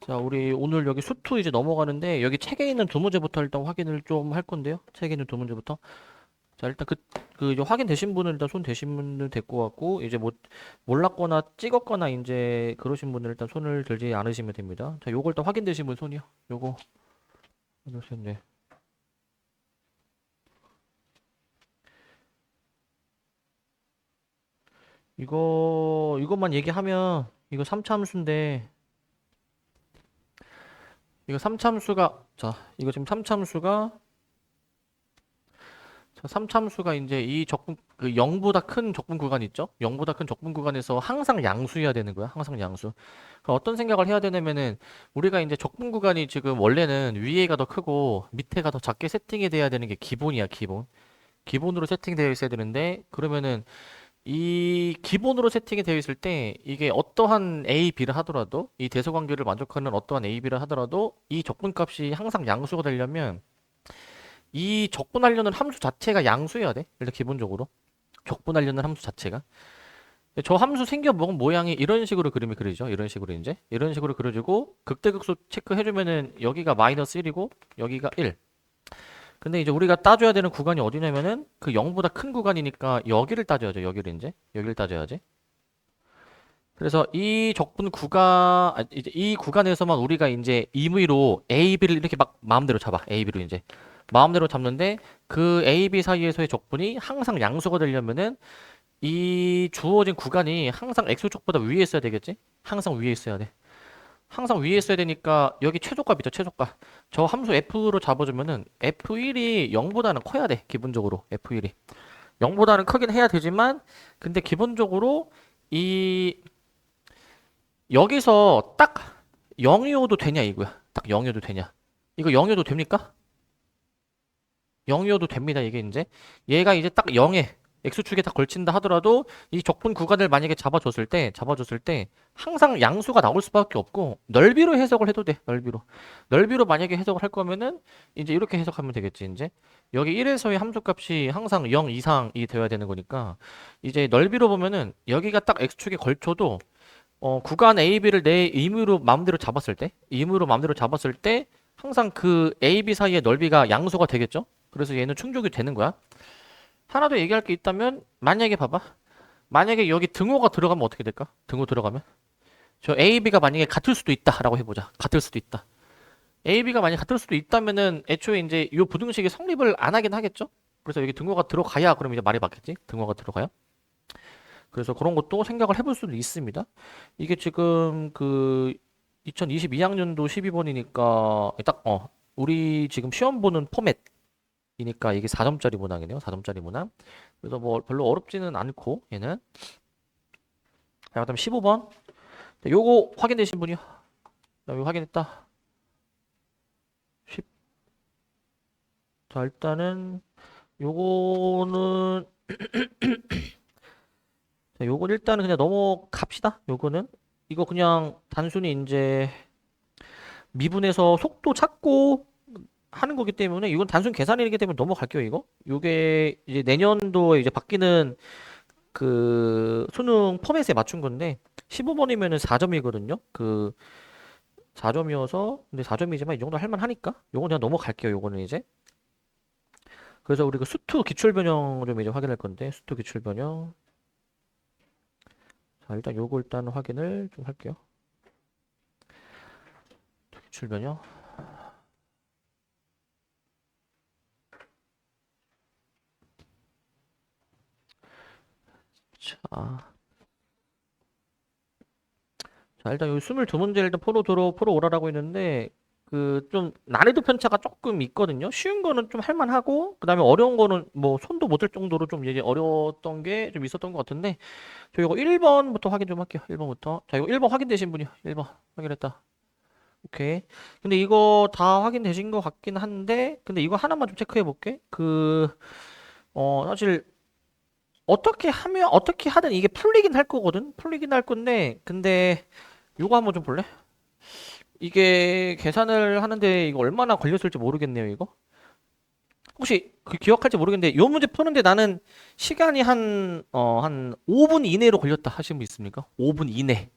자, 우리 오늘 여기 수투 이제 넘어가는데 여기 책에 있는 두 문제부터 일단 확인을 좀 할 건데요. 책에 있는 두 문제부터. 자, 일단 그 이제 확인되신 분은 일단 손 대신 분은 됐고 같고 이제 뭐 몰랐거나 찍었거나 이제 그러신 분은 일단 손을 들지 않으시면 됩니다. 자, 요거 일단 확인되신 분 손이요. 요거 하나, 셋, 넷. 이것만 얘기하면 이거 3참수인데 이거 3참수가 자, 이거 지금 3참수가 자, 3참수가 이제 이 적분 그 0보다 큰 적분 구간 있죠? 0보다 큰 적분 구간에서 항상 양수여야 되는 거야. 항상 양수. 그럼 어떤 생각을 해야 되냐면은 우리가 이제 적분 구간이 지금 원래는 위에가 더 크고 밑에가 더 작게 세팅이 돼야 되는 게 기본이야, 기본. 기본으로 세팅되어 있어야 되는데 그러면은 이 기본으로 세팅이 되어 있을 때 이게 어떠한 A, B를 하더라도 이 대소관계를 만족하는 어떠한 A, B를 하더라도 이 적분값이 항상 양수가 되려면 이 적분하려는 함수 자체가 양수여야 돼. 일단 기본적으로. 적분하려는 함수 자체가. 저 함수 생겨먹은 모양이 이런 식으로 그림이 그려지죠. 이런 식으로 이제. 이런 식으로 그려지고 극대극소 체크해주면은 여기가 마이너스 1이고 여기가 1. 근데 이제 우리가 따져야 되는 구간이 어디냐면은 그 0보다 큰 구간이니까 여기를 따져야죠. 여기를 이제. 여기를 따져야지. 그래서 이 적분 구간, 이제 이 구간에서만 우리가 이제 임의로 A, B를 이렇게 막 마음대로 잡아. A, B로 이제. 마음대로 잡는데 그 A, B 사이에서의 적분이 항상 양수가 되려면은 이 주어진 구간이 항상 x축보다 위에 있어야 되겠지? 항상 위에 있어야 돼. 항상 위에 있어야 되니까 여기 최소값이죠, 최소값. 저 함수 f로 잡아주면은 f1이 0보다는 커야 돼, 기본적으로. f1이. 0보다는 크긴 해야 되지만 근데 기본적으로 이 여기서 딱 0이어도 되냐 이거야. 딱 0이어도 되냐. 이거 0이어도 됩니까? 0이어도 됩니다. 이게 이제 얘가 이제 딱 0에 x축에 딱 걸친다 하더라도 이 적분 구간을 만약에 잡아줬을 때 항상 양수가 나올 수밖에 없고 넓이로 해석을 해도 돼. 넓이로 만약에 해석을 할 거면은 이제 이렇게 해석하면 되겠지. 이제 여기 1에서의 함수값이 항상 0 이상이 되어야 되는 거니까 이제 넓이로 보면은 여기가 딱 x축에 걸쳐도 구간 A, B를 내 임의로 마음대로 잡았을 때 항상 그 A, B 사이의 넓이가 양수가 되겠죠? 그래서 얘는 충족이 되는 거야. 하나 더 얘기할 게 있다면 만약에 봐봐. 만약에 여기 등호가 들어가면 어떻게 될까? 등호 들어가면 저 A, B가 만약에 같을 수도 있다라고 해보자. 같을 수도 있다. A, B가 만약에 같을 수도 있다면은 애초에 이제 이 부등식이 성립을 안 하긴 하겠죠? 그래서 여기 등호가 들어가야 그럼 이제 말이 맞겠지? 등호가 들어가야. 그래서 그런 것도 생각을 해볼 수도 있습니다. 이게 지금 그 2022학년도 12번이니까 우리 지금 시험 보는 포맷이니까 이게 4점짜리 문항이네요. 4점짜리 문항. 그래서 뭐 별로 어렵지는 않고 얘는. 자, 그다음 15번. 자, 요거 확인되신 분이요. 자, 이거 확인했다. 10. 자, 일단은 요거는 자, 요건 일단은 그냥 넘어갑시다. 요거는 이거 그냥 단순히 이제 미분에서 속도 찾고 하는 거기 때문에 이건 단순 계산이기 때문에 넘어갈게요, 이거. 요게 이제 내년도에 이제 바뀌는 그 수능 포맷에 맞춘 건데 15번이면은 4점이거든요. 그 4점이어서 근데 4점이지만 이 정도 할 만하니까 요건 그냥 넘어갈게요. 요거는 이제. 그래서 우리 그 수투 기출 변형 좀 이제 확인할 건데 수투 기출 변형. 자, 일단 요거 일단 확인을 좀 할게요. 기출 변형. 자, 자, 일단 여기 22문제 일단 포로 오라라고 했는데 그 좀 난이도 편차가 조금 있거든요. 쉬운 거는 좀 할만하고 그다음에 어려운 거는 뭐 손도 못 댈 정도로 좀 이제 어려웠던 게 좀 있었던 것 같은데 저 이거 1번부터 확인 좀 할게요. 1번부터. 자, 이거 1번 확인되신 분이요. 1번 확인했다. 오케이. 근데 이거 다 확인되신 것 같긴 한데 근데 이거 하나만 좀 체크해 볼게. 사실 어떻게 하든 이게 풀리긴 할 거거든. 풀리긴 할 건데 근데 이거 한번 좀 볼래? 이게 계산을 하는데 이거 얼마나 걸렸을지 모르겠네요, 이거. 혹시 그 기억할지 모르겠는데 요 문제 푸는데 나는 시간이 한 5분 이내로 걸렸다 하시는 분 있습니까? 5분 이내.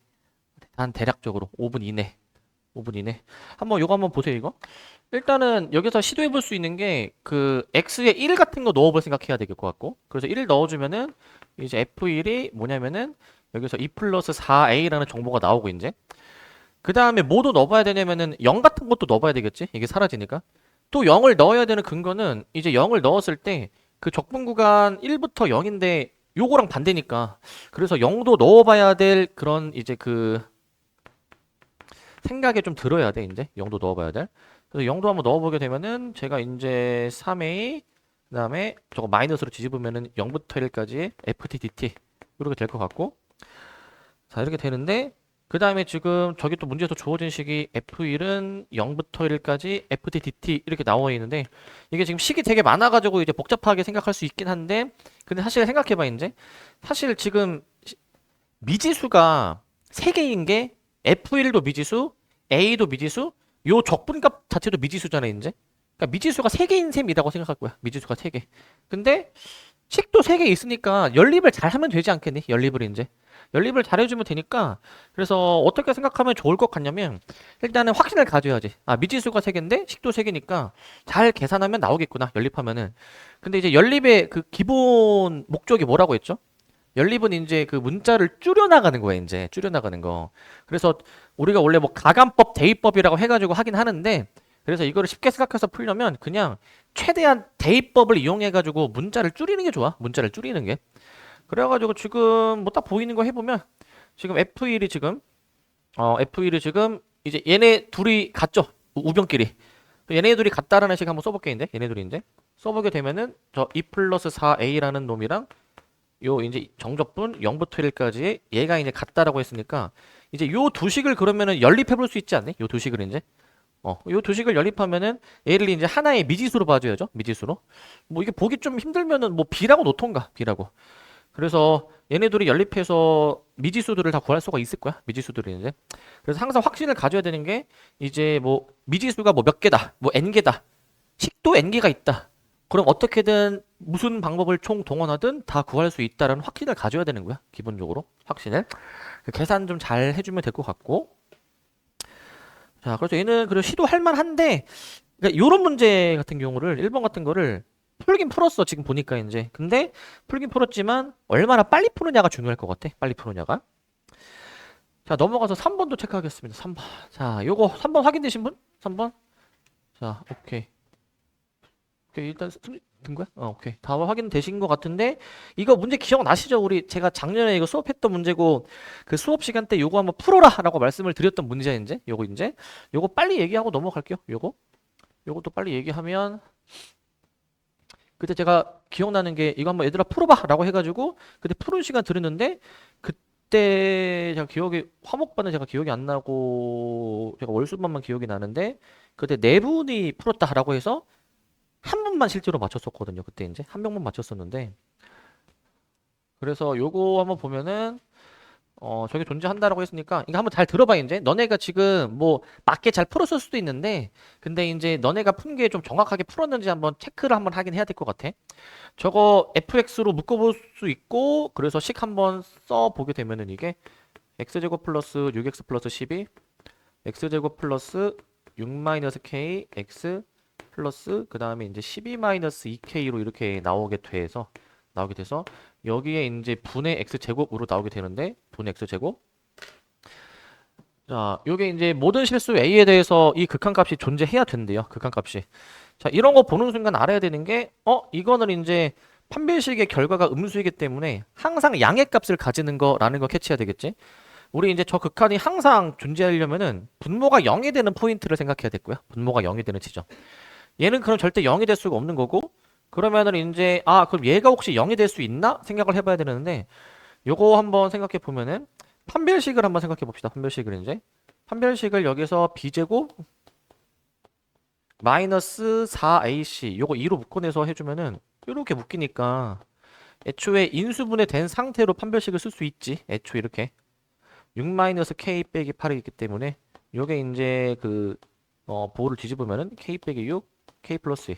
한 대략적으로 5분 이내. 5분 이내. 요거 한번 보세요, 이거. 일단은 여기서 시도해 볼 수 있는 게 그 x에 1 같은 거 넣어볼 생각해야 될 것 같고. 그래서 1을 넣어주면은 이제 f1이 뭐냐면은 여기서 2 플러스 4a라는 정보가 나오고 이제 그 다음에 뭐도 넣어봐야 되냐면은 0 같은 것도 넣어봐야 되겠지? 이게 사라지니까. 또 0을 넣어야 되는 근거는 이제 0을 넣었을 때 그 적분 구간 1부터 0인데 요거랑 반대니까. 그래서 0도 넣어봐야 될 그런 이제 그 생각에 좀 들어야 돼, 이제. 0도 넣어봐야 돼. 그래서 0도 한번 넣어보게 되면은 제가 이제 3a 그 다음에 저거 마이너스로 뒤집으면은 0부터 1까지 ft dt 이렇게 될 것 같고. 자, 이렇게 되는데 그 다음에 지금 저기 또 문제에서 주어진 식이 F1은 0부터 1까지 FT, DT 이렇게 나와 있는데 이게 지금 식이 되게 많아가지고 이제 복잡하게 생각할 수 있긴 한데 근데 사실 생각해봐 이제 사실 지금 미지수가 3개인 게 F1도 미지수, A도 미지수, 요 적분값 자체도 미지수잖아 이제 그러니까 미지수가 3개인 셈이라고 생각할 거야 미지수가 3개 근데 식도 3개 있으니까 연립을 잘 하면 되지 않겠니? 연립을 이제 연립을 잘 해주면 되니까 그래서 어떻게 생각하면 좋을 것 같냐면 일단은 확신을 가져야지 아 미지수가 3개인데 식도 3개니까 잘 계산하면 나오겠구나 연립하면은 근데 이제 연립의 그 기본 목적이 뭐라고 했죠? 연립은 이제 그 문자를 줄여나가는 거야 이제 줄여나가는 거 그래서 우리가 원래 뭐 가감법 대입법이라고 해가지고 하긴 하는데 그래서 이거를 쉽게 생각해서 풀려면 그냥 최대한 대입법을 이용해가지고 문자를 줄이는 게 좋아 문자를 줄이는 게 그래가지고 지금 뭐 딱 보이는 거 해보면 지금 F1이 지금 F1이 지금 이제 얘네 둘이 같죠 우변끼리 얘네 둘이 같다라는 식 한번 써볼게 이제 얘네 둘이 이제 써보게 되면은 저 2 플러스 4a라는 놈이랑 요 이제 정적분 0부터 1까지 얘가 이제 같다라고 했으니까 이제 요 두 식을 그러면은 연립해 볼 수 있지 않니? 요 두 식을 이제 요 두 식을 연립하면은 얘를 이제 하나의 미지수로 봐줘야죠 미지수로 뭐 이게 보기 좀 힘들면은 뭐 b라고 놓던가 b라고 그래서 얘네들이 연립해서 미지수들을 다 구할 수가 있을 거야. 미지수들이 이제. 그래서 항상 확신을 가져야 되는 게 이제 뭐 미지수가 뭐 몇 개다. 뭐 n 개다. 식도 n 개가 있다. 그럼 어떻게든 무슨 방법을 총 동원하든 다 구할 수 있다라는 확신을 가져야 되는 거야. 기본적으로. 확신을. 그 계산 좀 잘 해주면 될 것 같고. 자, 그래서 얘는 그래도 시도할 만한데 그러니까 요런 문제 같은 경우를 1번 같은 거를 풀긴 풀었어 지금 보니까 이제 근데 풀긴 풀었지만 얼마나 빨리 푸느냐가 중요할 것 같아 빨리 푸느냐가 자 넘어가서 3번도 체크하겠습니다 3번 자 요거 3번 확인되신 분? 3번 자 오케이 오케이 일단 된 거야? 오케이 다 확인되신 것 같은데 이거 문제 기억나시죠? 우리 제가 작년에 이거 수업했던 문제고 그 수업 시간 때 요거 한번 풀어라 라고 말씀을 드렸던 문제 이제 요거 빨리 얘기하고 넘어갈게요 요것도 빨리 얘기하면 그때 제가 기억나는 게 이거 한번 얘들아 풀어봐 라고 해가지고 그때 푸는 시간 들었는데 그때 제가 기억이 화목반은 제가 기억이 안 나고 제가 월수반만 기억이 나는데 그때 네 분이 풀었다라고 해서 한 분만 실제로 맞췄었거든요 그때 이제 한 명만 맞췄었는데 그래서 요거 한번 보면은 저게 존재한다라고 했으니까 이거 한번 잘 들어봐 이제 너네가 지금 뭐 맞게 잘 풀었을 수도 있는데 근데 이제 너네가 푼 게 좀 정확하게 풀었는지 한번 체크를 한번 하긴 해야 될 것 같아 저거 fx로 묶어볼 수 있고 그래서 식 한번 써보게 되면은 이게 x제곱 플러스 6x 플러스 12 x제곱 플러스 6 마이너스 k x 플러스 그 다음에 이제 12 마이너스 2k로 이렇게 나오게 돼서 여기에 이제 분의 x제곱으로 나오게 되는데 분의 x제곱 자 요게 이제 모든 실수 a에 대해서 이 극한값이 존재해야 된대요 극한값이 자, 이런 거 보는 순간 알아야 되는 게, 이거는 이제 판별식의 결과가 음수이기 때문에 항상 양의 값을 가지는 거라는 거 캐치해야 되겠지? 우리 이제 저 극한이 항상 존재하려면은 분모가 0이 되는 포인트를 생각해야 됐고요. 분모가 0이 되는 지점. 얘는 그럼 절대 0이 될 수가 없는 거고, 그러면은 이제, 그럼 얘가 혹시 0이 될 수 있나? 생각을 해봐야 되는데, 요거 한번 생각해 보면은, 판별식을 한번 생각해 봅시다. 판별식을 이제. 판별식을 여기서 b제곱 마이너스 4ac 요거 2로 묶어내서 해주면은 이렇게 묶이니까 애초에 인수분해 된 상태로 판별식을 쓸 수 있지 애초에 이렇게 6 마이너스 k 빼기 8이기 때문에 요게 이제 그 보호를 뒤집으면은 k 빼기 6 k 플러스 2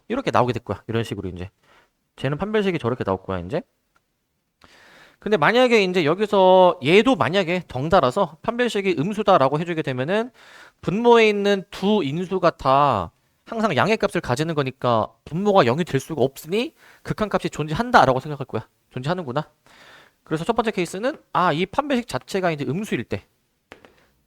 이렇게 나오게 될 거야 이런 식으로 이제 쟤는 판별식이 저렇게 나올 거야 이제 근데 만약에 이제 여기서 얘도 만약에 덩달아서 판별식이 음수다라고 해주게 되면은 분모에 있는 두 인수가 다 항상 양의 값을 가지는 거니까 분모가 0이 될 수가 없으니 극한값이 존재한다라고 생각할 거야. 존재하는구나. 그래서 첫 번째 케이스는 이 판별식 자체가 이제 음수일 때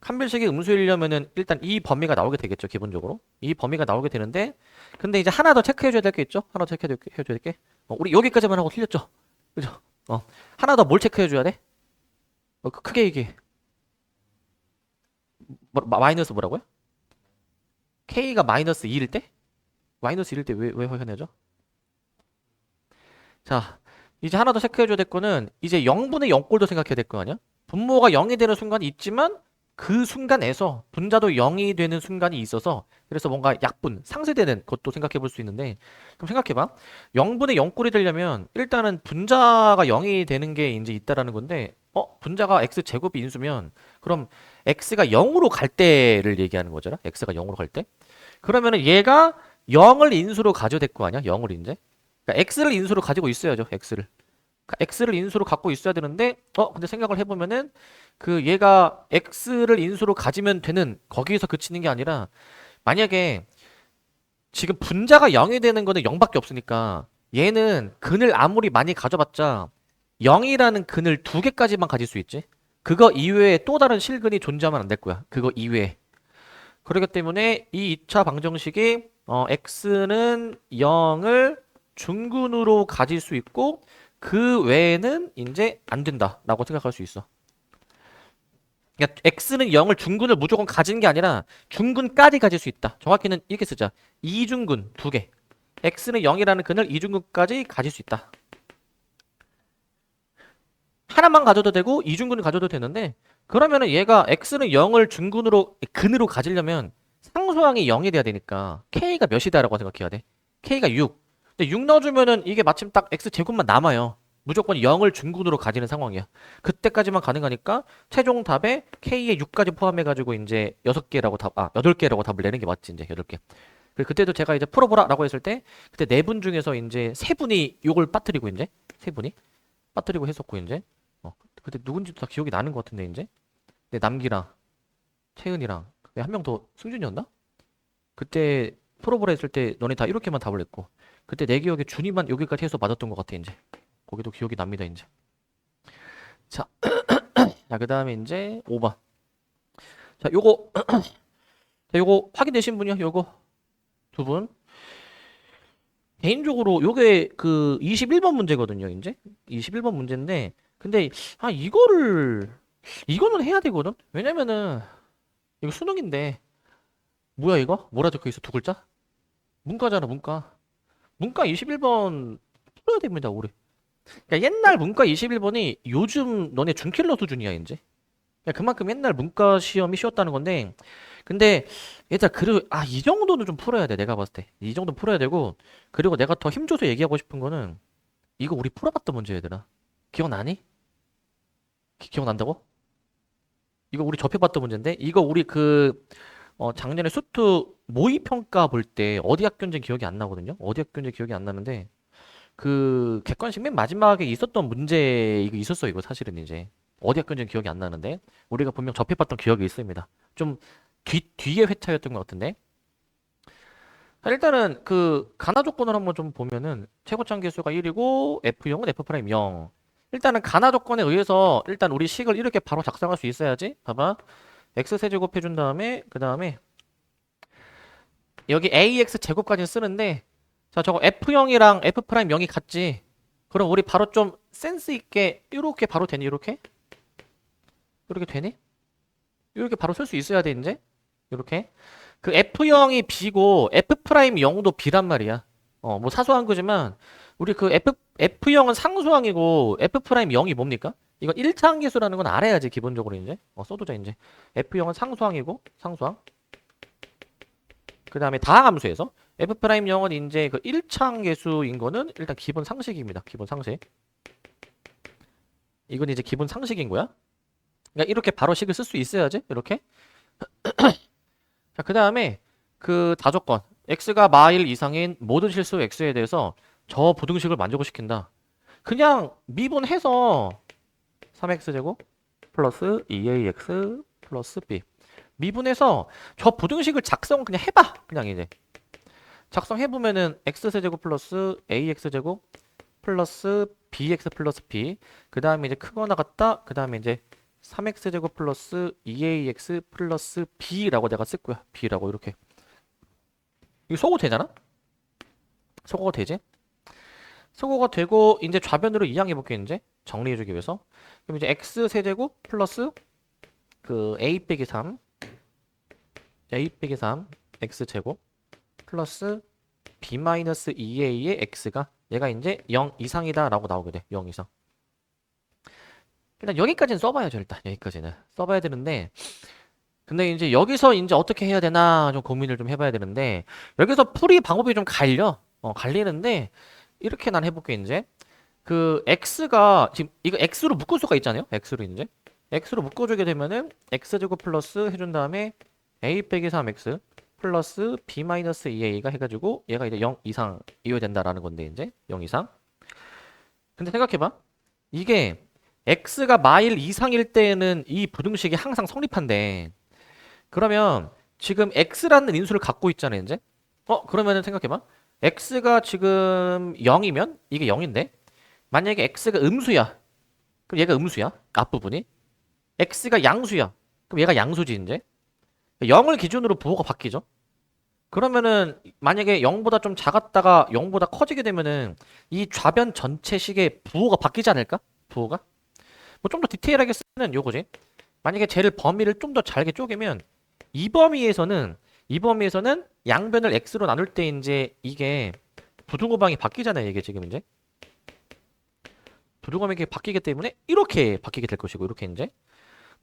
판별식이 음수이려면은 일단 이 범위가 나오게 되겠죠. 기본적으로 이 범위가 나오게 되는데 근데 이제 하나 더 체크해줘야 될 게 있죠. 하나 더 체크해줘야 될 게 우리 여기까지만 하고 틀렸죠. 그죠? 하나 더 뭘 체크해줘야 돼? 크게 얘기해. 마이너스 뭐라고요? K가 마이너스 2일 때? 마이너스 1일 때 왜 확인해줘? 자, 이제 하나 더 체크해줘야 될 거는 이제 0분의 0꼴도 생각해야 될 거 아니야? 분모가 0이 되는 순간이 있지만 그 순간에서 분자도 0이 되는 순간이 있어서 그래서 뭔가 약분, 상쇄되는 것도 생각해 볼 수 있는데 그럼 생각해봐. 0분의 0꼴이 되려면 일단은 분자가 0이 되는 게 이제 있다라는 건데 분자가 x제곱이 인수면 그럼 x가 0으로 갈 때를 얘기하는 거잖아. x가 0으로 갈 때. 그러면은 얘가 0을 인수로 가져야 될 거 아니야? 0을 이제. 그러니까 x를 인수로 가지고 있어야죠. x를 인수로 갖고 있어야 되는데 근데 생각을 해보면은 그 얘가 x를 인수로 가지면 되는 거기에서 그치는 게 아니라 만약에 지금 분자가 0이 되는 거는 0밖에 없으니까 얘는 근을 아무리 많이 가져봤자 0이라는 근을 두 개까지만 가질 수 있지. 그거 이외에 또 다른 실근이 존재하면 안 될 거야. 그거 이외에. 그렇기 때문에 이 2차 방정식이 x는 0을 중근으로 가질 수 있고 그 외에는 이제 안 된다라고 생각할 수 있어. 그러니까 x는 0을 중근을 무조건 가지는 게 아니라 중근까지 가질 수 있다. 정확히는 이렇게 쓰자. 이중근 두 개. x는 0이라는 근을 이중근까지 가질 수 있다. 하나만 가져도 되고 이중근을 가져도 되는데 그러면은 얘가 x는 0을 중근으로 근으로 가지려면 상수항이 0이 돼야 되니까 k가 몇이다라고 생각해야 돼. k가 6. 근데 6 넣어주면은 이게 마침 딱 x제곱만 남아요. 무조건 0을 중근으로 가지는 상황이야. 그때까지만 가능하니까 최종 답에 k에 6까지 포함해가지고 이제 6개라고 8개라고 답을 내는 게 맞지 이제 8개. 그리고 그때도 제가 이제 풀어보라라고 했을 때 그때 네 분 중에서 이제 세 분이 요걸 빠뜨리고 이제 세 분이 빠뜨리고 했었고 이제 그때 누군지도 다 기억이 나는 것 같은데 이제 내 남기랑 채은이랑 한 명 더 승준이었나? 그때 풀어보라 했을 때 너네 다 이렇게만 답을 했고 그때 내 기억에 준이만 여기까지 해서 맞았던 것 같아 이제 거기도 기억이 납니다 이제 자, 자 그다음에 이제 5번 자 요거 자, 요거 확인되신 분이요 요거 두 분 개인적으로 요게 그 21번 문제거든요 이제 21번 문제인데 근데 이거는 해야 되거든 왜냐면은 이거 수능인데 뭐야 이거? 뭐라 적혀있어 두 글자? 문과잖아 문과 21번 풀어야 됩니다 우리 그러니까 옛날 문과 21번이 요즘 너네 준킬러 수준이야 이제 그러니까 그만큼 옛날 문과 시험이 쉬웠다는 건데 근데 얘들아 그래도 이 정도는 좀 풀어야 돼 내가 봤을 때 이 정도 풀어야 되고 그리고 내가 더 힘줘서 얘기하고 싶은 거는 이거 우리 풀어봤던 문제 얘들아 기억나니? 기억난다고? 이거 우리 접해봤던 문제인데 이거 우리 작년에 수트 모의평가 볼 때 어디 학교인지 기억이 안 나거든요. 어디 학교인지 기억이 안 나는데 그 객관식 맨 마지막에 있었던 문제 이거 있었어 이거 사실은 이제 어디 학교인지 기억이 안 나는데 우리가 분명 접해봤던 기억이 있습니다. 좀 뒤에 회차였던 것 같은데. 자, 일단은 그 가나 조건을 한번 좀 보면은 최고점 계수가 1이고 F0은 F' 0. 일단은 가나 조건에 의해서 일단 우리 식을 이렇게 바로 작성할 수 있어야지. 봐봐. x 세제곱 해준 다음에 그 다음에 여기 ax 제곱까지 쓰는데 자 저거 f0이랑 f'0이 같지 그럼 우리 바로 좀 센스 있게 이렇게 바로 되니 이렇게 되니 이렇게 바로 쓸 수 있어야 돼 이제 이렇게 그 f0이 b고 f'0도 b란 말이야 뭐 사소한 거지만 우리 그 f0은 상수항이고 f'0이 뭡니까 이건 1차 함계수라는 건 알아야지 기본적으로 이제 써두자 이제 f0은 상수항이고 상수항 그 다음에 다함수에서 f'0은 이제 그 1차 함계수인 거는 일단 기본 상식입니다 기본 상식 이건 이제 기본 상식인 거야 그러니까 이렇게 바로 식을 쓸 수 있어야지 이렇게 자 그 다음에 그 다조건 x가 마일 이상인 모든 실수 x에 대해서 저 부등식을 만족을 시킨다 그냥 미분해서 3x제곱 플러스 2ax 플러스 b. 미분해서 저 부등식을 작성 그냥 해봐. 그냥 이제 작성해보면은 x세제곱 플러스 ax제곱 플러스 bx 플러스 b. 그 다음에 이제 크거나 같다. 그 다음에 이제 3x제곱 플러스 2ax 플러스 b라고 내가 쓸 거야. b라고 이렇게. 이거 소거 되잖아? 소거가 되지? 소거가 되고 이제 좌변으로 이항해볼게. 이제 정리해주기 위해서. 그럼 이제 x세제곱 플러스 그 a 빼기 3 x제곱 플러스 b 마이너스 2a의 x가 얘가 이제 0 이상이다 라고 나오게 돼. 0 이상. 일단 여기까지는 써봐야죠. 일단 여기까지는 써봐야 되는데, 근데 이제 여기서 이제 어떻게 해야 되나 좀 고민을 좀 해봐야 되는데, 여기서 풀이 방법이 좀 갈리는데 이렇게 난 해볼게. 이제 그 x가 지금 이거 x로 묶을 수가 있잖아요. x로 이제 x로 묶어주게 되면은 x제곱 플러스 해준 다음에 a 빼기 3x 플러스 b 마이너스 2a가 해가지고 얘가 이제 0 이상 이어야 된다라는 건데, 이제 0 이상. 근데 생각해봐. 이게 x가 마일 이상일 때는 이 부등식이 항상 성립한대. 그러면 지금 x라는 인수를 갖고 있잖아 이제. 그러면은 생각해봐. x가 지금 0이면 이게 0인데, 만약에 x가 음수야, 그럼 얘가 음수야, 앞부분이. x가 양수야, 그럼 얘가 양수지 이제. 0을 기준으로 부호가 바뀌죠. 그러면은 만약에 0보다 좀 작았다가 0보다 커지게 되면은 이 좌변 전체 식의 부호가 바뀌지 않을까? 부호가? 뭐 좀 더 디테일하게 쓰는 요거지. 만약에 쟤를 범위를 좀 더 잘게 쪼개면 이 범위에서는 양변을 x로 나눌 때 이제 이게 부등호방이 바뀌잖아요. 이게 지금 이제 부등호방이 바뀌기 때문에 이렇게 바뀌게 될 것이고, 이렇게 이제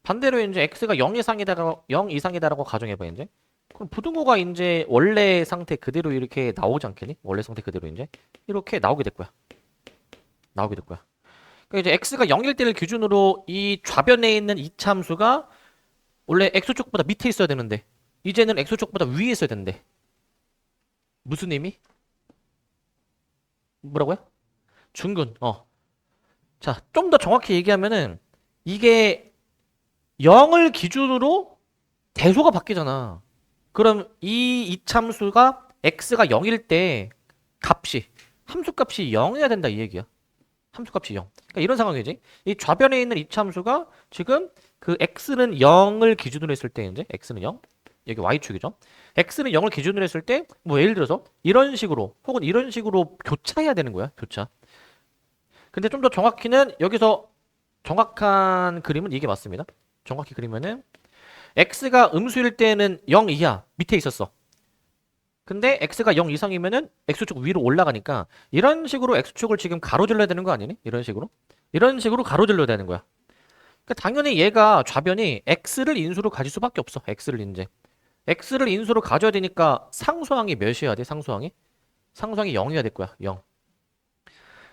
반대로 이제 x가 0 이상이다라고 가정해봐 이제. 그럼 부등호가 이제 원래 상태 그대로 이렇게 나오지 않겠니? 원래 상태 그대로 이제 이렇게 나오게 될 거야. 나오게 될 거야. 그러니까 이제 x가 0일 때를 기준으로 이 좌변에 있는 이차함수가 원래 x쪽보다 밑에 있어야 되는데 이제는 x쪽보다 위에 있어야 된대. 무슨 의미? 뭐라고요? 중근. 자, 좀 더 정확히 얘기하면은 이게 0을 기준으로 대소가 바뀌잖아. 그럼 이 이참수가 x가 0일 때 함수값이 0이어야 된다 이 얘기야. 함수값이 0. 그러니까 이런 상황이지. 이 좌변에 있는 이참수가 지금 그 x는 0을 기준으로 했을 때 이제 x는 0. 여기 y축이죠. x는 0을 기준으로 했을 때 뭐 예를 들어서 이런 식으로 혹은 이런 식으로 교차해야 되는 거야. 교차. 근데 좀 더 정확히는 여기서 정확한 그림은 이게 맞습니다. 정확히 그리면은 x가 음수일 때는 0 이하 밑에 있었어. 근데 x가 0 이상이면은 x축 위로 올라가니까 이런 식으로 x축을 지금 가로질러야 되는 거 아니니? 이런 식으로 가로질러야 되는 거야. 그러니까 당연히 얘가 좌변이 x를 인수로 가질 수밖에 없어. x를 인수로 가져야 되니까 상수항이 몇이어야 돼? 상수항이 0이어야 될 거야. 0.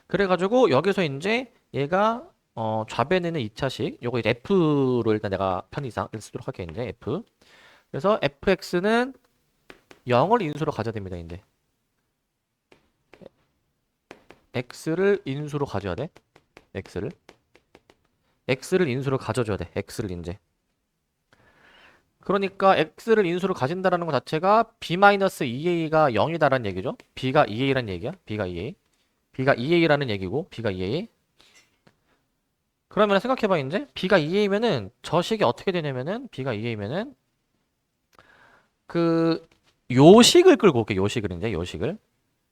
그래가지고 여기서 이제 얘가 좌변에는 2차식 요거 이제 f로 일단 내가 편의상 쓰도록 할게. 이제 f. 그래서 fx는 0을 인수로 가져야 됩니다. 이제 x를 인수로 가져야 돼. x를 인수로 가져줘야 돼. x를 이제. 그러니까 x를 인수로 가진다라는 것 자체가 b-2a가 0이다라는 얘기죠. b가 2a라는 얘기야. b가 2a라는 얘기고, b가 2a. 그러면 생각해봐 이제 b가 2a면은 저 식이 어떻게 되냐면은 b가 2a면은 그 요식을 끌고 올게. 요식을.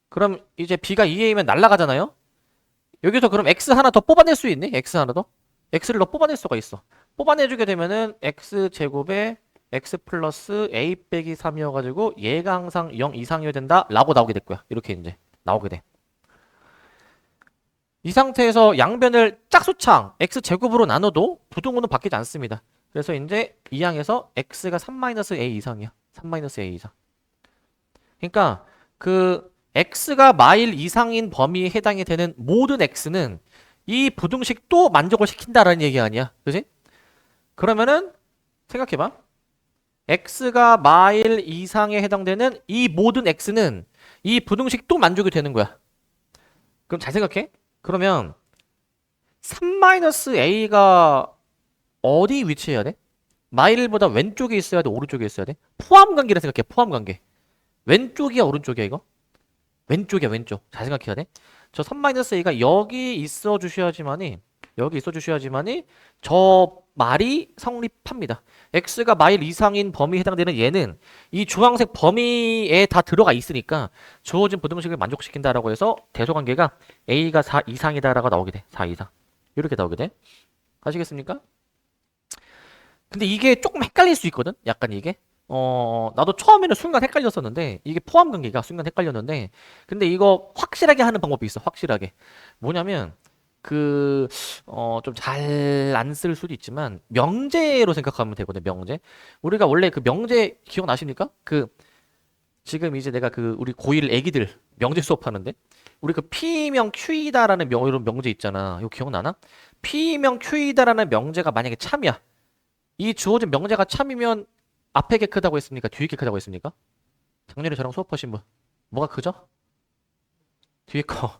그럼 이제 b가 2a면 날라가잖아요. 여기서 그럼 x 하나 더 뽑아낼 수 있니? x 하나 더? x를 더 뽑아낼 수가 있어. 뽑아내주게 되면은 x제곱에 x 플러스 a 빼기 3이어가지고 얘가 항상 0 이상이어야 된다 라고 나오게 될 거야. 이렇게 이제 나오게 돼. 이 상태에서 양변을 짝수창 x제곱으로 나눠도 부등호는 바뀌지 않습니다. 그래서 이제 이 항에서 x가 3-a 이상이야. 3-a 이상. 그러니까 그 x가 마일 이상인 범위에 해당이 되는 모든 x는 이 부등식도 만족을 시킨다라는 얘기 아니야. 그지? 그러면은 생각해봐. x가 마일 이상에 해당되는 이 모든 x는 이 부등식도 만족이 되는 거야. 그럼 잘 생각해. 그러면 3-a가 어디 위치해야 돼? 마일보다 왼쪽에 있어야 돼? 오른쪽에 있어야 돼? 포함 관계라 생각해. 포함 관계. 왼쪽이야 오른쪽이야 이거? 왼쪽이야 왼쪽. 잘 생각해야 돼. 저 3-a가 여기 있어 주셔야지만이 저 말이 성립합니다. x가 마일 이상인 범위에 해당되는 얘는 이 주황색 범위에 다 들어가 있으니까 주어진 부등식을 만족시킨다라고 해서 대소관계가 a가 4 이상이다라고 나오게 돼. 4 이상. 이렇게 나오게 돼. 아시겠습니까? 근데 이게 조금 헷갈릴 수 있거든? 약간 이게. 나도 처음에는 순간 헷갈렸었는데, 이게 포함 관계가 순간 헷갈렸는데, 근데 이거 확실하게 하는 방법이 있어, 확실하게. 뭐냐면, 좀 잘 안 쓸 수도 있지만, 명제로 생각하면 되거든, 명제. 우리가 원래 그 명제 기억나십니까? 지금 이제 내가 우리 고1 애기들 명제 수업하는데, 우리 P명 Q이다라는 이런 명제 있잖아. 이거 기억나나? P명 Q이다라는 명제가 만약에 참이야. 이 주어진 명제가 참이면 앞에 게 크다고 했습니까? 뒤에 게 크다고 했습니까? 작년에 저랑 수업하신 분 뭐가 크죠? 뒤에 거.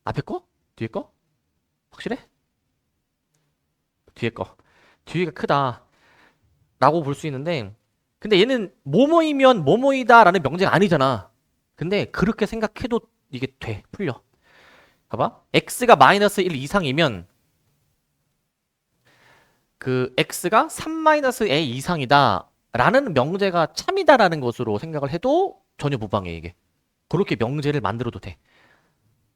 앞에 거? 뒤에 거? 확실해? 뒤에 거. 뒤에가 크다 라고 볼 수 있는데 근데 얘는 뭐뭐이면 뭐뭐이다 라는 명제가 아니잖아. 근데 그렇게 생각해도 이게 돼. 풀려. 봐봐. x가 마이너스 1 이상이면 x가 3-a 이상이다 라는 명제가 참이다라는 것으로 생각을 해도 전혀 무방해 이게. 그렇게 명제를 만들어도 돼.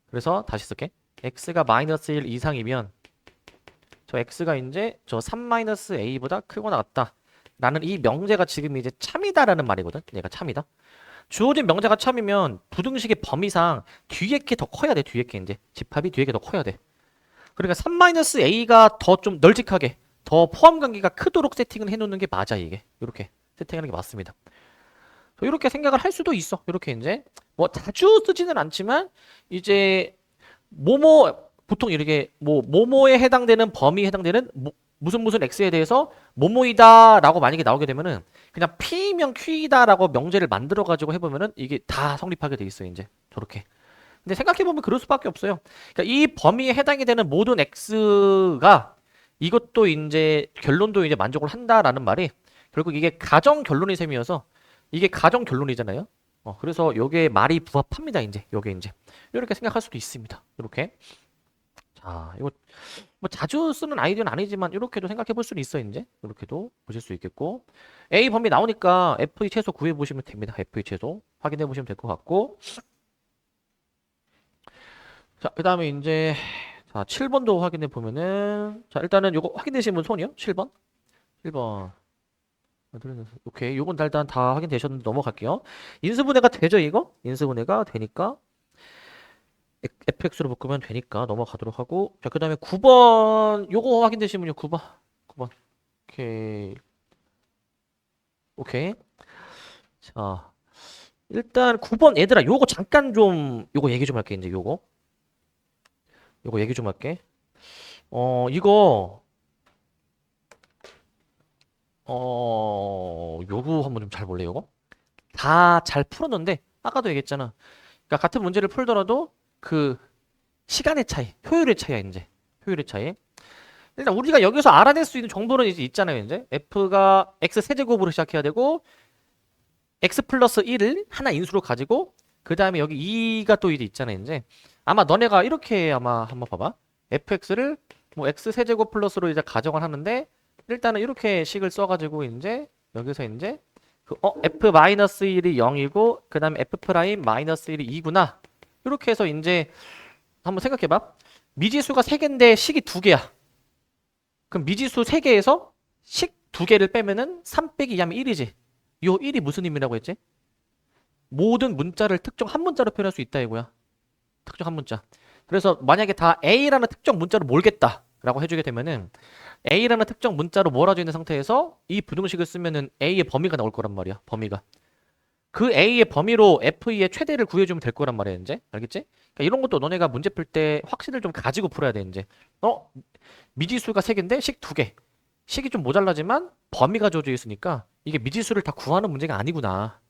그래서 다시 쓸게. x가 마이너스 1 이상이면 저 x가 이제 저 3-a보다 크거나 같다 라는 이 명제가 지금 이제 참이다라는 말이거든. 얘가 참이다. 주어진 명제가 참이면 부등식의 범위상 뒤에 게 더 커야 돼. 뒤에 게 이제 집합이 뒤에 게 더 커야 돼. 그러니까 3-a가 더 좀 널찍하게 더 포함 관계가 크도록 세팅을 해놓는 게 맞아 이게. 이렇게 세팅하는 게 맞습니다. 이렇게 생각을 할 수도 있어. 이렇게 이제 뭐 자주 쓰지는 않지만 이제 뭐뭐 보통 이렇게 뭐 뭐뭐에 해당되는 범위에 해당되는 무슨 x에 대해서 뭐뭐이다라고 만약에 나오게 되면은 그냥 p명 q이다라고 명제를 만들어 가지고 해보면은 이게 다 성립하게 돼 있어 이제 저렇게. 근데 생각해보면 그럴 수밖에 없어요. 그러니까 이 범위에 해당이 되는 모든 x가 이것도 이제 결론도 이제 만족을 한다라는 말이 결국 이게 가정 결론의 셈이어서 이게 가정 결론이잖아요. 그래서 요게 말이 부합합니다. 이제 요게 이제 이렇게 생각할 수도 있습니다. 이렇게. 자, 이거 뭐 자주 쓰는 아이디어는 아니지만 이렇게도 생각해 볼 수는 있어 이제 이렇게도 보실 수 있겠고 A 범위 나오니까 F2 최소 구해 보시면 됩니다. F2 최소 확인해 보시면 될 것 같고 자, 그 다음에 이제 자 7번도 확인해 보면은 자 일단은 요거 확인되신 분 손이요? 7번? 1번 오케이 요건 일단 다 확인되셨는데 넘어갈게요. 인수분해가 되죠 이거? 인수분해가 되니까 fx로 바꾸면 되니까 넘어가도록 하고 자 그 다음에 9번 요거 확인되신 분이요 9번 오케이 오케이 자 일단 9번 얘들아 요거 잠깐 좀 요거 얘기 좀 할게 이제 요거 얘기 좀 할게 이거 요거 한번 좀 잘 볼래 요거 다 잘 풀었는데 아까도 얘기했잖아. 그러니까 같은 문제를 풀더라도 그 시간의 차이 효율의 차이야 이제 효율의 차이. 일단 우리가 여기서 알아낼 수 있는 정보는 이제 있잖아요. 이제 f가 x 세제곱으로 시작해야 되고 x 플러스 1을 하나 인수로 가지고 그 다음에 여기 2가 또 이제 있잖아요. 이제 아마 너네가 이렇게 아마 한번 봐봐. fx를 뭐 x 세제곱 플러스로 이제 가정을 하는데 일단은 이렇게 식을 써가지고 이제 여기서 이제 f 마이너스 1이 0이고 그 다음에 f 프라임 마이너스 1이 2구나. 이렇게 해서 이제 한번 생각해봐. 미지수가 3개인데 식이 2개야. 그럼 미지수 3개에서 식 2개를 빼면은 3 빼기 2 하면 1이지. 요 1이 무슨 의미라고 했지? 모든 문자를 특정 한 문자로 표현할 수 있다 이거야. 특정 한 문자. 그래서 만약에 다 A라는 특정 문자로 몰겠다 라고 해주게 되면은 A라는 특정 문자로 몰아져 있는 상태에서 이 부등식을 쓰면은 A의 범위가 나올 거란 말이야. 범위가. 그 A의 범위로 F의 최대를 구해주면 될 거란 말이야 이제. 알겠지? 그러니까 이런 것도 너네가 문제 풀 때 확신을 좀 가지고 풀어야 돼 이제. 미지수가 3개인데 식 2개. 식이 좀 모자라지만 범위가 주어져 있으니까 이게 미지수를 다 구하는 문제가 아니구나.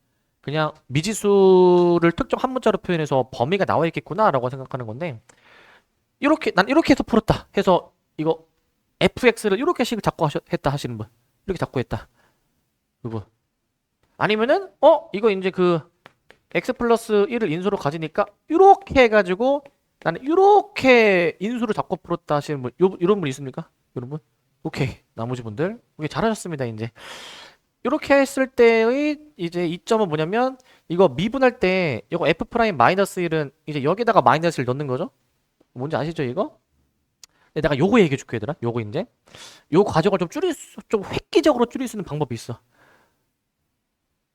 그냥 미지수를 특정 한 문자로 표현해서 범위가 나와 있겠구나 라고 생각하는 건데 이렇게 난 이렇게 해서 풀었다 해서 이거 fx를 이렇게 식을 잡고 했다 하시는 분, 이렇게 잡고 했다 그분. 아니면은 이거 이제 그 x 플러스 1을 인수로 가지니까 이렇게 해가지고 나는 이렇게 인수로 잡고 풀었다 하시는 분, 이런 분 있습니까? 이런 분? 오케이. 나머지 분들 오케이, 잘하셨습니다. 이제 이렇게 했을 때의 이제 이점은 뭐냐면, 이거 미분할 때 이거 f 프라임 마이너스 1은 이제 여기다가 마이너스를 넣는 거죠. 뭔지 아시죠 이거? 근데 내가 요거 얘기해 줄게 얘들아. 요거 이제 요 과정을 좀 획기적으로 줄일 수 있는 방법이 있어.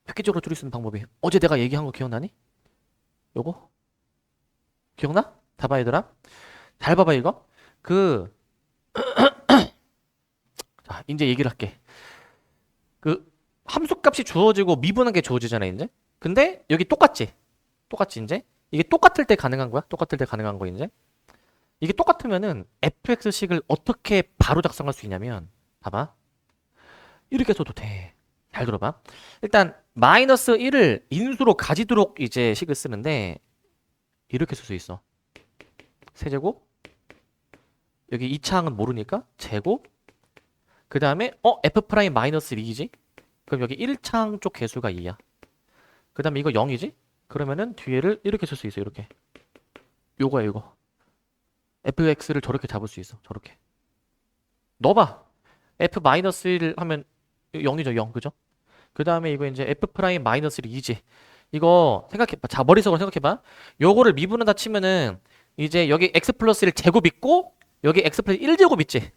획기적으로 줄일 수 있는 방법이, 어제 내가 얘기한 거 기억나니? 요거 기억나? 봐봐 얘들아, 잘 봐봐 이거. 그 자, 이제 얘기를 할게. 그 함수값이 주어지고 미분한 게 주어지잖아 이제. 근데 여기 똑같지? 똑같지 이제? 이게 똑같을 때 가능한 거야? 똑같을 때 가능한 거 이제? 이게 똑같으면은 fx식을 어떻게 바로 작성할 수 있냐면, 봐봐. 이렇게 써도 돼. 잘 들어봐. 일단 마이너스 1을 인수로 가지도록 이제 식을 쓰는데, 이렇게 쓸 수 있어. 세제곱, 여기 2차항은 모르니까 제곱, 그 다음에 f 프라임 마이너스 2이지? 그럼 여기 1차항 쪽 개수가 2야. 그 다음에 이거 0이지? 그러면은 뒤에를 이렇게 쓸 수 있어. 이렇게. 요거야 이거. fx를 저렇게 잡을 수 있어. 저렇게. 넣어봐. f 마이너스 1 하면 0이죠. 0. 그죠? 그 다음에 이거 이제 f 프라임 마이너스 2지. 이거 생각해봐. 자, 머릿속으로 생각해봐. 요거를 미분한다 치면은 이제 여기 x 플러스 1 제곱 있고 여기 x 플러스 1 제곱 있지.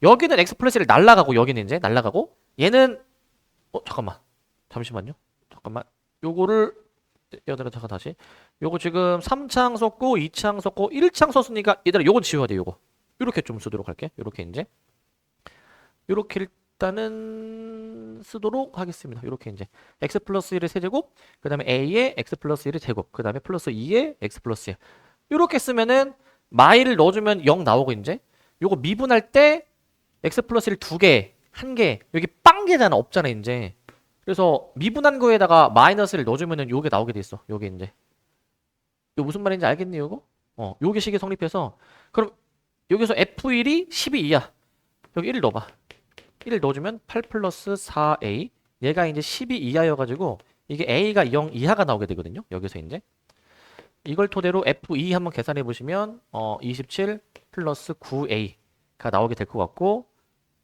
여기는 x 플러스 1 날라가고 여기는 이제 날라가고, 얘는 잠깐만. 잠시만요. 잠깐만. 요거를 얘들아 잠깐 다시. 요거 지금 3창 썼고 2창 썼고 1창 썼으니까 얘들아 요건 지워야 돼. 요거. 요렇게 좀 쓰도록 할게. 요렇게 이제. 요렇게 일단은 쓰도록 하겠습니다. 요렇게 이제 x 플러스 1의 세제곱, 그 다음에 a의 x 플러스 1의 제곱, 그 다음에 플러스 2의 x 플러스 1. 요렇게 쓰면은 마이를 넣어주면 0 나오고, 이제 요거 미분할 때 x 플러스 1 2개, 1개, 여기 빵개잖아. 없잖아 이제. 그래서 미분한 거에다가 마이너스를 넣어주면은 요게 나오게 돼 있어. 요게 이제. 요 무슨 말인지 알겠니 요거? 요게 식이 성립해서, 그럼 여기서 f1이 12이야. 여기 1을 넣어봐. 1을 넣어주면 8 플러스 4a. 얘가 이제 12 이하여가지고 이게 a가 0 이하가 나오게 되거든요. 여기서 이제 이걸 토대로 f2 한번 계산해 보시면 27 플러스 9a가 나오게 될 것 같고,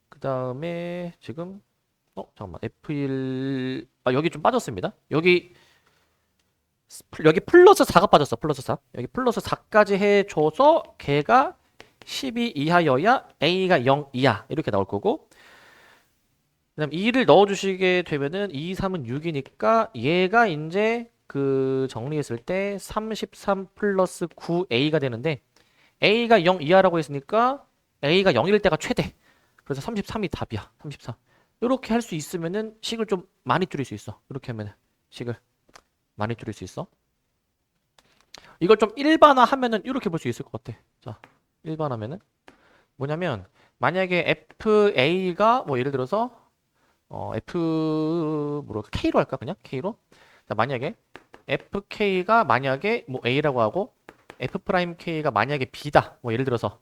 그 다음에 지금 잠깐만, f1 여기 좀 빠졌습니다. 여기 플러스 4가 빠졌어. 플러스 4. 여기 플러스 4까지 해줘서 걔가 12 이하여야 a가 0 이하 이렇게 나올 거고, 그 다음 2를 넣어주시게 되면은 2, 3은 6이니까 얘가 이제 그 정리했을 때 33 플러스 9a가 되는데, a가 0 이하라고 했으니까 a가 0일 때가 최대. 그래서 33이 답이야. 33. 이렇게 할 수 있으면은 식을 좀 많이 줄일 수 있어. 이렇게 하면은 식을 많이 줄일 수 있어. 이걸 좀 일반화 하면은 이렇게 볼 수 있을 것 같아. 자, 일반화면은 뭐냐면, 만약에 FA가 뭐 예를 들어서 뭐로 K로 할까? 그냥 K로. 자, 만약에 FK가 만약에 뭐 A라고 하고 F 프라임 K가 만약에 B다. 뭐 예를 들어서.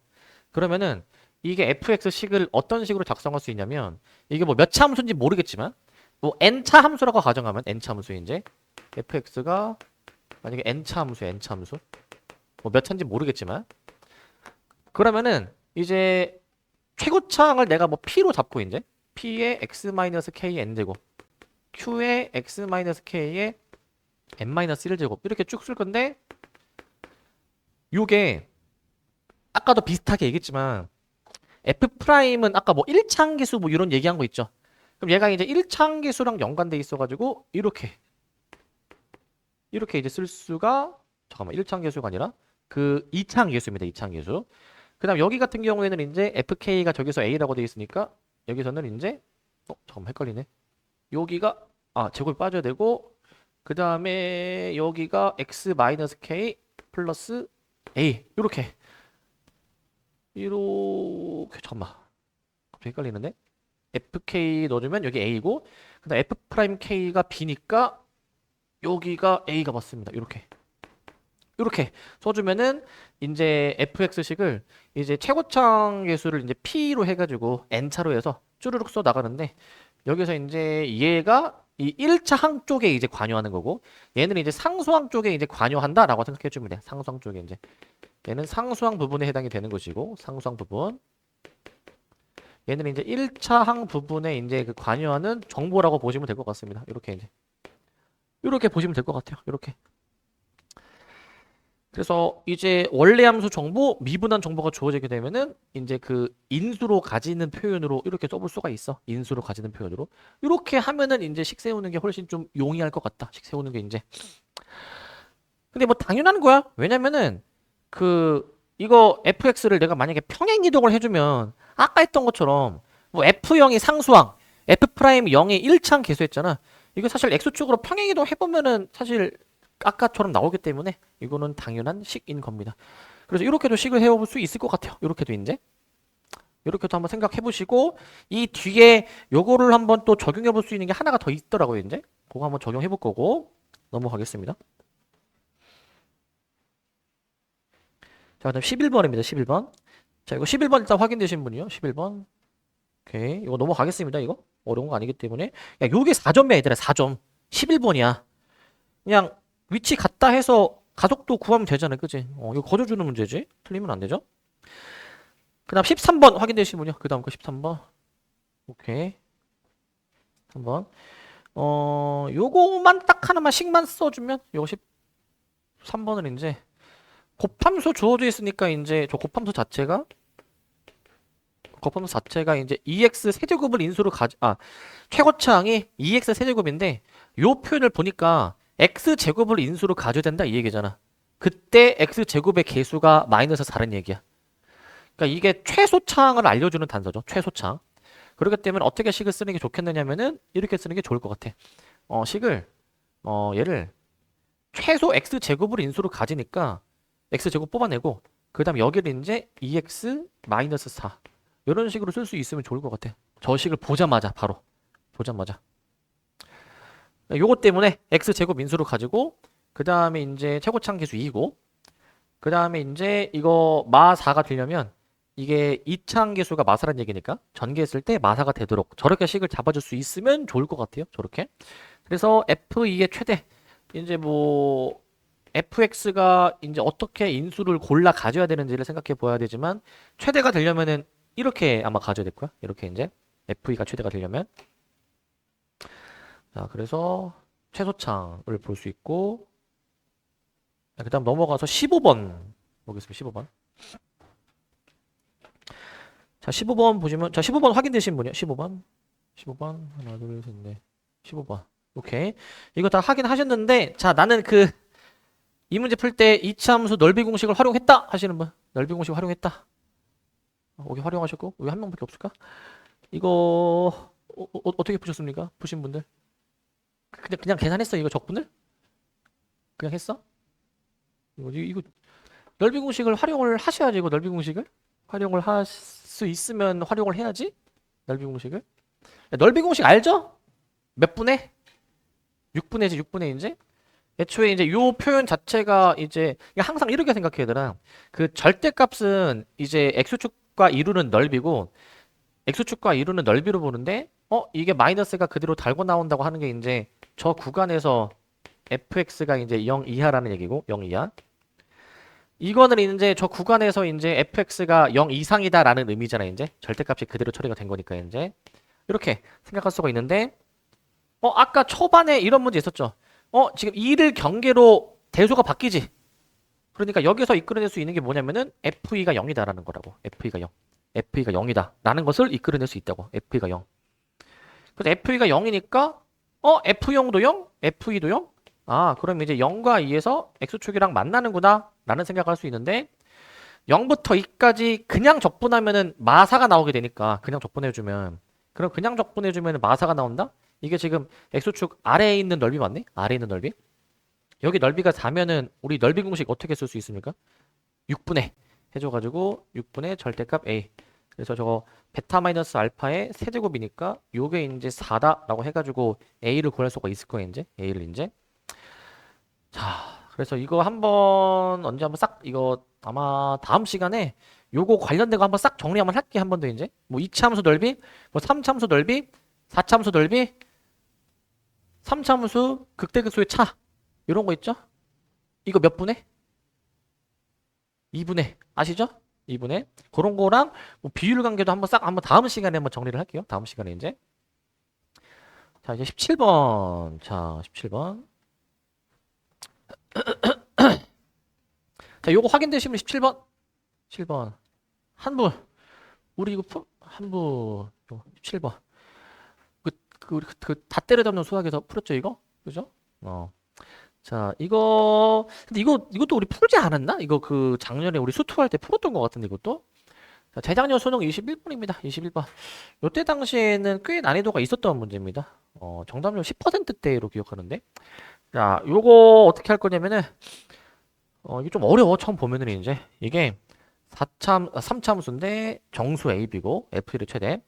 그러면은 이게 fx식을 어떤 식으로 작성할 수 있냐면, 이게 뭐 몇 차 함수인지 모르겠지만 뭐 n차 함수라고 가정하면, n차 함수 이제 fx가 만약에 n차 함수야. n차 함수. 뭐 몇 차인지 모르겠지만, 그러면은 이제 최고차항을 내가 뭐 p로 잡고, 이제 p의 x-k의 n제곱, q의 x-k의 n-1제곱 이렇게 쭉 쓸 건데, 요게 아까도 비슷하게 얘기했지만 f'은 아까 뭐 1차항계수 뭐 이런 얘기한 거 있죠. 그럼 얘가 이제 1차항계수랑 연관돼 있어가지고 이렇게 이제 쓸 수가, 잠깐만, 1차항계수가 아니라 그 2차항계수입니다. 2차항계수. 그 다음 여기 같은 경우에는 이제 fk가 저기서 a라고 돼 있으니까 여기서는 이제 잠깐만, 헷갈리네. 여기가 제곱이 빠져야 되고, 그 다음에 여기가 x-k 플러스 a. 이렇게 잠깐만, 갑자기 헷갈리는데. fk 넣어주면 여기 a고, 그 다음 f 프라임 k가 b니까 여기가 a가 맞습니다. 이렇게 써주면은 이제 fx식을 이제 최고창 계수를 이제 p로 해가지고 n차로 해서 쭈르륵 써 나가는데 여기서 이제 얘가 이 1차 항 쪽에 이제 관여하는 거고 얘는 이제 상수항 쪽에 이제 관여한다라고 생각해 주면 돼. 상수항 쪽에 이제 얘는 상수항 부분에 해당이 되는 것이고 상수항 부분 얘는 이제 1차 항 부분에 이제 그 관여하는 정보라고 보시면 될 것 같습니다. 이렇게 이제 이렇게 보시면 될 것 같아요. 이렇게. 그래서 이제 원래 함수 정보, 미분한 정보가 주어지게 되면은 이제 그 인수로 가지는 표현으로 이렇게 써볼 수가 있어. 인수로 가지는 표현으로. 이렇게 하면은 이제 식 세우는 게 훨씬 좀 용이할 것 같다. 식 세우는 게 이제. 근데 뭐 당연한 거야. 왜냐면은 그 이거 fx를 내가 만약에 평행 이동을 해주면 아까 했던 것처럼 뭐 f0이 상수항, f'0이 1차항 계수했잖아. 이거 사실 x축으로 평행 이동 해보면은 사실 아까처럼 나오기 때문에 이거는 당연한 식인 겁니다. 그래서 이렇게도 식을 해볼 수 있을 것 같아요. 이렇게도 이제 이렇게도 한번 생각해 보시고 이 뒤에 요거를 한번 또 적용해 볼 수 있는 게 하나가 더 있더라고요. 이제 그거 한번 적용해 볼 거고 넘어가겠습니다. 자, 그다음 11번입니다. 11번. 자, 이거 11번 일단 확인되신 분이요. 11번. 오케이. 이거 넘어가겠습니다. 이거 어려운 거 아니기 때문에. 야, 요게 4점이야, 얘들아. 4점. 11번이야. 그냥 위치 같다 해서 가속도 구하면 되잖아요. 그지? 이거 거저주는 문제지. 틀리면 안 되죠? 그 다음 13번 확인되신 분이요. 그 다음 거 13번. 오케이. 3번. 요거만 딱 하나만 식만 써주면 요거 13번은 이제 곱함수 주어져 있으니까 이제 저 곱함수 자체가 이제 2x 세제곱을 인수로 최고차항이 2x 세제곱인데 요 표현을 보니까 x 제곱을 인수로 가져야 된다 이 얘기잖아. 그때 x 제곱의 개수가 마이너스 4는 얘기야. 그러니까 이게 최소차항을 알려주는 단서죠. 최소차항. 그렇기 때문에 어떻게 식을 쓰는 게 좋겠느냐면은 이렇게 쓰는 게 좋을 것 같아. 식을 얘를 최소 x 제곱을 인수로 가지니까 x 제곱 뽑아내고 그다음 여기를 이제 2x 마이너스 4 이런 식으로 쓸 수 있으면 좋을 것 같아. 저 식을 보자마자 바로 보자마자. 요것 때문에 x 제곱 인수로 가지고 그 다음에 이제 최고차항 계수 2고 그 다음에 이제 이거 마 4가 되려면 이게 2차항 계수가 마사란 얘기니까 전개했을 때 마사가 되도록 저렇게 식을 잡아줄 수 있으면 좋을 것 같아요. 저렇게. 그래서 f2의 최대 이제 뭐 fx가 이제 어떻게 인수를 골라 가져야 되는지를 생각해 보아야 되지만 최대가 되려면은 이렇게 아마 가져야 될 거야. 이렇게 이제 f2가 최대가 되려면 자 그래서 최소창을 볼 수 있고 그 다음 넘어가서 15번 보겠습니다. 15번 자 15번 보시면 자 15번 확인되신 분이요. 15번 하나 둘셋넷 15번 오케이 이거 다 확인하셨는데 자 나는 이 문제 풀 때 이차함수 넓이 공식을 활용했다 하시는 분 넓이 공식 활용했다 여기 활용하셨고 왜 한 명밖에 없을까? 이거 어떻게 푸셨습니까? 푸신 분들 그냥 계산했어 이거 적분을? 그냥 했어? 이거 넓이 공식을 활용을 하셔야지 이거 넓이 공식을 활용을 할 수 있으면 활용을 해야지 넓이 공식을 야, 넓이 공식 알죠? 몇 분의? 6분의지 6분의 이제 애초에 이제 요 표현 자체가 이제 항상 이렇게 생각해 얘들아 그 절대값은 이제 x축과 이루는 넓이고 x축과 이루는 넓이로 보는데 이게 마이너스가 그대로 달고 나온다고 하는 게 이제 저 구간에서 fx가 이제 0 이하라는 얘기고 0 이하 이거는 이제 저 구간에서 이제 fx가 0 이상이다라는 의미잖아 이제 절대값이 그대로 처리가 된 거니까 이제 이렇게 생각할 수가 있는데 아까 초반에 이런 문제 있었죠. 지금 2를 경계로 대소가 바뀌지. 그러니까 여기서 이끌어낼 수 있는 게 뭐냐면은 FE가 0이다라는 거라고. FE가 0. FE가 0이다. 라는 것을 이끌어낼 수 있다고. FE가 0. 그래서 FE가 0이니까 F0도 0? FE도 0? 아, 그럼 이제 0과 2에서 X축이랑 만나는구나. 라는 생각을 할 수 있는데 0부터 2까지 그냥 적분하면은 마사가 나오게 되니까 그냥 적분해주면 그럼 그냥 적분해주면 마사가 나온다? 이게 지금 X축 아래에 있는 넓이 맞네? 아래에 있는 넓이? 여기 넓이가 4면은 우리 넓이 공식 어떻게 쓸 수 있습니까? 6분의 해줘가지고 6분의 절대값 A 그래서 저거 베타 마이너스 알파의 세제곱이니까 요게 이제 4다라고 해가지고 A를 구할 수가 있을 거예요 이제 A를 이제 자 그래서 이거 한번 언제 한번 싹 이거 아마 다음 시간에 요거 관련된 거 한번 싹 정리 한번 할게. 한 번 더 이제 뭐 2차함수 넓이, 뭐 3차함수 넓이, 4차함수 넓이, 3차함수 극대극소의 차 이런 거 있죠? 이거 몇 분해? 2분해 아시죠? 2분해 그런 거랑 뭐 비율 관계도 한번 싹 한번 다음 시간에 한번 정리를 할게요. 다음 시간에 이제 자 이제 17번 자 17번 자 요거 확인되시면 17번 7번 한분 우리 이거 한분 17번 다 때려잡는 수학에서 풀었죠 이거? 그죠? 자 이거 근데 이것도 우리 풀지 않았나? 이거 그 작년에 우리 수투할 때 풀었던 것 같은데 이것도 자, 재작년 수능 21번입니다 21번 요때 당시에는 꽤 난이도가 있었던 문제입니다 정답률 10%대로 기억하는데 자 요거 어떻게 할 거냐면은 이게 좀 어려워 처음 보면은 이제 이게 3차함수인데 정수 AB고 F1의 최대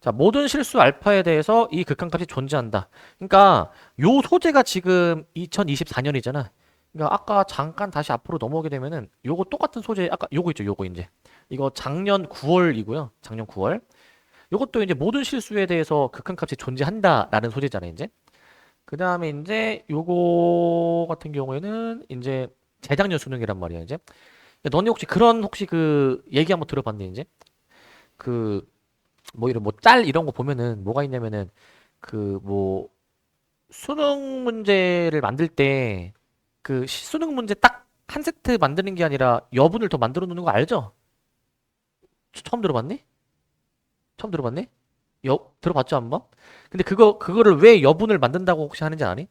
자, 모든 실수 알파에 대해서 이 극한값이 존재한다. 그러니까 요 소재가 지금 2024년이잖아. 그러니까 아까 잠깐 다시 앞으로 넘어오게 되면은 요거 똑같은 소재 아까 요거 있죠. 요거 이제 이거 작년 9월이고요. 작년 9월. 요것도 이제 모든 실수에 대해서 극한값이 존재한다라는 소재잖아요, 이제. 그다음에 이제 요거 같은 경우에는 이제 재작년 수능이란 말이야, 이제. 너네 혹시 그런 혹시 그 얘기 한번 들어봤니, 이제? 그 뭐 이런 뭐 짤 이런 거 보면은 뭐가 있냐면은 그 뭐 수능 문제를 만들 때 그 수능 문제 딱 한 세트 만드는 게 아니라 여분을 더 만들어 놓는 거 알죠? 처음 들어봤니? 처음 들어봤니? 들어봤죠 한번? 근데 그거를 왜 여분을 만든다고 혹시 하는지 아니?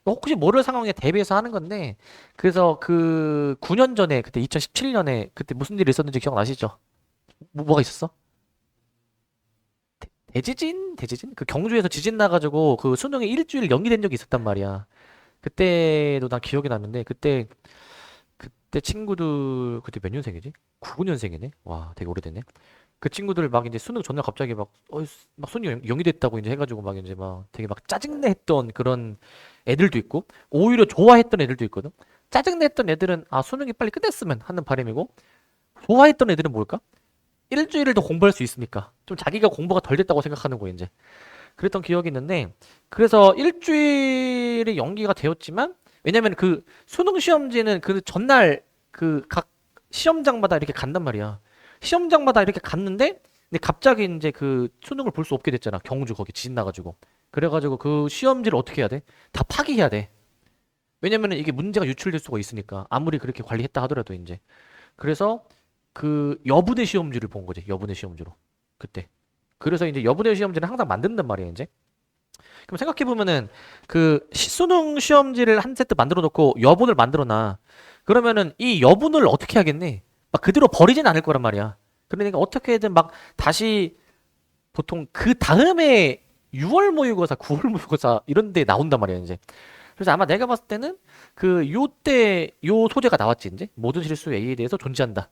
혹시 모를 상황에 대비해서 하는 건데 그래서 그 9년 전에 그때 2017년에 그때 무슨 일이 있었는지 기억나시죠? 뭐가 있었어? 대지진? 그 경주에서 지진 나가지고 그 수능이 일주일 연기된 적이 있었단 말이야. 그때도 난 기억이 나는데 그때 친구들 그때 몇 년생이지? 99년생이네. 와, 되게 오래됐네. 그 친구들 막 이제 수능 전날 갑자기 막 수능이 연기됐다고 이제 해가지고 막 이제 막 되게 막 짜증내 했던 그런 애들도 있고 오히려 좋아했던 애들도 있거든. 짜증내 했던 애들은 아 수능이 빨리 끝냈으면 하는 바람이고 좋아했던 애들은 뭘까? 일주일을 더 공부할 수 있으니까 좀 자기가 공부가 덜 됐다고 생각하는 거야 이제. 그랬던 기억이 있는데 그래서 일주일이 연기가 되었지만 왜냐면 그 수능 시험지는 그 전날 그 각 시험장마다 이렇게 간단 말이야. 시험장마다 이렇게 갔는데 근데 갑자기 이제 그 수능을 볼 수 없게 됐잖아. 경주 거기 지진 나가지고. 그래가지고 그 시험지를 어떻게 해야 돼? 다 파기해야 돼. 왜냐면은 이게 문제가 유출될 수가 있으니까 아무리 그렇게 관리했다 하더라도 이제 그래서 그 여분의 시험지를 본 거지. 여분의 시험지로 그때. 그래서 이제 여분의 시험지는 항상 만든단 말이야 이제. 그럼 생각해 보면은 그 수능 시험지를 한 세트 만들어 놓고 여분을 만들어 놔. 그러면은 이 여분을 어떻게 하겠니? 막 그대로 버리진 않을 거란 말이야. 그러니까 어떻게든 막 다시 보통 그 다음에 6월 모의고사, 9월 모의고사 이런 데 나온단 말이야 이제. 그래서 아마 내가 봤을 때는 그 요때 요 소재가 나왔지 이제 모든 실수 A에 대해서 존재한다.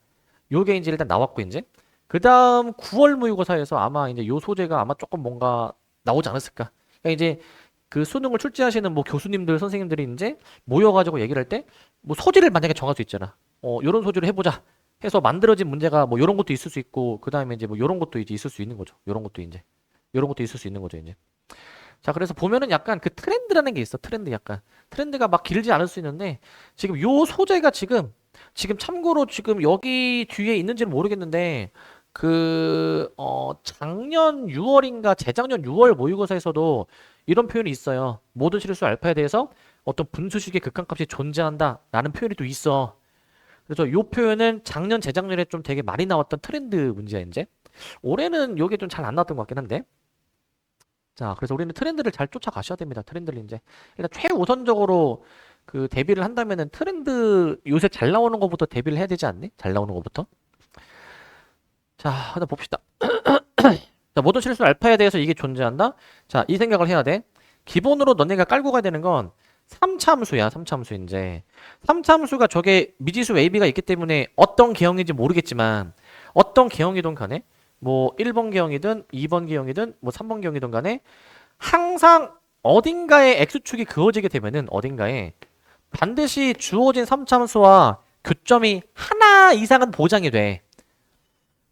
요게 이제 일단 나왔고 이제 그 다음 9월 모의고사에서 아마 이제 요 소재가 아마 조금 뭔가 나오지 않았을까. 그러니까 이제 그 수능을 출제하시는 뭐 교수님들 선생님들이 이제 모여가지고 얘기를 할 때 뭐 소재를 만약에 정할 수 있잖아. 요런 소재로 해보자 해서 만들어진 문제가 뭐 요런 것도 있을 수 있고 그 다음에 이제 뭐 요런 것도 이제 있을 수 있는 거죠. 요런 것도 이제 요런 것도 있을 수 있는 거죠 이제. 자 그래서 보면은 약간 그 트렌드라는 게 있어. 트렌드 약간 트렌드가 막 길지 않을 수 있는데 지금 요 소재가 지금 참고로 지금 여기 뒤에 있는지는 모르겠는데 작년 6월인가 재작년 6월 모의고사에서도 이런 표현이 있어요. 모든 실수 알파에 대해서 어떤 분수식의 극한값이 존재한다라는 표현이 또 있어. 그래서 요 표현은 작년 재작년에 좀 되게 많이 나왔던 트렌드 문제야 이제. 올해는 요게 좀 잘 안 나왔던 것 같긴 한데. 자, 그래서 우리는 트렌드를 잘 쫓아가셔야 됩니다. 트렌드를 이제 일단 최우선적으로 그 대비를 한다면은 트렌드 요새 잘 나오는 것부터 대비를 해야 되지 않니? 잘 나오는 것부터. 자, 하나 봅시다. 자, 모든 실수 알파에 대해서 이게 존재한다? 자, 이 생각을 해야 돼. 기본으로 너네가 깔고 가야 되는 건 3차함수야, 3차함수 이제. 3차함수가 저게 미지수 AB가 있기 때문에 어떤 개형인지 모르겠지만 어떤 개형이든 간에 뭐 1번 개형이든 2번 개형이든 뭐 3번 개형이든 간에 항상 어딘가에 X축이 그어지게 되면은 어딘가에 반드시 주어진 3참수와 교점이 하나 이상은 보장이 돼.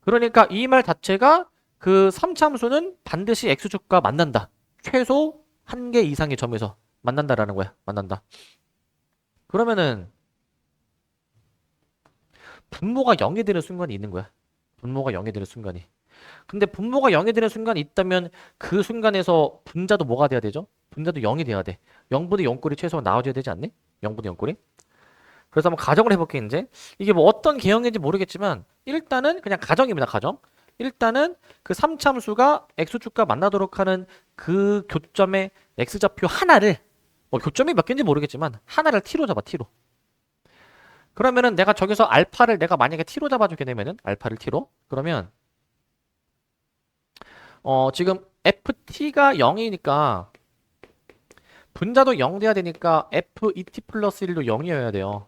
그러니까 이 말 자체가 그 3참수는 반드시 x축과 만난다. 최소 한 개 이상의 점에서 만난다라는 거야. 만난다. 그러면은 분모가 0이 되는 순간이 있는 거야. 분모가 0이 되는 순간이. 근데 분모가 0이 되는 순간이 있다면 그 순간에서 분자도 뭐가 돼야 되죠? 분자도 0이 돼야 돼. 0분의 0꼴이 최소한 나와줘야 되지 않니? 0분의 0꼴이? 그래서 한번 가정을 해볼게 이제. 이게 뭐 어떤 개형인지 모르겠지만 일단은 그냥 가정입니다. 가정. 일단은 그 3참수가 x축과 만나도록 하는 그 교점의 x좌표 하나를 뭐 교점이 몇 개인지 모르겠지만 하나를 t로 잡아. t로. 그러면은 내가 저기서 알파를 내가 만약에 t로 잡아주게 되면은 알파를 t로 그러면 지금 ft가 0이니까 분자도 0 돼야 되니까 fet 플러스 1도 0이어야 돼요.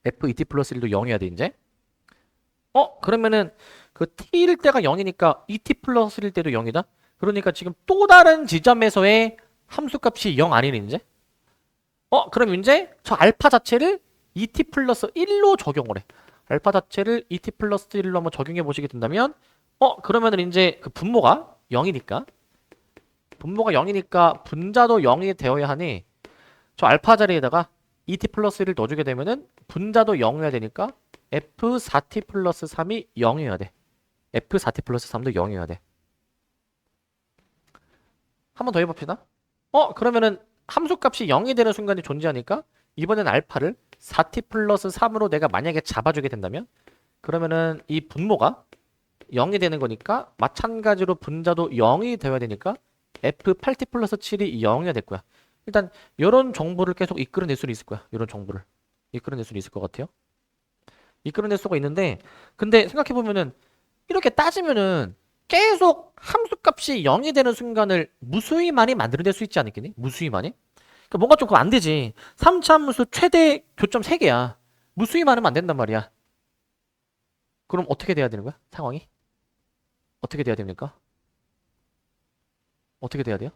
fet 플러스 1도 0이어야 돼 이제. 그러면은 그 t일 때가 0이니까 et 플러스 1일 때도 0이다. 그러니까 지금 또 다른 지점에서의 함수값이 0 아니니 이제? 그럼 이제 저 알파 자체를 et 플러스 1로 적용을 해. 알파 자체를 et 플러스 1로 한번 적용해 보시게 된다면 그러면은 이제 그 분모가 0이니까 분자도 0이 되어야 하니 저 알파 자리에다가 et 플러스 1을 넣어주게 되면은 분자도 0이어야 되니까 f4t 플러스 3이 0이어야 돼. f4t 플러스 3도 0이어야 돼. 한 번 더 해봅시다. 그러면은 함수값이 0이 되는 순간이 존재하니까 이번엔 알파를 4t 플러스 3으로 내가 만약에 잡아주게 된다면 그러면은 이 분모가 0이 되는 거니까 마찬가지로 분자도 0이 되어야 되니까 f8t 플러스 7이 0이어야 될 거야. 일단 이런 정보를 계속 이끌어낼 수는 있을 거야. 이런 정보를 이끌어낼 수는 있을 것 같아요. 이끌어낼 수가 있는데 근데 생각해보면은 이렇게 따지면은 계속 함수값이 0이 되는 순간을 무수히 많이 만들어낼 수 있지 않겠니? 무수히 많이? 그러니까 뭔가 좀 그거 안 되지. 3차함수 최대 교점 3개야. 무수히 많으면 안 된단 말이야. 그럼 어떻게 돼야 되는 거야? 상황이? 어떻게 돼야 됩니까? 어떻게 돼야 돼요?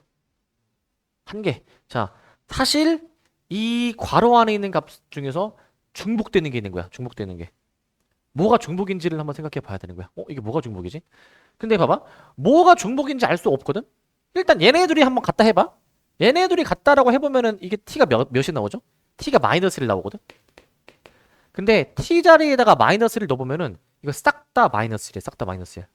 한 개. 자, 사실 이 괄호 안에 있는 값 중에서 중복되는 게 있는 거야. 중복되는 게. 뭐가 중복인지를 한번 생각해 봐야 되는 거야. 이게 뭐가 중복이지? 근데 봐봐. 뭐가 중복인지 알 수 없거든? 일단 얘네들이 한번 갖다 해봐. 얘네들이 같다라고 해보면은 이게 t가 몇이 나오죠? t가 마이너스 1 나오거든? 근데 t 자리에다가 마이너스를 넣어보면은 이거 싹 다 마이너스 1이야. 싹 다 마이너스 1.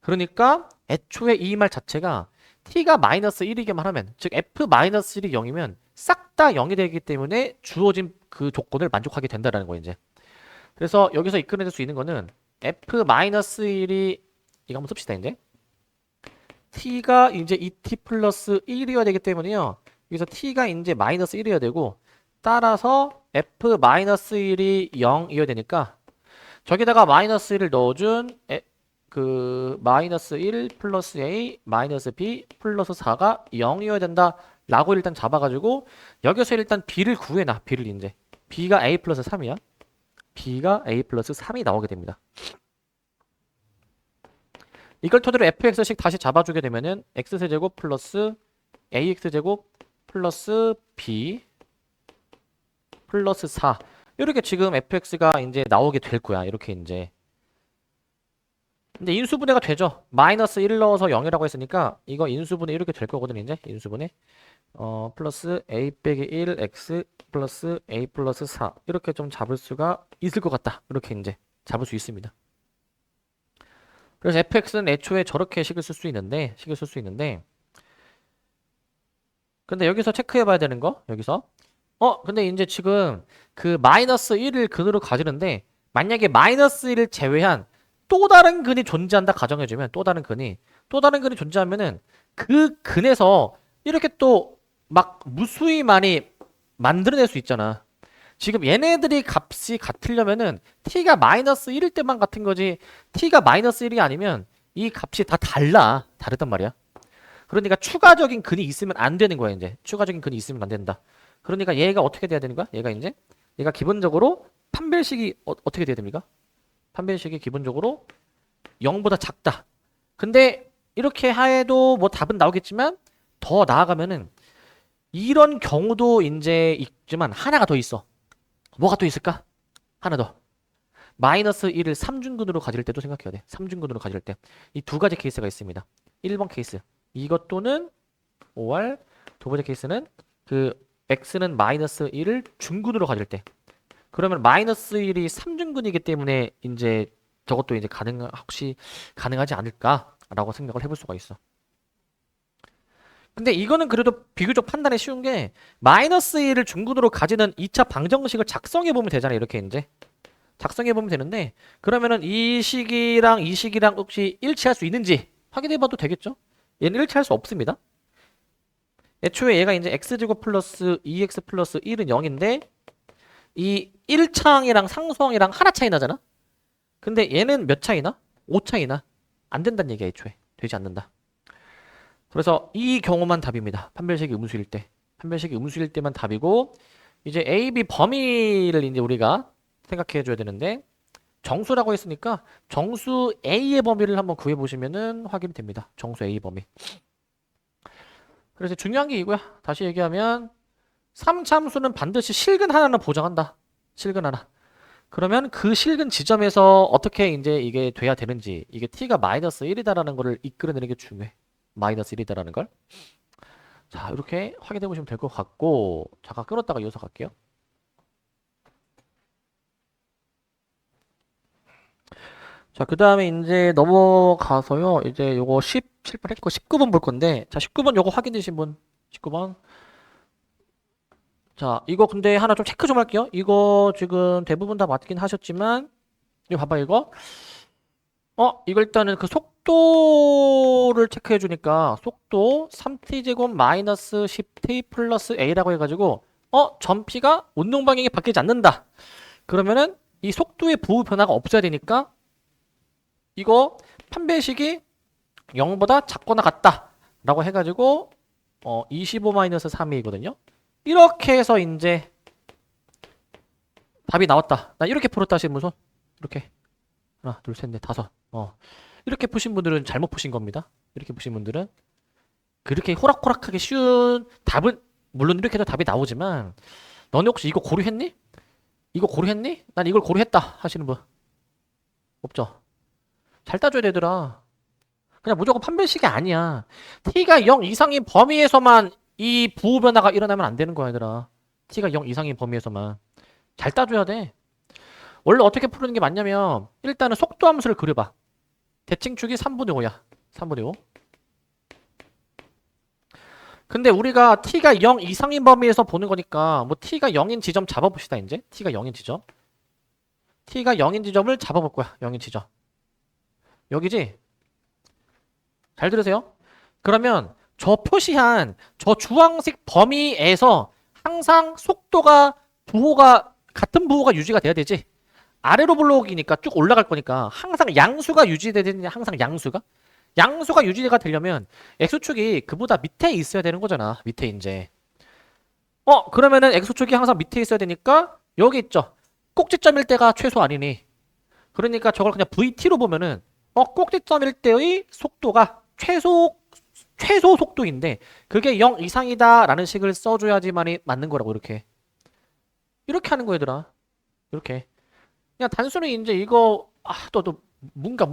그러니까 애초에 이 말 자체가 t가 마이너스 1이기만 하면 즉 f-1이 0이면 싹 다 0이 되기 때문에 주어진 그 조건을 만족하게 된다라는 거야 이제. 그래서 여기서 이끌어낼 수 있는 거는 f-1이 이거 한번 씁시다 이제. t가 이제 2t 플러스 1이어야 되기 때문에요. 여기서 t가 이제 마이너스 1이어야 되고 따라서 f-1이 0이어야 되니까 저기다가 마이너스 1을 넣어준 그 마이너스 1 플러스 a 마이너스 b 플러스 4가 0이어야 된다 라고 일단 잡아가지고 여기서 일단 b를 구해놔. b를 이제 b가 a 플러스 3이야. b가 a 플러스 3이 나오게 됩니다. 이걸 토대로 fx식 다시 잡아주게 되면은 x세제곱 플러스 ax제곱 플러스 b 플러스 4 이렇게 지금 fx가 이제 나오게 될 거야. 이렇게 이제. 근데 인수분해가 되죠. 마이너스 1 넣어서 0이라고 했으니까 이거 인수분해 이렇게 될 거거든 이제. 인수분해 플러스 a 빼기 1 x 플러스 a 플러스 4 이렇게 좀 잡을 수가 있을 것 같다. 이렇게 이제 잡을 수 있습니다. 그래서 fx는 애초에 저렇게 식을 쓸 수 있는데 근데 여기서 체크해 봐야 되는 거 여기서 근데 이제 지금 그 마이너스 1을 근으로 가지는데 만약에 마이너스 1을 제외한 또 다른 근이 존재한다 가정해주면 또 다른 근이 존재하면은 그 근에서 이렇게 또 막 무수히 많이 만들어낼 수 있잖아. 지금 얘네들이 값이 같으려면은 t가 마이너스 1일 때만 같은 거지 t가 마이너스 1이 아니면 이 값이 다 다르단 말이야. 그러니까 추가적인 근이 있으면 안 되는 거야 이제. 추가적인 근이 있으면 안 된다. 그러니까 얘가 어떻게 돼야 되는 거야? 얘가 기본적으로 판별식이 어떻게 돼야 됩니까? 판별식이 기본적으로 0보다 작다. 근데 이렇게 해도 뭐 답은 나오겠지만 더 나아가면은 이런 경우도 이제 있지만 하나가 더 있어. 뭐가 또 있을까? 하나 더. 마이너스 1을 3중근으로 가질 때도 생각해야 돼. 3중근으로 가질 때. 이 두 가지 케이스가 있습니다. 1번 케이스. 이것 또는 5할. 두 번째 케이스는 그 x는 마이너스 1을 중근으로 가질 때. 그러면 마이너스 1이 3중근이기 때문에 이제 저것도 이제 혹시 가능하지 않을까라고 생각을 해볼 수가 있어. 근데 이거는 그래도 비교적 판단이 쉬운 게 마이너스 1을 중근으로 가지는 2차 방정식을 작성해 보면 되잖아. 이렇게 이제 작성해 보면 되는데 그러면은 이 식이랑 이 식이랑 혹시 일치할 수 있는지 확인해 봐도 되겠죠? 얘는 일치할 수 없습니다. 애초에 얘가 이제 x제곱 플러스 2x 플러스 1은 0인데 이 1창이랑 상수항이랑 하나 차이 나잖아? 근데 얘는 몇 차이나? 5 차이나? 안 된다는 얘기야. 애초에 되지 않는다. 그래서 이 경우만 답입니다. 판별식이 음수일 때. 판별식이 음수일 때만 답이고 이제 A, B 범위를 이제 우리가 생각해 줘야 되는데 정수라고 했으니까 정수 A의 범위를 한번 구해 보시면은 확인이 됩니다. 정수 A 범위. 그래서 중요한 게 이거야. 다시 얘기하면 3참수는 반드시 실근 하나는 보장한다. 실근 하나. 그러면 그 실근 지점에서 어떻게 이제 이게 돼야 되는지 이게 t가 마이너스 1이다라는 거를 이끌어내는 게 중요해. 마이너스 1이다라는 걸. 자, 이렇게 확인해 보시면 될 것 같고 잠깐 끊었다가 이어서 갈게요. 자, 그 다음에 이제 넘어가서요. 이제 요거 17번 했고 19번 볼 건데 자, 19번 요거 확인되신 분 19번 자, 이거 근데 하나 좀 체크 좀 할게요. 이거 지금 대부분 다 맞긴 하셨지만 이거 봐봐 이거 이거 일단은 그 속도를 체크해 주니까 속도 3t제곱 마이너스 10t 플러스 a라고 해가지고 전피가 운동 방향이 바뀌지 않는다. 그러면은 이 속도의 부호 변화가 없어야 되니까 이거 판별식이 0보다 작거나 같다 라고 해가지고 25 마이너스 3이거든요. 이렇게 해서 이제 답이 나왔다. 나 이렇게 풀었다 하시는 분 손. 이렇게 하나 둘 셋 넷 다섯 이렇게 푸신 분들은 잘못 푸신 겁니다. 이렇게 푸신 분들은 그렇게 호락호락하게 쉬운 답은 물론 이렇게 해도 답이 나오지만 너네 혹시 이거 고려했니? 이거 고려했니? 난 이걸 고려했다 하시는 분 없죠? 잘 따줘야 되더라. 그냥 무조건 판별식이 아니야. t가 0 이상인 범위에서만 이 부호 변화가 일어나면 안 되는 거야 얘들아. t가 0 이상인 범위에서만 잘 따줘야 돼. 원래 어떻게 푸는 게 맞냐면 일단은 속도 함수를 그려봐. 대칭축이 3분의 5야. 3분의 5. 근데 우리가 t가 0 이상인 범위에서 보는 거니까 뭐 t가 0인 지점 잡아봅시다 이제. t가 0인 지점. t가 0인 지점을 잡아볼 거야. 0인 지점. 여기지? 잘 들으세요. 그러면 저 표시한 저 주황색 범위에서 항상 속도가 부호가 같은 부호가 유지가 돼야 되지. 아래로 블록이니까 쭉 올라갈 거니까 항상 양수가 유지돼야 되느냐. 항상 양수가 유지가 되려면 x축이 그보다 밑에 있어야 되는 거잖아. 밑에 이제 그러면은 x축이 항상 밑에 있어야 되니까 여기 있죠. 꼭지점일 때가 최소 아니니. 그러니까 저걸 그냥 vt로 보면은 꼭지점일 때의 속도가 최소 속도인데 그게 0 이상이다 라는 식을 써줘야지만이 맞는 거라고. 이렇게 하는 거 얘들아. 이렇게 그냥 단순히 이제 이거 또 문과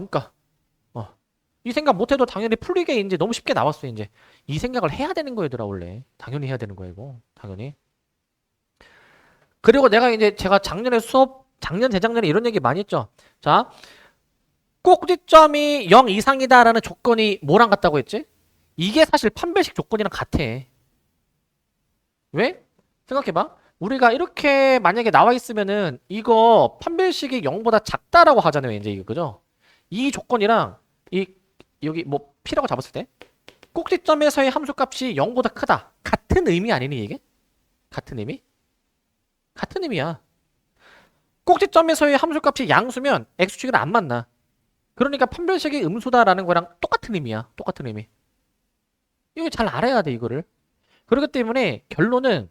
이 생각 못해도 당연히 풀리게 이제 너무 쉽게 나왔어. 이제 이 생각을 해야 되는 거 얘들아. 원래 당연히 해야 되는 거야 이거 당연히. 그리고 내가 이제 제가 작년 재작년에 이런 얘기 많이 했죠. 자, 꼭지점이 0 이상이다라는 조건이 뭐랑 같다고 했지? 이게 사실 판별식 조건이랑 같아. 왜? 생각해봐. 우리가 이렇게 만약에 나와 있으면은 이거 판별식이 0보다 작다라고 하잖아요. 이제 이거 그죠? 이 조건이랑 여기 뭐 p라고 잡았을 때 꼭지점에서의 함수값이 0보다 크다. 같은 의미 아니니 이게? 같은 의미? 같은 의미야. 꼭지점에서의 함수값이 양수면 x축이랑 안 만나. 그러니까 판별식이 음수다라는 거랑 똑같은 의미야. 똑같은 의미. 이거 잘 알아야 돼 이거를. 그렇기 때문에 결론은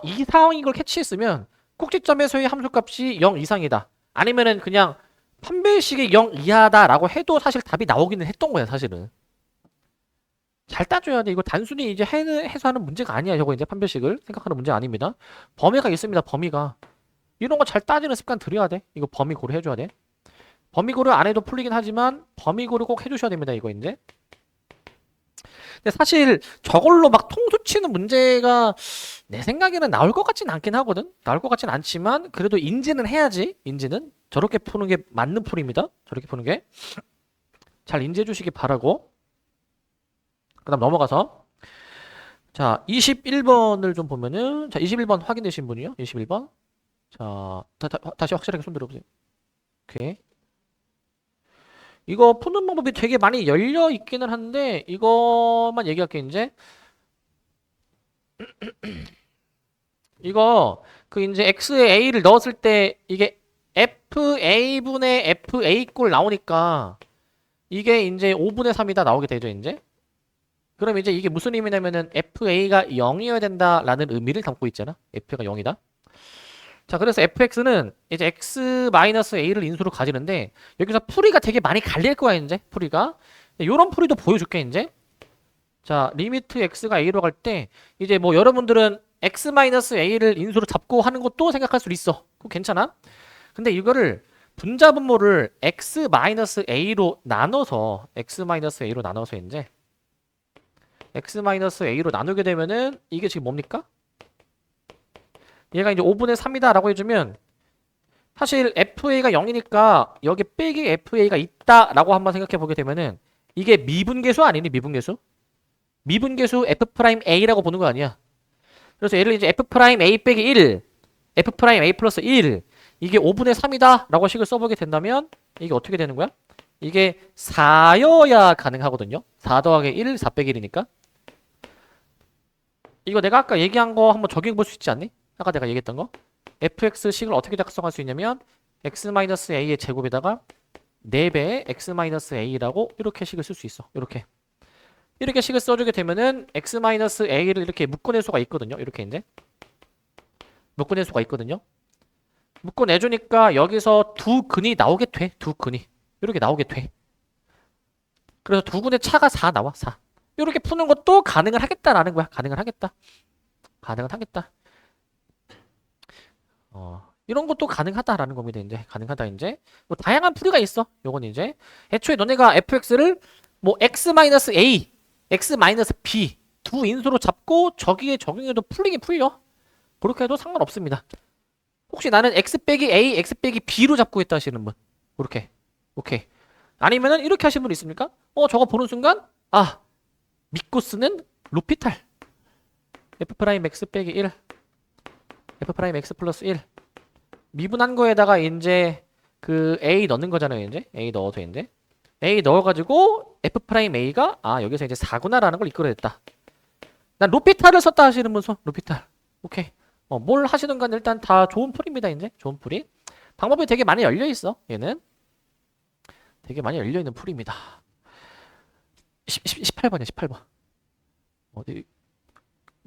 이 상황인 걸 캐치했으면 꼭지점에서의 함수값이 0 이상이다. 아니면은 그냥 판별식이 0 이하다라고 해도 사실 답이 나오기는 했던 거야 사실은. 잘 따져야 돼. 이거 단순히 이제 해소하는 문제가 아니야. 저거 이제 판별식을 생각하는 문제 아닙니다. 범위가 있습니다. 범위가. 이런 거 잘 따지는 습관 들여야 돼. 이거 범위 고려 해줘야 돼. 범위 고려 안 해도 풀리긴 하지만 범위 고려 꼭 해주셔야 됩니다. 이거 이제. 근데 사실 저걸로 막 통수 치는 문제가 내 생각에는 나올 것 같진 않긴 하거든. 나올 것 같진 않지만 그래도 인지는 해야지. 인지는 저렇게 푸는 게 맞는 풀입니다. 저렇게 푸는 게 잘 인지해 주시기 바라고. 그 다음 넘어가서 자 21번을 좀 보면은 자 21번 확인되신 분이요. 21번 자 다시 확실하게 손 들어보세요. 오케이. 이거 푸는 방법이 되게 많이 열려 있기는 한데 이것만 얘기할게 이제. 이거 그 이제 x에 a를 넣었을 때 이게 fa분의 fa 꼴 나오니까 이게 이제 5분의 3이다 나오게 되죠 이제. 그럼 이제 이게 무슨 의미냐면은 fa가 0이어야 된다라는 의미를 담고 있잖아. f가 0이다. 자, 그래서 fx는 이제 x-a를 인수로 가지는데 여기서 풀이가 되게 많이 갈릴 거야 이제 풀이가. 요런 풀이도 보여줄게 이제. 자, 리미트 x가 a로 갈 때 이제 뭐 여러분들은 x-a를 인수로 잡고 하는 것도 생각할 수 있어. 그거 괜찮아? 근데 이거를 분자분모를 x-a로 나눠서 x-a로 나눠서 이제 x-a로 나누게 되면은 이게 지금 뭡니까? 얘가 이제 5분의 3이다 라고 해주면 사실 fa가 0이니까 여기 빼기 fa가 있다 라고 한번 생각해 보게 되면은 이게 미분계수 아니니 미분계수? 미분계수 f'a라고 보는 거 아니야. 그래서 얘를 이제 f'a 빼기 1 f'a 플러스 1 이게 5분의 3이다 라고 식을 써보게 된다면 이게 어떻게 되는 거야? 이게 4여야 가능하거든요. 4 더하기 1 4 빼기 1이니까 이거 내가 아까 얘기한 거 한번 적용해 볼 수 있지 않니? 아까 내가 얘기했던 거 fx식을 어떻게 작성할 수 있냐면 x-a의 제곱에다가 4배의 x-a라고 이렇게 식을 쓸 수 있어. 이렇게 식을 써주게 되면은 x-a를 이렇게 묶어낼 수가 있거든요. 이렇게 이제 묶어낼 수가 있거든요. 묶어내주니까 여기서 두 근이 나오게 돼. 두 근이 이렇게 나오게 돼. 그래서 두 근의 차가 4 나와. 4 이렇게 푸는 것도 가능을 하겠다라는 거야. 가능을 하겠다. 이런 것도 가능하다라는 겁니다. 이제 가능하다 이제 뭐 다양한 풀이가 있어. 요건 이제 애초에 너네가 fx를 뭐 x-a, x-b 두 인수로 잡고 저기에 적용해도 풀리긴 풀려. 그렇게 해도 상관없습니다. 혹시 나는 x 빼기 a, x 빼기 b로 잡고 있다 하시는 분 그렇게 오케이. 아니면은 이렇게 하시는 분 있습니까? 저거 보는 순간 믿고 쓰는 루피탈 f'x 빼기 1 f'x 플러스 1 미분한 거에다가 이제 그 a 넣는 거잖아요. 이제 a 넣어서 이제 a 넣어가지고 f'a가 여기서 이제 4구나라는 걸 이끌어냈다. 난 루피탈을 썼다 하시는 분 손. 루피탈 오케이. 뭘 하시든 간 일단 다 좋은 풀입니다. 이제 좋은 풀이 방법이 되게 많이 열려 있어. 얘는 되게 많이 열려 있는 풀입니다. 18번이야 18번.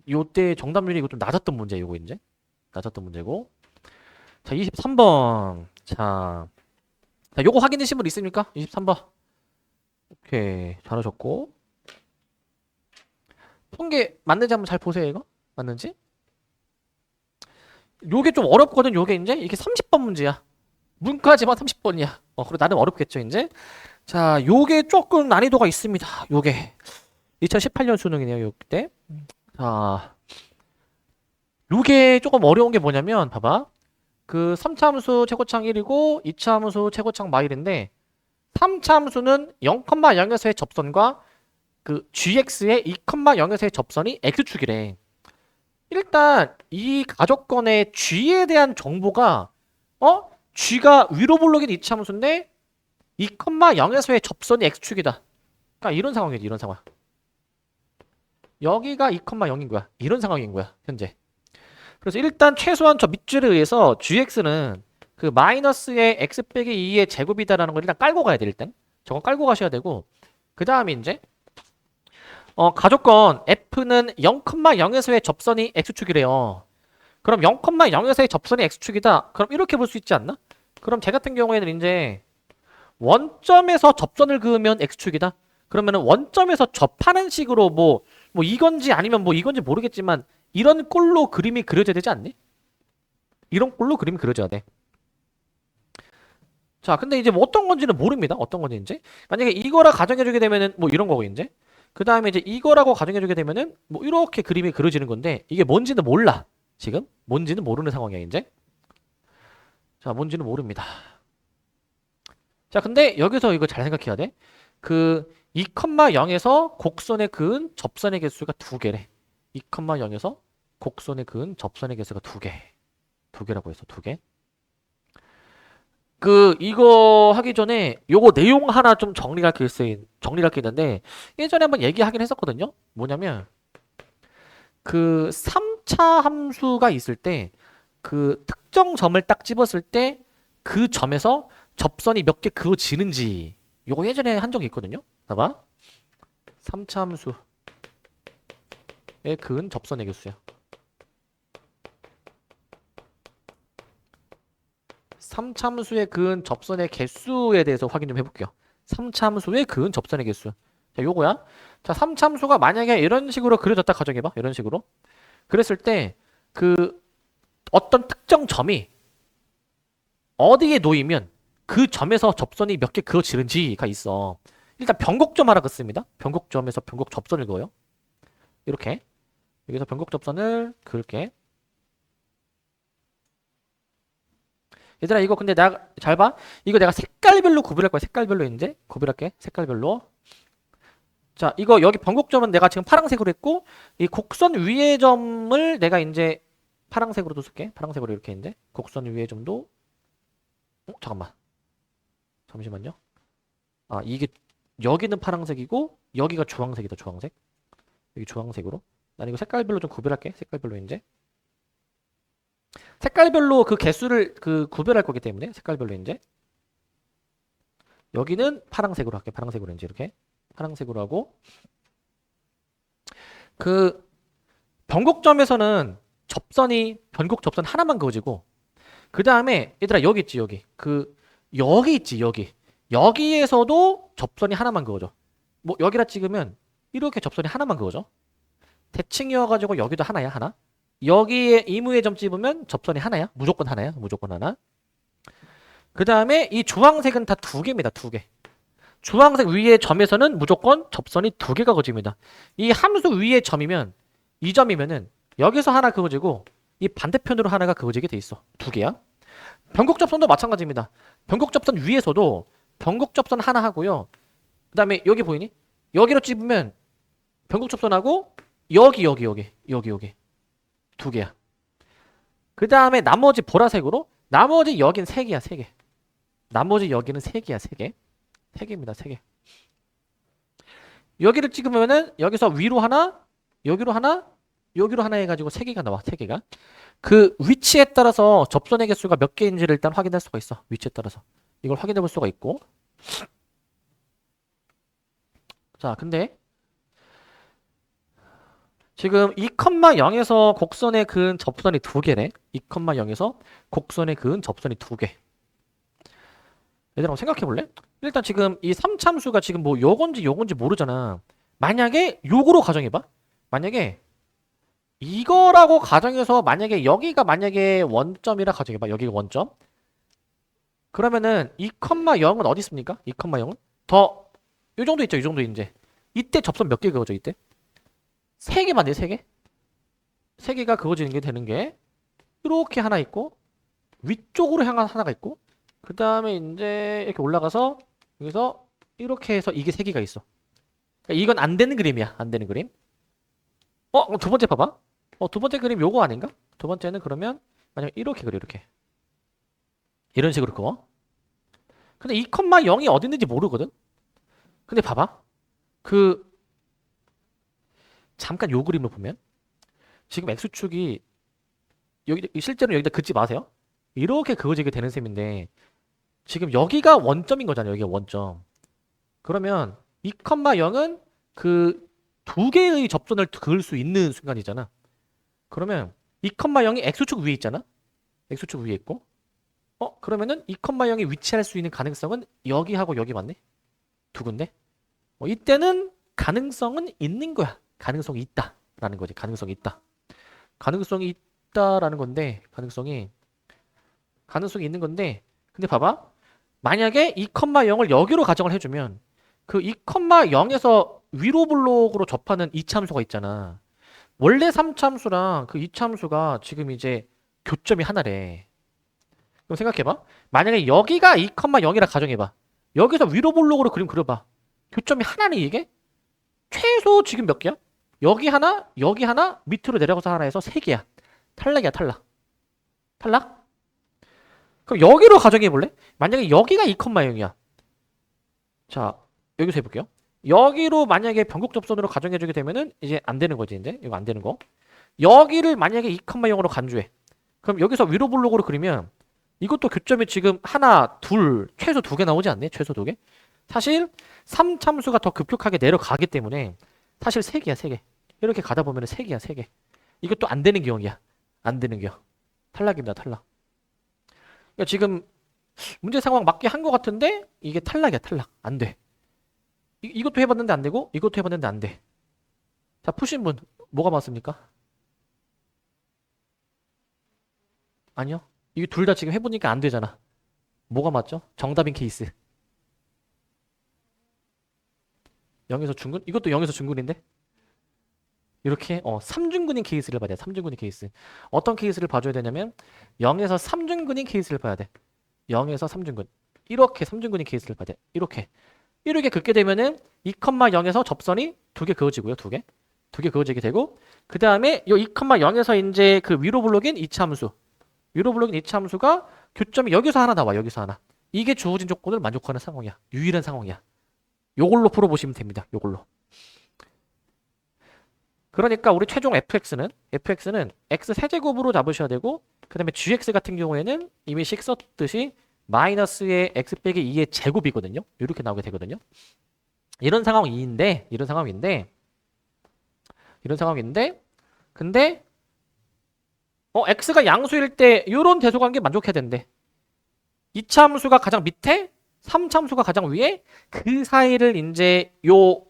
요때 정답률이 이거 좀 낮았던 문제 요거 이제 낮았던 문제고. 자 23번 자 요거 확인되신 분 있습니까? 23번 오케이 잘하셨고 통계 맞는지 한번 잘 보세요. 이거 맞는지. 요게 좀 어렵거든. 요게 이제 이게 30번 문제야. 문과지만 30번이야. 그리고 나름 어렵겠죠 이제. 자 요게 조금 난이도가 있습니다. 요게 2018년 수능이네요. 요때 자 요게 조금 어려운 게 뭐냐면 봐봐. 그 3차 함수 최고창 1이고 2차 함수 최고창 마일인데 3차 함수는 0,0에서의 접선과 그 gx의 2,0에서의 접선이 x축이래. 일단 이 가족권의 g에 대한 정보가 g가 위로 볼록인 2차 함수인데 2,0에서의 접선이 x축이다. 그러니까 이런 상황이지. 이런 상황. 여기가 2,0인 거야. 이런 상황인 거야. 현재. 그래서 일단 최소한 저 밑줄에 의해서 gx는 그 마이너스의 x 빼기 2의 제곱이다라는 걸 일단 깔고 가야 돼. 일단 저건 깔고 가셔야 되고 그 다음에 이제 가족권 f는 0,0에서의 접선이 x축이래요. 그럼 0,0에서의 접선이 x축이다. 그럼 이렇게 볼 수 있지 않나? 그럼 제 같은 경우에는 이제 원점에서 접선을 그으면 x축이다. 그러면은 원점에서 접하는 식으로 뭐 이건지 아니면 뭐 이건지 모르겠지만 이런 꼴로 그림이 그려져야 되지 않니? 이런 꼴로 그림이 그려져야 돼. 자, 근데 이제 뭐 어떤 건지는 모릅니다. 어떤 건지 이제. 만약에 이거라 가정해주게 되면은 뭐 이런 거고 이제. 그 다음에 이제 이거라고 가정해주게 되면은 뭐 이렇게 그림이 그려지는 건데 이게 뭔지는 몰라. 지금 뭔지는 모르는 상황이야 이제. 자, 뭔지는 모릅니다. 자, 근데 여기서 이거 잘 생각해야 돼. 그 2,0에서 곡선에 그은 접선의 개수가 두 개래. 2,0에서 곡선에 그은 접선의 개수가 두 개. 두 개라고 해서 두 개. 그 이거 하기 전에 요거 내용 하나 좀 정리할 게 있는데 예전에 한번 얘기하긴 했었거든요. 뭐냐면 그 3차 함수가 있을 때 그 특정 점을 딱 집었을 때 그 점에서 접선이 몇 개 그어지는지 요거 예전에 한 적이 있거든요. 봐봐. 3차 함수에 그은 접선의 개수야. 3참수의 그은 접선의 개수에 대해서 확인 좀 해볼게요. 3참수의 그은 접선의 개수. 자, 요거야. 자, 3참수가 만약에 이런 식으로 그려졌다 가정해봐. 이런 식으로. 그랬을 때 그 어떤 특정 점이 어디에 놓이면 그 점에서 접선이 몇 개 그어지는지가 있어. 일단 변곡점 하나 긋습니다. 변곡점에서 변곡 접선을 그어요. 이렇게. 여기서 변곡 접선을 그을게. 얘들아 이거 근데 내가 잘 봐. 이거 내가 색깔별로 구별할 거야. 색깔별로 이제 구별할게. 색깔별로. 자, 이거 여기 변곡점은 내가 지금 파란색으로 했고 이 곡선 위의 점을 내가 이제 파란색으로도 쓸게. 파란색으로 이렇게 이제 곡선 위의 점도 잠깐만. 잠시만요. 아, 이게 여기는 파란색이고 여기가 주황색이다. 주황색. 여기 주황색으로. 난 이거 색깔별로 좀 구별할게. 색깔별로 이제. 색깔별로 그 개수를 그 구별할 거기 때문에 색깔별로 이제 여기는 파란색으로 할게. 파란색으로 이제 이렇게 파란색으로 하고 그 변곡점에서는 접선이 변곡 접선 하나만 그어지고 그 다음에 얘들아 여기 있지 여기 여기 있지 여기에서도 접선이 하나만 그어져. 뭐 여기다 찍으면 이렇게 접선이 하나만 그어져. 대칭이어가지고 여기도 하나야 하나. 여기에 이무의 점 집으면 접선이 하나야. 무조건 하나야. 무조건 하나. 그 다음에 이 주황색은 다 두 개입니다. 두 개. 주황색 위의 점에서는 무조건 접선이 두 개가 그어집니다. 이 함수 위의 점이면 이 점이면은 여기서 하나 그어지고 이 반대편으로 하나가 그어지게 돼 있어. 두 개야. 변곡접선도 마찬가지입니다. 변곡접선 위에서도 변곡접선 하나 하고요. 그 다음에 여기 보이니? 여기로 찝으면 변곡접선하고 여기 두 개야. 그 다음에 나머지 보라색으로 나머지 여긴 세 개야. 세 개. 나머지 여기는 세 개야. 세 개. 세 개입니다. 세 개. 여기를 찍으면은 여기서 위로 하나, 여기로 하나, 여기로 하나 해가지고 세 개가 나와. 세 개가. 그 위치에 따라서 접선의 개수가 몇 개인지를 일단 확인할 수가 있어. 위치에 따라서. 이걸 확인해 볼 수가 있고. 자, 근데 지금 2,0에서 곡선에 그은 접선이 두 개래. 2,0에서 곡선에 그은 접선이 두 개. 얘들아 한번 생각해 볼래? 일단 지금 이 3참수가 지금 뭐 요건지 모르잖아. 만약에 요거로 가정해봐. 만약에 이거라고 가정해서 만약에 여기가 만약에 원점이라 가정해봐. 여기가 원점. 그러면은 2,0은 어디 있습니까? 2,0은 더 요 정도 있죠. 이 정도 이제. 이때 접선 몇 개 그어져 이때? 세 개만 돼. 세 개? 세 개가 그어지는 게 되는 게 이렇게 하나 있고 위쪽으로 향한 하나가 있고 그 다음에 이제 이렇게 올라가서 여기서 이렇게 해서 이게 세 개가 있어. 그러니까 이건 안 되는 그림이야. 안 되는 그림. 두 번째 봐봐. 두 번째 그림 요거 아닌가? 두 번째는 그러면 만약 이렇게 그려 이렇게 이런 식으로 그어. 근데 2,0이 어디 있는지 모르거든. 근데 봐봐. 그 잠깐 요 그림을 보면 지금 x축이 여기 실제로 여기다 긋지 마세요. 이렇게 그어지게 되는 셈인데 지금 여기가 원점인 거잖아요. 여기가 원점. 그러면 2,0은 그 두 개의 접선을 그을 수 있는 순간이잖아. 그러면 2,0이 x축 위에 있잖아. x축 위에 있고. 그러면은 2,0이 위치할 수 있는 가능성은 여기하고 여기 맞네. 두 군데. 이때는 가능성은 있는 거야. 가능성이 있다라는 거지. 가능성이 있다. 가능성이 있다라는 건데 가능성이 있는 건데 근데 봐봐. 만약에 2,0을 여기로 가정을 해주면 그 2,0에서 위로 블록으로 접하는 이차함수가 있잖아. 원래 3차함수랑 그 이차함수가 지금 이제 교점이 하나래. 그럼 생각해봐. 만약에 여기가 2,0이라 가정해봐. 여기서 위로 블록으로 그림 그려봐. 교점이 하나네 이게? 최소 지금 몇 개야? 여기 하나, 밑으로 내려가서 하나 해서 3개야. 탈락이야, 탈락. 탈락? 그럼 여기로 가정해 볼래? 만약에 여기가 2,0이야. 자, 여기서 해볼게요. 여기로 만약에 변곡 접선으로 가정해주게 되면은 이제 안 되는 거지, 이제. 이거 안 되는 거. 여기를 만약에 2,0으로 간주해. 그럼 여기서 위로 블록으로 그리면 이것도 교점이 지금 하나, 둘, 최소 2개 나오지 않네? 최소 2개? 사실 3참수가 더 급격하게 내려가기 때문에 사실 3개야, 3개. 이렇게 가다 보면 3개야, 3개. 이것도 안 되는 기형이야. 안 되는 기형. 탈락입니다, 탈락. 그러니까 지금 문제 상황 맞게 한 것 같은데 이게 탈락이야, 탈락. 안 돼. 이것도 해봤는데 안 되고 이것도 해봤는데 안 돼. 자, 푸신 분 뭐가 맞습니까? 아니요. 이게 둘 다 지금 해보니까 안 되잖아. 뭐가 맞죠? 정답인 케이스. 0에서 중근? 이것도 0에서 중근인데? 이렇게 3중근인 케이스를 봐야 돼. 3중근인 케이스. 어떤 케이스를 봐줘야 되냐면 0에서 3중근인 케이스를 봐야 돼. 0에서 3중근. 이렇게 3중근인 케이스를 봐야 돼. 이렇게 긋게 되면은 2,0에서 접선이 2개 그어지고요. 2개. 2개 그어지게 되고 그 다음에 이 2,0에서 이제 그 위로 블록인 이차함수. 위로 블록인 이차함수가 교점이 여기서 하나 나와. 여기서 하나. 이게 주어진 조건을 만족하는 상황이야. 유일한 상황이야. 요걸로 풀어보시면 됩니다. 요걸로. 그러니까 우리 최종 fx는 x 세제곱으로 잡으셔야 되고 그 다음에 gx 같은 경우에는 이미 식 썼듯이 마이너스의 x 빼기 2의 제곱이거든요. 이렇게 나오게 되거든요. 이런 상황인데 근데 x가 양수일 때 이런 대소관계 만족해야 된대. 2차 함수가 가장 밑에 3차 함수가 가장 위에 그 사이를 이제 요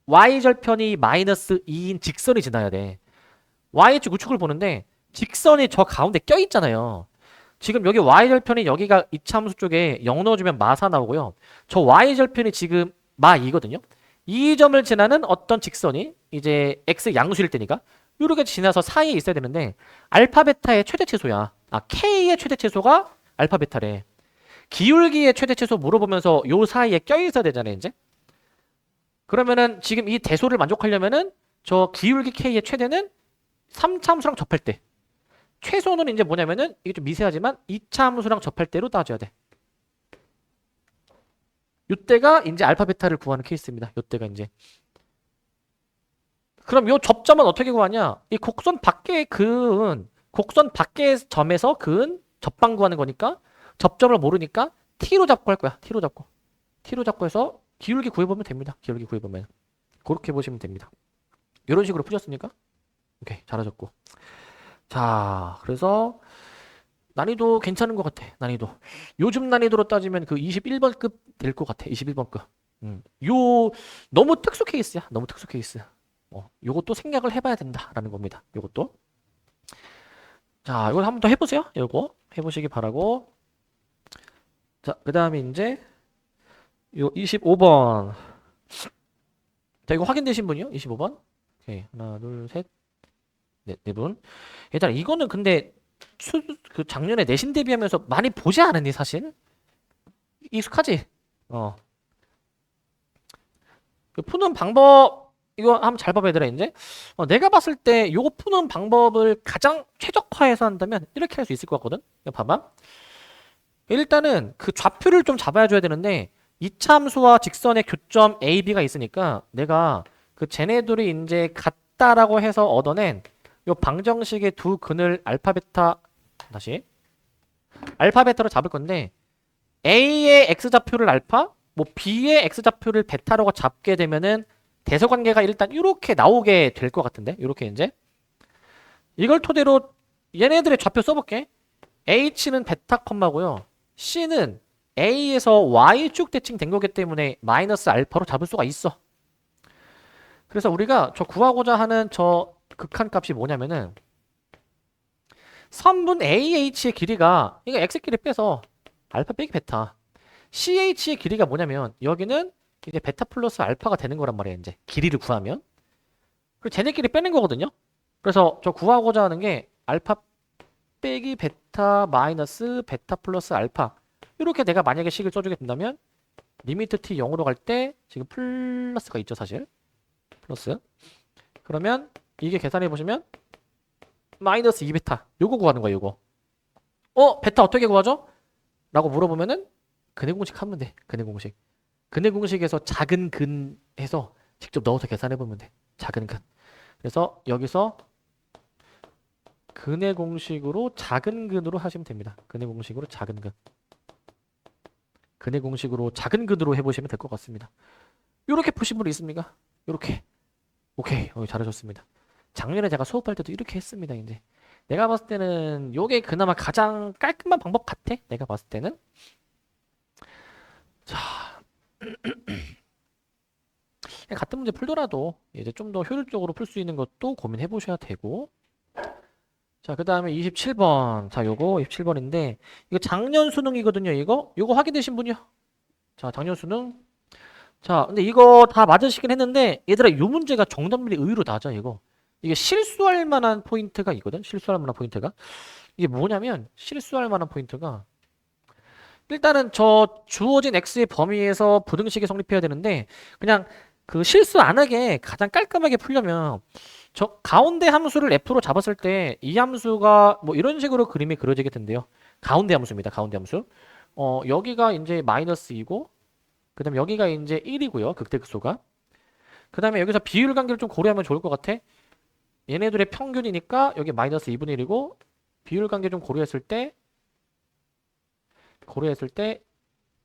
y절편이 마이너스 2인 직선이 지나야 돼. y축 우측을 보는데 직선이 저 가운데 껴있잖아요. 지금 여기 y절편이 여기가 2차 함수 쪽에 0 넣어주면 마4 나오고요. 저 y절편이 지금 마2거든요. 이 점을 지나는 어떤 직선이 이제 x 양수일 때니까 이렇게 지나서 사이에 있어야 되는데 알파 베타의 최대 최소야. k의 최대 최소가 알파 베타래. 기울기의 최대 최소 물어보면서 요 사이에 껴있어야 되잖아요, 이제. 그러면은 지금 이 대소를 만족하려면은 저 기울기 k의 최대는 3차 함수랑 접할 때. 최소는 이제 뭐냐면은 이게 좀 미세하지만 2차 함수랑 접할 때로 따져야 돼. 요때가 이제 알파 베타를 구하는 케이스입니다. 요때가 이제. 그럼 요 접점은 어떻게 구하냐? 이 곡선 밖의 점에서 그은 접방 구하는 거니까 접점을 모르니까 t로 잡고 할 거야. t로 잡고 해서 기울기 구해보면 됩니다. 기울기 구해보면. 그렇게 보시면 됩니다. 이런 식으로 푸셨습니까? 오케이, 잘하셨고. 자, 그래서 난이도 괜찮은 것 같아. 난이도. 요즘 난이도로 따지면 그 21번급 될 것 같아. 21번급. 요 너무 특수 케이스야. 너무 특수 케이스. 요것도 생각을 해봐야 된다라는 겁니다. 요것도. 자, 이걸 한번 더 해보세요. 요거 해보시기 바라고. 자, 그 다음에 이제 요 25번. 자, 이거 확인되신 분이요? 25번. 오케이. 하나, 둘, 셋. 네 분. 일단 이거는 근데 그 작년에 내신 대비하면서 많이 보지 않았니, 사실? 익숙하지? 그 푸는 방법 이거 한번 잘 봐봐야 되라 이제. 내가 봤을 때 요거 푸는 방법을 가장 최적화해서 한다면 이렇게 할 수 있을 것 같거든. 이거 봐봐. 일단은 그 좌표를 좀 잡아줘야 되는데 2차 함수와 직선의 교점 A, B가 있으니까 내가 그 쟤네들이 이제 같다라고 해서 얻어낸 요 방정식의 두 근을 알파 베타 알파 베타로 잡을 건데 A의 x좌표를 알파, 뭐 B의 x좌표를 베타라고 잡게 되면은 대소관계가 일단 이렇게 나오게 될 것 같은데 이렇게 이제 이걸 토대로 얘네들의 좌표 써볼게. H는 베타 컴마고요. C는 A에서 Y축 대칭된 거기 때문에 마이너스 알파로 잡을 수가 있어. 그래서 우리가 저 구하고자 하는 저 극한 값이 뭐냐면은 선분 AH의 길이가 이거 X끼리 빼서 알파 빼기 베타 CH의 길이가 뭐냐면 여기는 이제 베타 플러스 알파가 되는 거란 말이에요. 이제 길이를 구하면 그리고 쟤네끼리 빼는 거거든요. 그래서 저 구하고자 하는 게 알파 빼기 베타 마이너스 베타 플러스 알파 이렇게 내가 만약에 식을 써주게 된다면 리미트 t 0으로 갈 때 지금 플러스가 있죠 사실 플러스 그러면 이게 계산해 보시면 마이너스 2베타 요거 구하는 거야 요거 베타 어떻게 구하죠? 라고 물어보면은 근해 공식 하면 돼 근해 공식에서 작은 근 해서 직접 넣어서 계산해 보면 돼 작은 근 그래서 여기서 근해 공식으로 작은 근으로 하시면 됩니다 근해 공식으로 작은 근 근해 공식으로 작은 근으로 해보시면 될 것 같습니다 요렇게 푸신 분 있습니까? 요렇게 오케이 잘하셨습니다 작년에 제가 수업할 때도 이렇게 했습니다 이제 내가 봤을 때는 요게 그나마 가장 깔끔한 방법 같아 내가 봤을 때는 자 같은 문제 풀더라도 이제 좀 더 효율적으로 풀 수 있는 것도 고민해 보셔야 되고 자 그 다음에 27번 자 요거 27번인데 이거 작년 수능이거든요 이거 확인되신 분이요 자 작년 수능 자 근데 이거 다 맞으시긴 했는데 얘들아 요 문제가 정답률이 의외로 낮아 이게 실수할 만한 포인트가 있거든 실수할 만한 포인트가 이게 뭐냐면 실수할 만한 포인트가 일단은 저 주어진 x의 범위에서 부등식이 성립해야 되는데 그냥 그 실수 안 하게 가장 깔끔하게 풀려면 저 가운데 함수를 f로 잡았을 때 이 함수가 뭐 이런 식으로 그림이 그려지게 된대요. 가운데 함수입니다. 가운데 함수. 여기가 이제 마이너스 2고 그 다음에 여기가 이제 1이고요. 극대극소가. 그 다음에 여기서 비율 관계를 좀 고려하면 좋을 것 같아. 얘네들의 평균이니까 여기 마이너스 2분의 1이고 비율 관계 좀 고려했을 때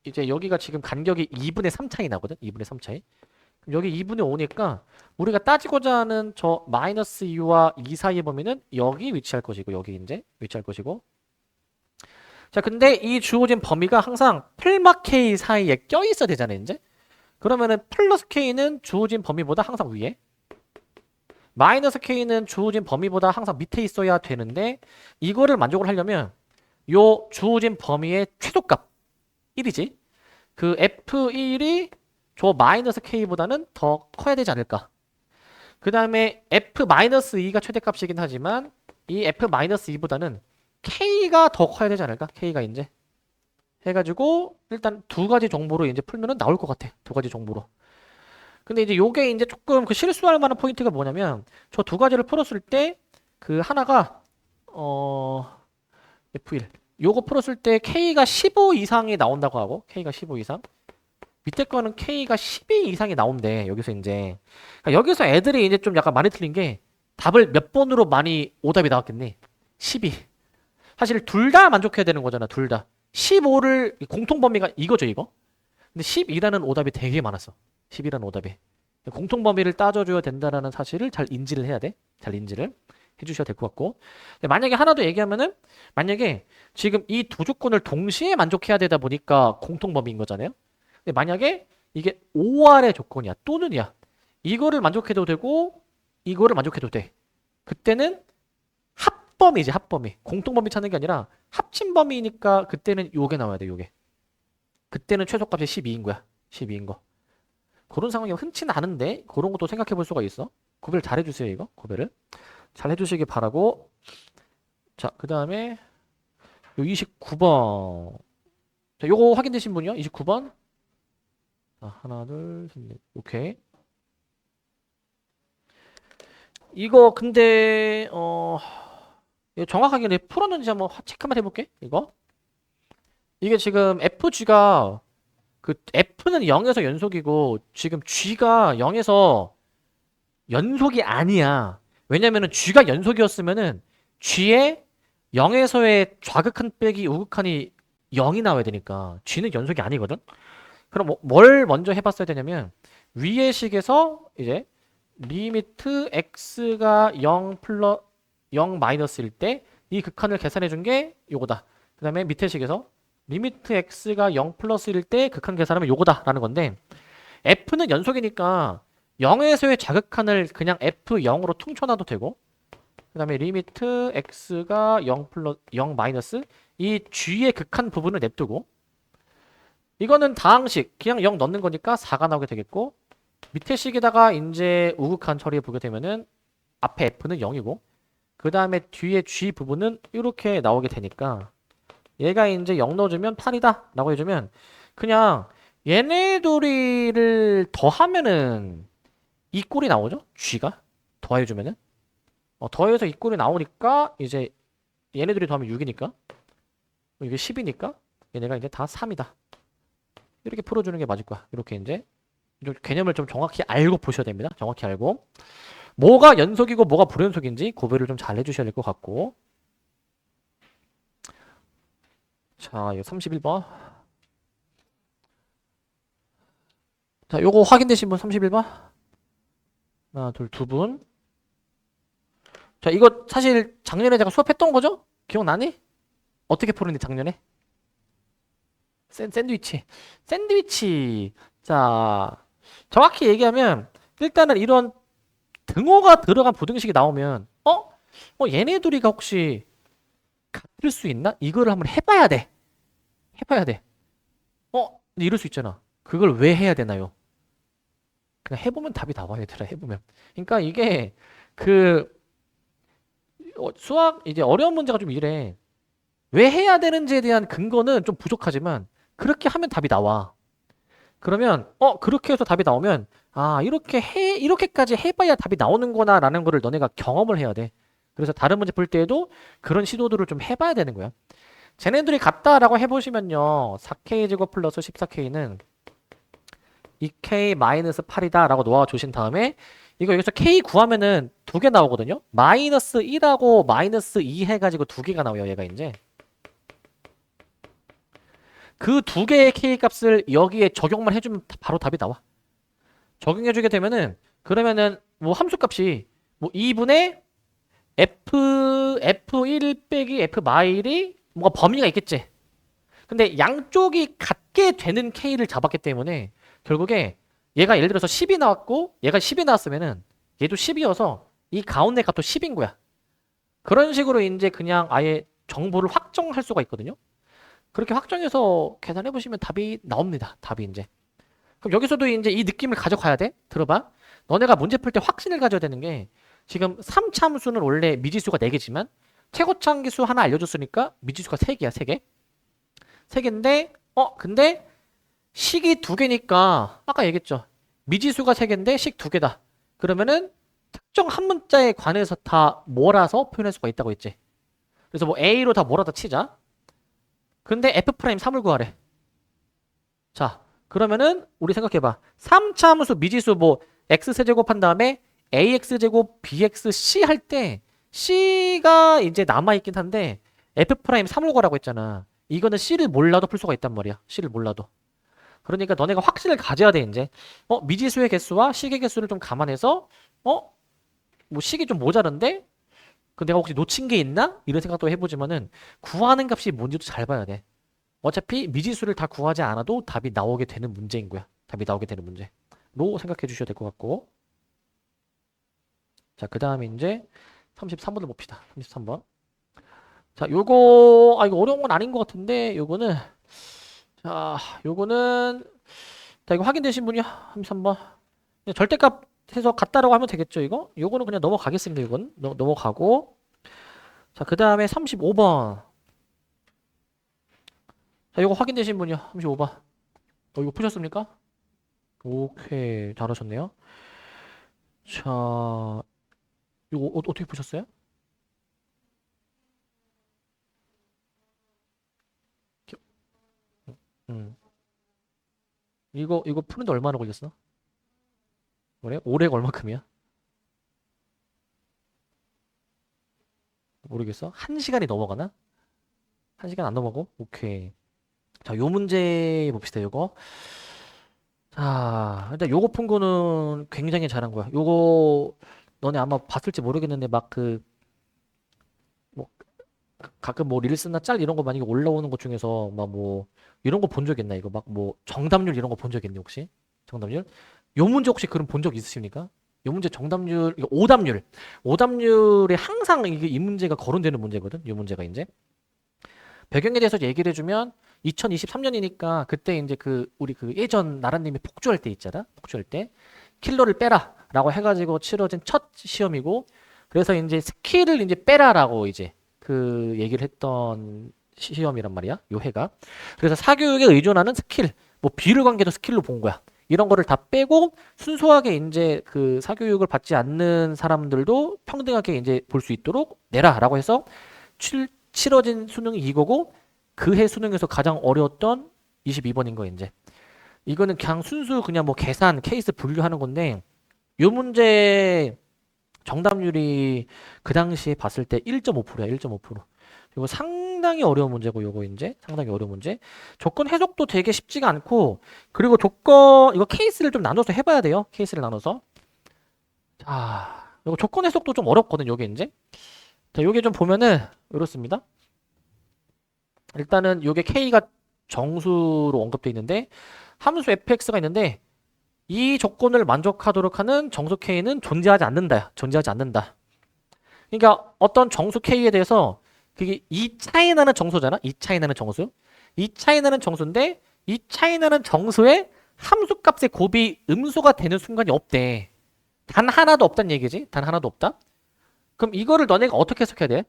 이제 여기가 지금 간격이 2분의 3 차이 나거든. 2분의 3 차이. 여기 2분의 5니까 우리가 따지고자 하는 저 마이너스 2와 2 사이의 범위는 여기 위치할 것이고 여기 이제 위치할 것이고 자 근데 이 주어진 범위가 항상 플마 K 사이에 껴 있어야 되잖아요 이제 그러면은 플러스 K는 주어진 범위보다 항상 위에 마이너스 K는 주어진 범위보다 항상 밑에 있어야 되는데 이거를 만족을 하려면 요 주어진 범위의 최소값 1이지 그 F1이 저 마이너스 K보다는 더 커야 되지 않을까 그 다음에 F-2가 최대값이긴 하지만 이 F-2보다는 K가 더 커야 되지 않을까 K가 이제 해가지고 일단 두 가지 정보로 이제 풀면은 나올 것 같아 두 가지 정보로 근데 이제 요게 이제 조금 그 실수할 만한 포인트가 뭐냐면 저 두 가지를 풀었을 때 그 하나가 F1 요거 풀었을 때 K가 15 이상이 나온다고 하고 K가 15 이상 밑에 거는 K가 12 이상이 나온대 여기서 이제 그러니까 여기서 애들이 이제 좀 약간 많이 틀린 게 답을 몇 번으로 많이 오답이 나왔겠니 12 사실 둘 다 만족해야 되는 거잖아 둘다 15를 공통범위가 이거죠 이거 근데 12라는 오답이 되게 많았어 10이라는 오답이 공통범위를 따져줘야 된다는 사실을 잘 인지를 해야 돼 잘 인지를 해주셔야 될 것 같고 만약에 하나 더 얘기하면은 만약에 지금 이 두 조건을 동시에 만족해야 되다 보니까 공통범위인 거잖아요 근데 만약에 이게 5R의 조건이야 또는이야 이거를 만족해도 되고 이거를 만족해도 돼 그때는 합범위지 합범위 공통범위 찾는 게 아니라 합친 범위니까 그때는 요게 나와야 돼 요게 그때는 최소값이 12인 거야 12인 거 그런 상황이 흔치는 않은데 그런 것도 생각해 볼 수가 있어 구별 잘 해주세요 이거 구별을 잘 해주시기 바라고 자 그 다음에 요 29번 자 요거 확인되신 분이요 29번 자 하나 둘 셋 넷 오케이 이거 근데 이거 정확하게 내 풀었는지 한번 체크만 해볼게 이거 이게 지금 FG가 그 F는 0에서 연속이고 지금 G가 0에서 연속이 아니야 왜냐면은 G가 연속이었으면은 G에 0에서의 좌극한 빼기 우극한이 0이 나와야 되니까 G는 연속이 아니거든 그럼 뭘 먼저 해봤어야 되냐면 위의 식에서 이제 리미트 x가 0 마이너스일 때 이 극한을 계산해 준 게 요거다 그 다음에 밑에 식에서 리미트 x가 0 플러스 1일 때 극한 계산하면 요거다 라는 건데 f는 연속이니까 0에서의 자극한을 그냥 f0으로 퉁쳐놔도 되고 그 다음에 리미트 x가 0 플러스 0 마이너스 이 g의 극한 부분을 냅두고 이거는 다항식 그냥 0 넣는 거니까 4가 나오게 되겠고 밑에 식에다가 이제 우극한 처리해 보게 되면은 앞에 f는 0이고 그 다음에 뒤에 g 부분은 이렇게 나오게 되니까 얘가 이제 0 넣어주면 8이다 라고 해주면 그냥 얘네 둘이를 더하면은 이 꼴이 나오죠? g가 더해주면은 더해서 이 꼴이 나오니까 이제 얘네 둘이 더하면 6이니까 이게 10이니까 얘네가 이제 다 3이다 이렇게 풀어주는 게 맞을 거야. 이렇게 이제 개념을 좀 정확히 알고 보셔야 됩니다. 정확히 알고 뭐가 연속이고 뭐가 불연속인지 구별을 좀 잘 해주셔야 될 것 같고 자 이거 31번 자 요거 확인되신 분 31번 하나 둘 두 분 자 이거 사실 작년에 제가 수업했던 거죠? 기억나니? 어떻게 풀었니 작년에? 샌드위치 자 정확히 얘기하면 일단은 이런 등호가 들어간 부등식이 나오면 얘네 둘이가 혹시 같을 수 있나? 이거를 한번 해봐야 돼. 해봐야 돼. 근데 이럴 수 있잖아. 그걸 왜 해야 되나요? 그냥 해보면 답이 나와 얘들아 해보면. 그러니까 이게 그 수학 이제 어려운 문제가 좀 이래. 왜 해야 되는지에 대한 근거는 좀 부족하지만 그렇게 하면 답이 나와. 그러면 그렇게 해서 답이 나오면 아 이렇게까지 해봐야 답이 나오는구나라는 거를 너네가 경험을 해야 돼. 그래서 다른 문제 풀 때에도 그런 시도들을 좀 해봐야 되는 거야. 쟤네들이 같다라고 해보시면요 4k 제곱 플러스 14k는 2k 마이너스 8이다 라고 놓아주신 다음에 이거 여기서 k 구하면은 두 개 나오거든요. 마이너스 1하고 마이너스 2 해가지고 두 개가 나와요 얘가 이제 그 두 개의 k 값을 여기에 적용만 해주면 바로 답이 나와. 적용해주게 되면은 그러면은 뭐 함수값이 뭐 2분의 f1 빼기 f 마일이 뭔가 범위가 있겠지. 근데 양쪽이 같게 되는 k를 잡았기 때문에 결국에 얘가 예를 들어서 10이 나왔고 얘가 10이 나왔으면은 얘도 10이어서 이 가운데 값도 10인 거야. 그런 식으로 이제 그냥 아예 정보를 확정할 수가 있거든요. 그렇게 확정해서 계산해 보시면 답이 나옵니다. 답이 이제. 그럼 여기서도 이제 이 느낌을 가져가야 돼. 들어봐. 너네가 문제 풀 때 확신을 가져야 되는 게 지금 3차 함수는 원래 미지수가 4개지만 최고차함기수 하나 알려줬으니까 미지수가 3개야, 3개. 3개인데 근데 식이 2개니까 아까 얘기했죠. 미지수가 3개인데 식 2개다. 그러면은 특정 한 문자에 관해서 다 몰아서 표현할 수가 있다고 했지. 그래서 뭐 A로 다 몰아다 치자. 근데 F'3을 구하래. 자, 그러면은 우리 생각해봐. 3차 함수 미지수 뭐 x세제곱 한 다음에 ax제곱 bxc 할 때 c가 이제 남아있긴 한데 F'3을 구하라고 했잖아. 이거는 c를 몰라도 풀 수가 있단 말이야. c를 몰라도. 그러니까 너네가 확신을 가져야 돼 이제. 미지수의 개수와 식의 개수를 좀 감안해서 뭐 식이 좀 모자른데 그 내가 혹시 놓친 게 있나? 이런 생각도 해보지만은 구하는 값이 뭔지도 잘 봐야 돼. 어차피 미지수를 다 구하지 않아도 답이 나오게 되는 문제인 거야. 답이 나오게 되는 문제로 생각해 주셔야 될 것 같고. 자, 그 다음에 이제 33번을 봅시다. 33번. 자, 이거 어려운 건 아닌 것 같은데, 요거는, 자, 이거 확인되신 분이요? 33번. 절대값 해서 같다라고 하면 되겠죠, 이거? 요거는 그냥 넘어가겠습니다, 이건. 넘어가고. 자, 그 다음에 35번. 자, 이거 확인되신 분이요? 35번. 이거 푸셨습니까? 오케이, 잘하셨네요. 자, 이거 어떻게 푸셨어요? 기- 음. 이거 푸는데 얼마나 걸렸어? 그래? 올해가 얼마큼이야? 모르겠어? 한 시간이 넘어가나? 한 시간 안 넘어가고? 오케이. 자, 요 문제 봅시다, 요거. 자, 일단 요거 푼 거는 굉장히 잘한 거야. 요거, 너네 아마 봤을지 모르겠는데, 막 뭐, 가끔 뭐 릴스나 짤 이런 거 만약에 올라오는 것 중에서 막 뭐 이런 거 본 적 있나? 이거 막 뭐 정답률 이런 거 본 적 있니 혹시? 정답률? 요 문제 혹시 그럼 본 적 있으십니까? 요 문제 정답률, 이거 오답률. 오답률에 항상 이게 이 문제가 거론되는 문제거든. 요 문제가 이제 배경에 대해서 얘기를 해주면 2023년이니까 그때 이제 그 우리 그 예전 나라님이 폭주할 때 있잖아. 폭주할 때 킬러를 빼라라고 해가지고 치러진 첫 시험이고 그래서 이제 스킬을 이제 빼라라고 이제 그 얘기를 했던 시험이란 말이야. 요 해가. 그래서 사교육에 의존하는 스킬, 뭐 비율 관계도 스킬로 본 거야. 이런 거를 다 빼고 순수하게 이제 그 사교육을 받지 않는 사람들도 평등하게 이제 볼 수 있도록 내라라고 해서 치러진 수능이 이거고 그 해 수능에서 가장 어려웠던 22번인 거 이제. 이거는 그냥 순수 그냥 뭐 계산 케이스 분류하는 건데 요 문제 정답률이 그 당시에 봤을 때 1.5%야. 1.5%. 이거 상당히 어려운 문제고 요거 이제 상당히 어려운 문제. 조건 해석도 되게 쉽지가 않고 그리고 조건 이거 케이스를 좀 나눠서 해봐야 돼요. 케이스를 나눠서. 자, 이거 조건 해석도 좀 어렵거든. 요게 이제. 자, 요게 좀 보면은 이렇습니다. 일단은 요게 K가 정수로 언급되어 있는데 함수 fx가 있는데 이 조건을 만족하도록 하는 정수 K는 존재하지 않는다. 존재하지 않는다. 그러니까 어떤 정수 K에 대해서 그게 이 차이 나는 정수잖아. 이 차이 나는 정수. 이 차이 나는 정수인데 이 차이 나는 정수의 함수값의 곱이 음수가 되는 순간이 없대. 단 하나도 없단 얘기지. 단 하나도 없다. 그럼 이거를 너네가 어떻게 해석해야 돼?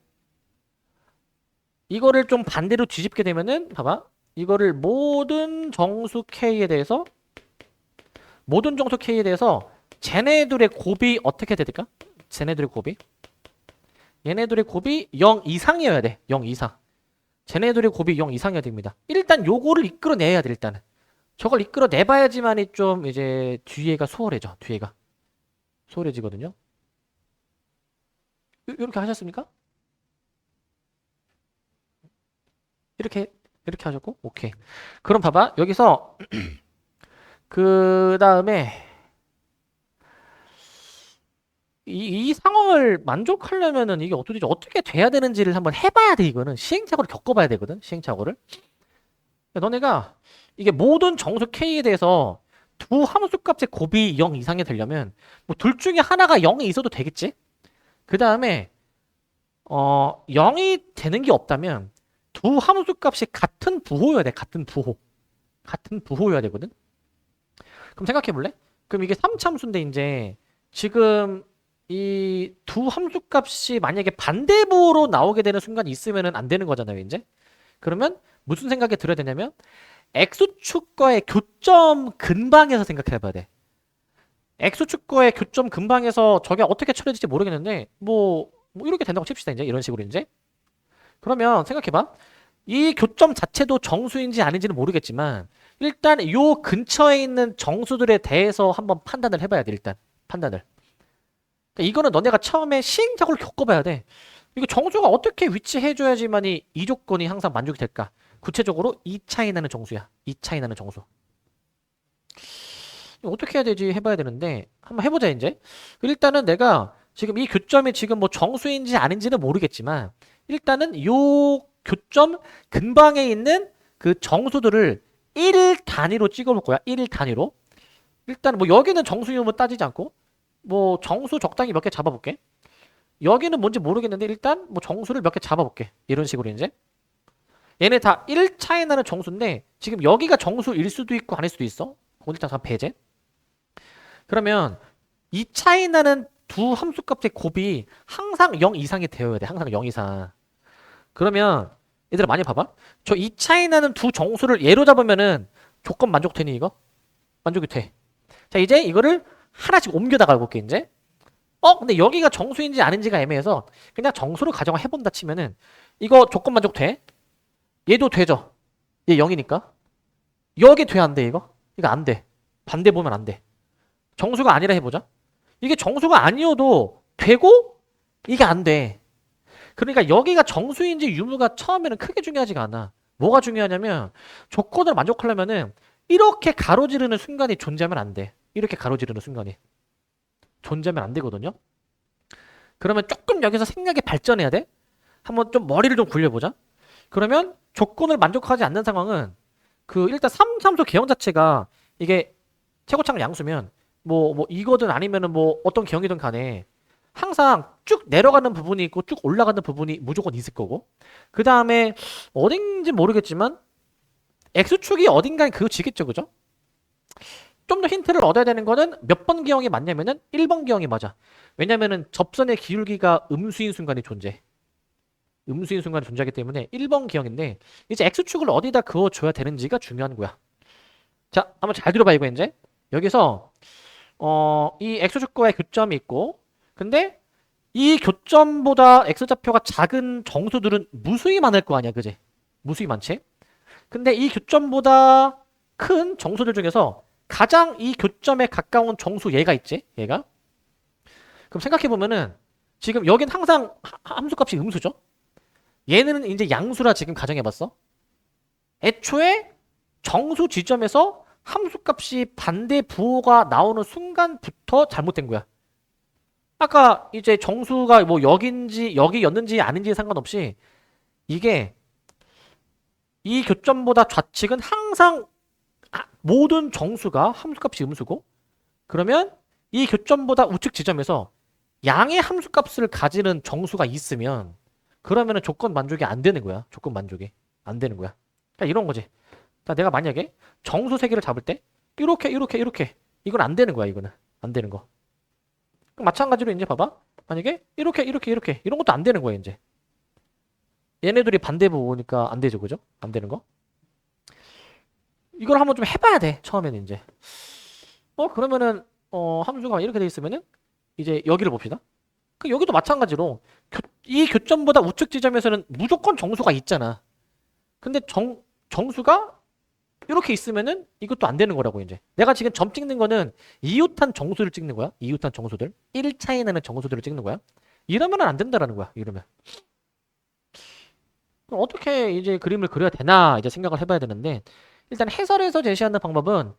이거를 좀 반대로 뒤집게 되면은 봐봐. 이거를 모든 정수 K에 대해서 쟤네들의 곱이 어떻게 해야 될까? 쟤네들의 곱이 얘네들의 곱이 0 이상이어야 돼. 0 이상. 쟤네들의 곱이 0 이상이어야 됩니다. 일단 요거를 이끌어내야 돼. 일단은 저걸 이끌어내봐야지만이 좀 이제 뒤에가 수월해져. 뒤에가 수월해지거든요. 이렇게 하셨습니까? 이렇게 하셨고 오케이. 그럼 봐봐. 여기서 그 다음에 이 상황을 만족하려면은 이게 어떻게 돼야 되는지를 한번 해봐야 돼. 이거는 시행착오를 겪어봐야 되거든. 시행착오를. 너네가 이게 모든 정수 K에 대해서 두 함수값의 곱이 0 이상이 되려면 뭐 둘 중에 하나가 0이 있어도 되겠지? 그 다음에 0이 되는 게 없다면 두 함수값이 같은 부호여야 돼. 같은 부호. 같은 부호여야 되거든. 그럼 생각해 볼래? 그럼 이게 3참수인데 이제 지금 이 두 함수값이 만약에 반대부호로 나오게 되는 순간이 있으면 안 되는 거잖아요, 이제. 그러면 무슨 생각이 들어야 되냐면 X축과의 교점 근방에서 생각해 봐야 돼. X축과의 교점 근방에서 저게 어떻게 처리될지 모르겠는데 뭐 이렇게 된다고 칩시다, 이제. 이런 식으로 이제. 그러면 생각해 봐. 이 교점 자체도 정수인지 아닌지는 모르겠지만 일단 요 근처에 있는 정수들에 대해서 한번 판단을 해봐야 돼. 일단 판단을. 그러니까 이거는 너네가 처음에 시행착오를 겪어봐야 돼. 이거 정수가 어떻게 위치해줘야지만이 이 조건이 항상 만족이 될까? 구체적으로 이 차이 나는 정수야. 이 차이 나는 정수. 이거 어떻게 해야 되지 해봐야 되는데 한번 해보자 이제. 일단은 내가 지금 이 교점이 지금 뭐 정수인지 아닌지는 모르겠지만 일단은 요 교점 근방에 있는 그 정수들을 1 단위로 찍어볼 거야. 1 단위로. 일단 뭐 여기는 정수 유무 따지지 않고 뭐 정수 적당히 몇 개 잡아볼게. 여기는 뭔지 모르겠는데 일단 뭐 정수를 몇 개 잡아볼게. 이런 식으로 이제. 얘네 다 1 차이 나는 정수인데 지금 여기가 정수일 수도 있고 아닐 수도 있어. 그건 일단 다 배제. 그러면 이 차이 나는 두 함수값의 곱이 항상 0 이상이 되어야 돼. 항상 0 이상. 그러면 얘들아 많이 봐봐. 저 이 차이 나는 두 정수를 예로 잡으면은 조건 만족되니 이거? 만족이 돼. 자 이제 이거를 하나씩 옮겨다가 볼게 이제. 근데 여기가 정수인지 아닌지가 애매해서 그냥 정수로 가정을 해본다 치면은 이거 조건 만족돼? 얘도 되죠? 얘 0이니까. 여기 돼 안 돼 이거? 이거 안 돼. 반대 보면 안 돼. 정수가 아니라 해보자. 이게 정수가 아니어도 되고 이게 안 돼. 그러니까 여기가 정수인지 유무가 처음에는 크게 중요하지가 않아. 뭐가 중요하냐면 조건을 만족하려면은 이렇게 가로지르는 순간이 존재하면 안 돼. 이렇게 가로지르는 순간이 존재하면 안 되거든요. 그러면 조금 여기서 생각이 발전해야 돼. 한번 좀 머리를 좀 굴려보자. 그러면 조건을 만족하지 않는 상황은 그 일단 3함수 개형 자체가 이게 최고차가 양수면 뭐 이거든 아니면은 뭐 어떤 개형이든 간에 항상 쭉 내려가는 부분이 있고 쭉 올라가는 부분이 무조건 있을 거고 그 다음에 어딘지 모르겠지만 x축이 어딘가에 그어지겠죠, 그죠? 좀 더 힌트를 얻어야 되는 거는 몇 번 기형이 맞냐면은 1번 기형이 맞아. 왜냐면은 접선의 기울기가 음수인 순간이 존재. 음수인 순간이 존재하기 때문에 1번 기형인데 이제 x축을 어디다 그어줘야 되는지가 중요한 거야. 자, 한번 잘 들어봐 이거 이제. 여기서 이 x축과의 교점이 있고 근데 이 교점보다 x좌표가 작은 정수들은 무수히 많을 거 아니야, 그지? 무수히 많지? 근데 이 교점보다 큰 정수들 중에서 가장 이 교점에 가까운 정수 얘가 있지? 얘가. 그럼 생각해보면은 지금 여긴 항상 함수값이 음수죠? 얘는 이제 양수라 지금 가정해봤어? 애초에 정수 지점에서 함수값이 반대 부호가 나오는 순간부터 잘못된 거야. 아까 이제 정수가 뭐 여기였는지 아닌지 상관없이 이게 이 교점보다 좌측은 항상 모든 정수가 함수값이 음수고 그러면 이 교점보다 우측 지점에서 양의 함수값을 가지는 정수가 있으면 그러면은 조건 만족이 안 되는 거야. 조건 만족이 안 되는 거야. 그러니까 이런 거지. 그러니까 내가 만약에 정수 세 개를 잡을 때 이렇게 이건 안 되는 거야. 이거는 안 되는 거. 마찬가지로 이제 봐봐. 만약에 이렇게 이런 것도 안 되는 거야. 이제 얘네들이 반대부 오니까 안 되죠, 그죠? 안 되는 거. 이걸 한번 좀 해봐야 돼. 처음에는 이제. 그러면은 함수가 이렇게 돼 있으면은 이제 여기를 봅시다. 그 여기도 마찬가지로 이 교점보다 우측 지점에서는 무조건 정수가 있잖아. 근데 정수가 이렇게 있으면은 이것도 안 되는 거라고 이제. 내가 지금 점 찍는 거는 이웃한 정수를 찍는 거야. 이웃한 정수들. 1 차이 나는 정수들을 찍는 거야. 이러면은 안 된다라는 거야. 이러면. 그럼 어떻게 이제 그림을 그려야 되나 이제 생각을 해봐야 되는데 일단 해설에서 제시하는 방법은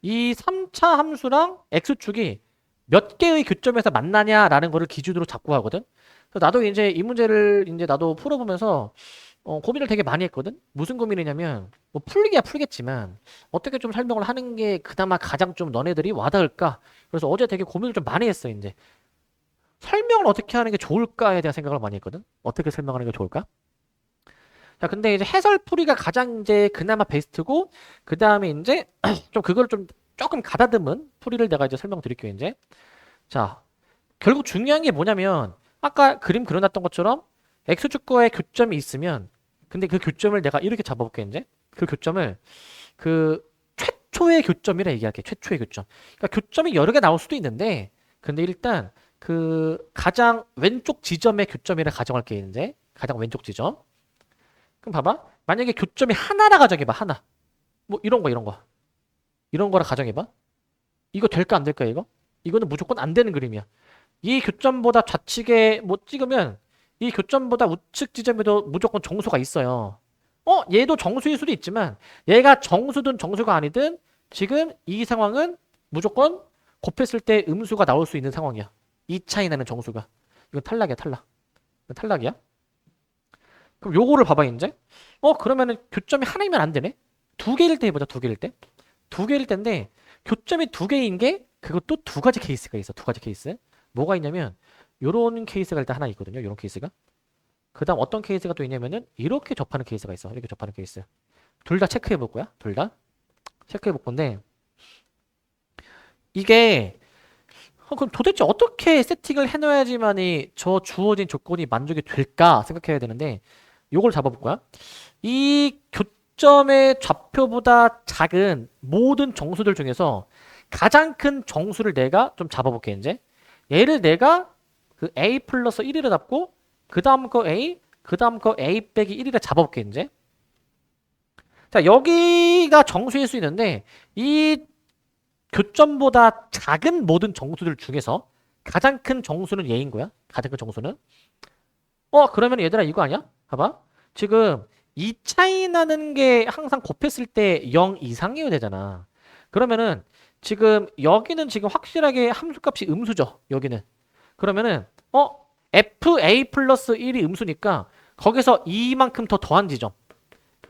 이 3차 함수랑 x축이 몇 개의 교점에서 만나냐라는 거를 기준으로 잡고 하거든. 그래서 나도 이제 이 문제를 이제 나도 풀어보면서 고민을 되게 많이 했거든. 무슨 고민이냐면 뭐 풀기야 풀겠지만 어떻게 좀 설명을 하는 게 그나마 가장 좀 너네들이 와닿을까. 그래서 어제 되게 고민을 좀 많이 했어. 이제 설명을 어떻게 하는 게 좋을까에 대한 생각을 많이 했거든. 어떻게 설명하는 게 좋을까? 자, 근데 이제 해설풀이가 가장 이제 그나마 베스트고, 그 다음에 이제 좀 그걸 좀 조금 가다듬은 풀이를 내가 이제 설명드릴게요, 이제. 자, 결국 중요한 게 뭐냐면, 아까 그림 그려놨던 것처럼 X축과의 교점이 있으면, 근데 그 교점을 내가 이렇게 잡아볼게, 이제. 그 교점을, 그, 최초의 교점이라 얘기할게, 최초의 교점. 그러니까 교점이 여러 개 나올 수도 있는데, 근데 일단, 그, 가장 왼쪽 지점의 교점이라 가정할게, 이제. 가장 왼쪽 지점. 그럼 봐봐. 만약에 교점이 하나라 가정해봐. 하나. 뭐 이런 거 이런 거. 이런 거라 가정해봐. 이거 될까 안 될까 이거? 이거는 무조건 안 되는 그림이야. 이 교점보다 좌측에 뭐 찍으면 이 교점보다 우측 지점에도 무조건 정수가 있어요. 얘도 정수일 수도 있지만 얘가 정수든 정수가 아니든 지금 이 상황은 무조건 곱했을 때 음수가 나올 수 있는 상황이야. 이 차이 나는 정수가. 이건 탈락이야, 탈락. 이건 탈락이야. 그럼 요거를 봐봐 이제. 그러면은 교점이 하나이면 안 되네. 두 개일 때 해보자. 두 개일 때. 두 개일 때인데 교점이 두 개인 게 그것도 두 가지 케이스가 있어. 두 가지 케이스. 뭐가 있냐면 요런 케이스가 일단 하나 있거든요. 요런 케이스가. 그다음 어떤 케이스가 또 있냐면은 이렇게 접하는 케이스가 있어. 이렇게 접하는 케이스. 둘 다 체크해 볼 거야. 둘 다. 체크해 볼 건데 이게 그럼 도대체 어떻게 세팅을 해놔야지만이 저 주어진 조건이 만족이 될까 생각해야 되는데 요걸 잡아볼 거야. 이 교점의 좌표보다 작은 모든 정수들 중에서 가장 큰 정수를 내가 좀 잡아볼게 이제. 얘를 내가 그 a 플러스 1이라 잡고 그 다음 거 a 그 다음 거 a 빼기 1이라 잡아볼게 이제. 자, 여기가 정수일 수 있는데 이 교점보다 작은 모든 정수들 중에서 가장 큰 정수는 얘인 거야. 가장 큰 정수는. 그러면 얘들아 이거 아니야? 봐봐. 지금 이 차이 나는 게 항상 곱했을 때 0 이상이어야 되잖아. 그러면은 지금 여기는 지금 확실하게 함수값이 음수죠. 여기는. 그러면은 fa 플러스 1이 음수니까 거기서 이만큼 더 더한 지점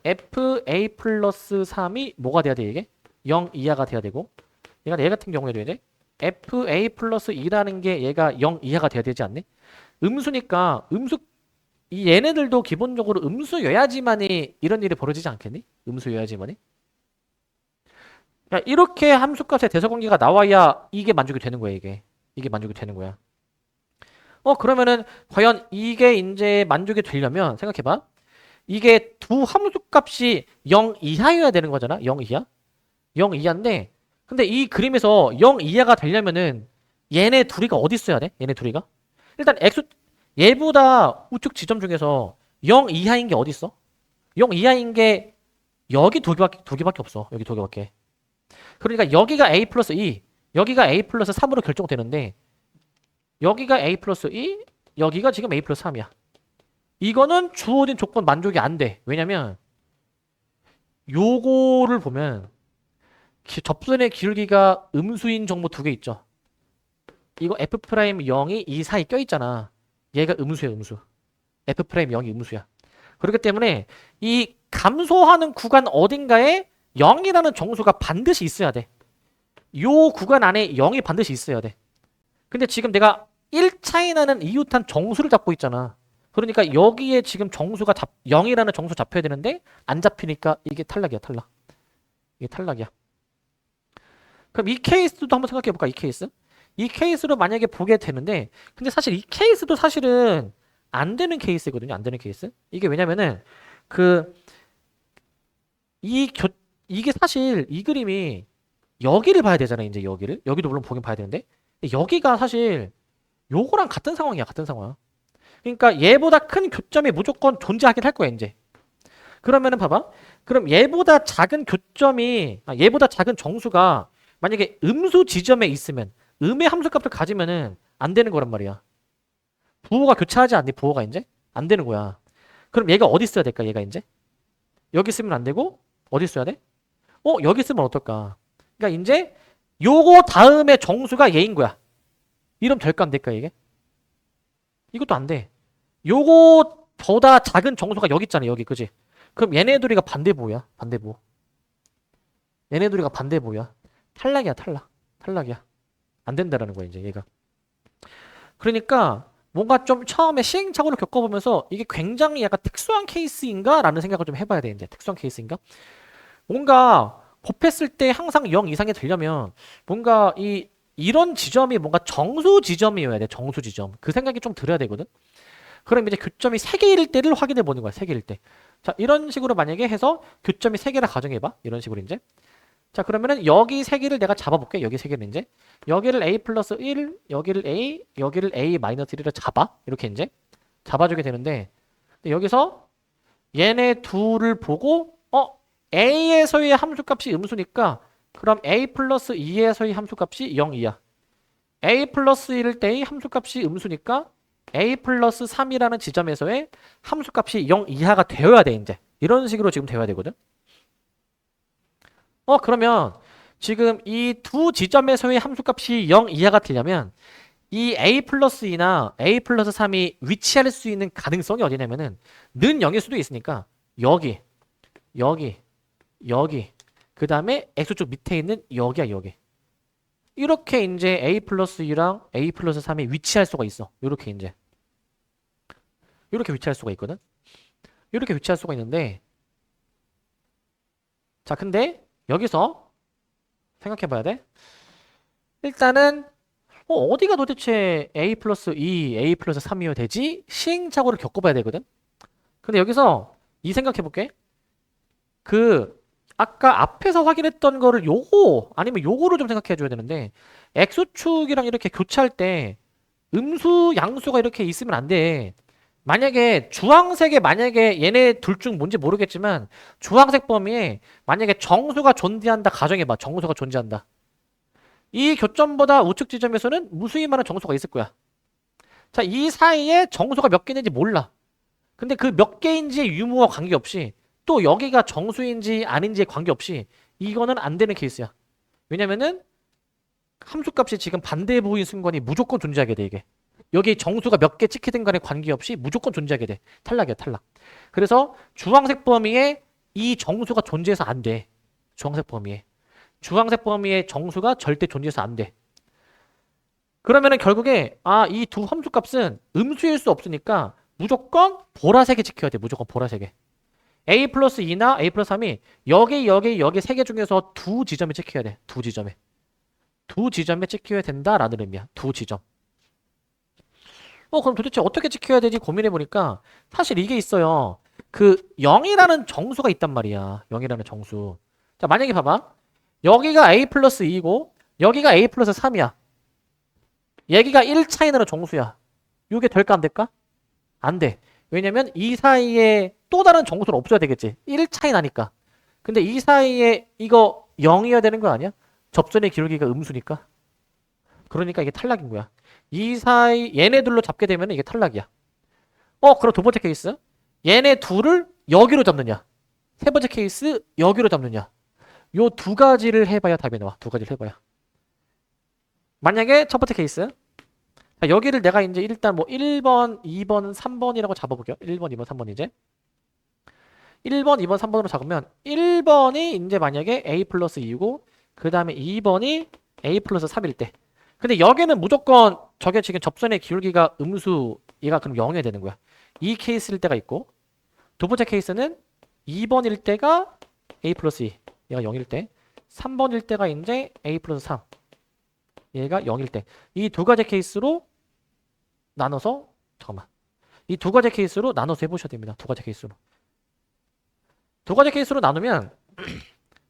fa 플러스 3이 뭐가 돼야 돼 이게? 0 이하가 돼야 되고 얘가 얘 같은 경우에도 이제 fa 플러스 2라는 게 얘가 0 이하가 돼야 되지 않니? 음수니까 음수 이 얘네들도 기본적으로 음수여야지만이 이런 일이 벌어지지 않겠니? 음수여야지만이. 야, 이렇게 함수값의 대소관계가 나와야 이게 만족이 되는 거야, 이게. 이게 만족이 되는 거야. 그러면은 과연 이게 이제 만족이 되려면 생각해봐. 이게 두 함수값이 0 이하여야 되는 거잖아. 0 이하. 0 이하인데 근데 이 그림에서 0 이하가 되려면은 얘네 둘이가 어디 있어야 돼? 얘네 둘이가? 일단 얘보다 우측 지점 중에서 0 이하인 게 어디 있어? 0 이하인 게 여기 두 개밖에 없어. 여기 두 개밖에. 그러니까 여기가 a 플러스 2, 여기가 a 플러스 3으로 결정되는데 여기가 a 플러스 2, 여기가 지금 a 플러스 3이야. 이거는 주어진 조건 만족이 안 돼. 왜냐면 요거를 보면 접선의 기울기가 음수인 정보 두 개 있죠. 이거 f'0이 이 사이 껴있잖아. 얘가 음수야, 음수. f'0이 음수야. 그렇기 때문에 이 감소하는 구간 어딘가에 0이라는 정수가 반드시 있어야 돼. 요 구간 안에 0이 반드시 있어야 돼. 근데 지금 내가 1차이 나는 이웃한 정수를 잡고 있잖아. 그러니까 여기에 지금 정수가 0이라는 정수 잡혀야 되는데 안 잡히니까 이게 탈락이야, 탈락. 이게 탈락이야. 그럼 이 케이스도 한번 생각해 볼까? 이 케이스? 이 케이스로 만약에 보게 되는데 근데 사실 이 케이스도 사실은 안 되는 케이스거든요. 안 되는 케이스. 이게 왜냐면은 이게 사실 이 그림이 여기를 봐야 되잖아요. 이제 여기도 물론 보긴 봐야 되는데 여기가 사실 요거랑 같은 상황이야. 같은 상황. 그러니까 얘보다 큰 교점이 무조건 존재하긴 할 거야. 이제 그러면은 봐봐. 그럼 얘보다 작은 얘보다 작은 정수가 만약에 음수 지점에 있으면 음의 함수값을 가지면은 안 되는 거란 말이야. 부호가 교차하지 않니? 부호가 이제 안 되는 거야. 그럼 얘가 어디 있어야 될까? 얘가 이제 여기 있으면 안 되고 어디 있어야 돼? 여기 있으면 어떨까? 그러니까 이제 요거 다음에 정수가 얘인 거야. 이러면 될까 안 될까 이게? 이것도 안 돼. 요거 보다 작은 정수가 여기 있잖아. 여기 그지? 그럼 얘네들이가 반대부호야. 반대부호. 얘네들이가 반대부호야. 탈락이야. 탈락. 탈락이야. 안 된다라는 거야 이제 얘가. 그러니까 뭔가 좀 처음에 시행착오를 겪어보면서 이게 굉장히 약간 특수한 케이스인가? 라는 생각을 좀 해봐야 돼 이제. 특수한 케이스인가? 뭔가 법했을 때 항상 0 이상이 되려면 뭔가 이런 지점이 뭔가 정수 지점이어야 돼. 정수 지점. 그 생각이 좀 들어야 되거든. 그럼 이제 교점이 3개일 때를 확인해 보는 거야. 3개일 때. 자, 이런 식으로 만약에 해서 교점이 3개라 가정해봐. 이런 식으로 이제. 자, 그러면은 여기 3개를 내가 잡아볼게. 여기 3개를 이제. 여기를 a 플러스 1, 여기를 a, 여기를 a 마이너스 1을 잡아. 이렇게 이제. 잡아주게 되는데 여기서 얘네 둘을 보고 a에서의 함수값이 음수니까 그럼 a 플러스 2에서의 함수값이 0이야. a 플러스 1일 때의 함수값이 음수니까 a 플러스 3이라는 지점에서의 함수값이 0 이하가 되어야 돼 이제. 이런 식으로 지금 되어야 되거든. 그러면 지금 이 두 지점에서의 함수값이 0 이하가 되려면 이 a 플러스 2나 a 플러스 3이 위치할 수 있는 가능성이 어디냐면은 는 0일 수도 있으니까 여기 그 다음에 x축 밑에 있는 여기야 여기. 이렇게 이제 a 플러스 2랑 a 플러스 3이 위치할 수가 있어. 이렇게 이제 이렇게 위치할 수가 있거든. 이렇게 위치할 수가 있는데 자 근데 여기서 생각해 봐야 돼. 일단은 어디가 도대체 a 플러스 2, a 플러스 3이어야 되지? 시행착오를 겪어봐야 되거든. 근데 여기서 이 생각해 볼게. 아까 앞에서 확인했던 거를 요거 아니면 요거를 좀 생각해 줘야 되는데 x축이랑 이렇게 교차할 때 음수 양수가 이렇게 있으면 안 돼. 만약에 주황색에 만약에 얘네 둘 중 뭔지 모르겠지만 주황색 범위에 만약에 정수가 존재한다 가정해봐. 정수가 존재한다. 이 교점보다 우측 지점에서는 무수히많은 정수가 있을 거야. 자, 이 사이에 정수가 몇 개인지 몰라. 근데 그 몇 개인지의 유무와 관계없이 또 여기가 정수인지 아닌지에 관계없이 이거는 안 되는 케이스야. 왜냐면은 함수값이 지금 반대부호인 순간이 무조건 존재하게 돼 이게. 여기 정수가 몇 개 찍히든 간에 관계없이 무조건 존재하게 돼. 탈락이야, 탈락. 그래서 주황색 범위에 이 정수가 존재해서 안 돼. 주황색 범위에. 주황색 범위의 정수가 절대 존재해서 안 돼. 그러면은 결국에 이 두 함수값은 음수일 수 없으니까 무조건 보라색에 찍혀야 돼. 무조건 보라색에. a 플러스 2나 a 플러스 3이 여기 세 개 중에서 두 지점에 찍혀야 돼. 두 지점에. 두 지점에 찍혀야 된다라는 의미야. 두 지점. 그럼 도대체 어떻게 찍혀야 되지 고민해보니까 사실 이게 있어요. 그 0이라는 정수가 있단 말이야. 0이라는 정수. 자, 만약에 봐봐. 여기가 a 플러스 2고 여기가 a 플러스 3이야. 여기가 1 차이 나는 정수야. 이게 될까 안 될까? 안 돼. 왜냐면 이 사이에 또 다른 정수는 없어야 되겠지. 1 차이 나니까. 근데 이 사이에 이거 0이어야 되는 거 아니야? 접선의 기울기가 음수니까. 그러니까 이게 탈락인 거야. 이 사이 얘네들로 잡게 되면 이게 탈락이야. 그럼 두 번째 케이스. 얘네 둘을 여기로 잡느냐. 세 번째 케이스 여기로 잡느냐. 요 두 가지를 해봐야 답이 나와. 두 가지를 해봐야. 만약에 첫 번째 케이스. 자, 여기를 내가 이제 일단 뭐 1번, 2번, 3번이라고 잡아볼게요. 1번, 2번, 3번 이제. 1번, 2번, 3번으로 잡으면 1번이 이제 만약에 a 플러스 2고 그 다음에 2번이 a 플러스 3일 때. 근데 여기는 무조건 저게 지금 접선의 기울기가 음수 얘가 그럼 0이어야 되는 거야. 이 케이스일 때가 있고 두 번째 케이스는 2번일 때가 a 플러스 2 얘가 0일 때 3번일 때가 이제 a 플러스 3 얘가 0일 때 이 두 가지 케이스로 나눠서 잠깐만 이 두 가지 케이스로 나눠서 해보셔야 됩니다. 두 가지 케이스로 두 가지 케이스로 나누면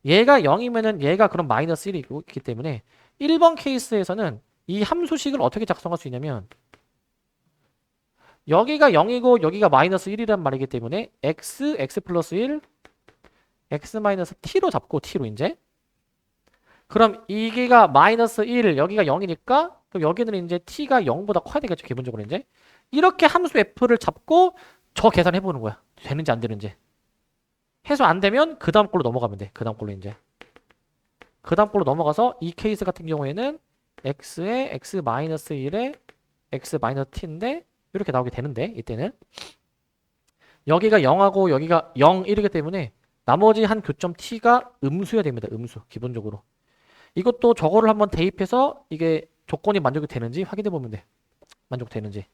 얘가 0이면은 얘가 그럼 마이너스 1이 있기 때문에 1번 케이스에서는 이 함수식을 어떻게 작성할 수 있냐면 여기가 0이고 여기가 마이너스 1이란 말이기 때문에 x 플러스 1 x 마이너스 t로 잡고 t로 이제 그럼 이게가 마이너스 1 여기가 0이니까 그럼 여기는 이제 t가 0보다 커야 되겠죠. 기본적으로 이제 이렇게 함수 f를 잡고 저 계산해 보는 거야. 되는지 안 되는지. 해서 안 되면 그 다음 걸로 넘어가면 돼. 그 다음 걸로 이제. 그 다음 걸로 넘어가서 이 케이스 같은 경우에는 x에 x 마이너스 1에 x 마이너스 t인데 이렇게 나오게 되는데 이때는 여기가 0하고 여기가 0, 1이기 때문에 나머지 한 교점 t가 음수여야 됩니다. 음수 기본적으로. 이것도 저거를 한번 대입해서 이게 조건이 만족이 되는지 확인해 보면 돼. 만족되는지.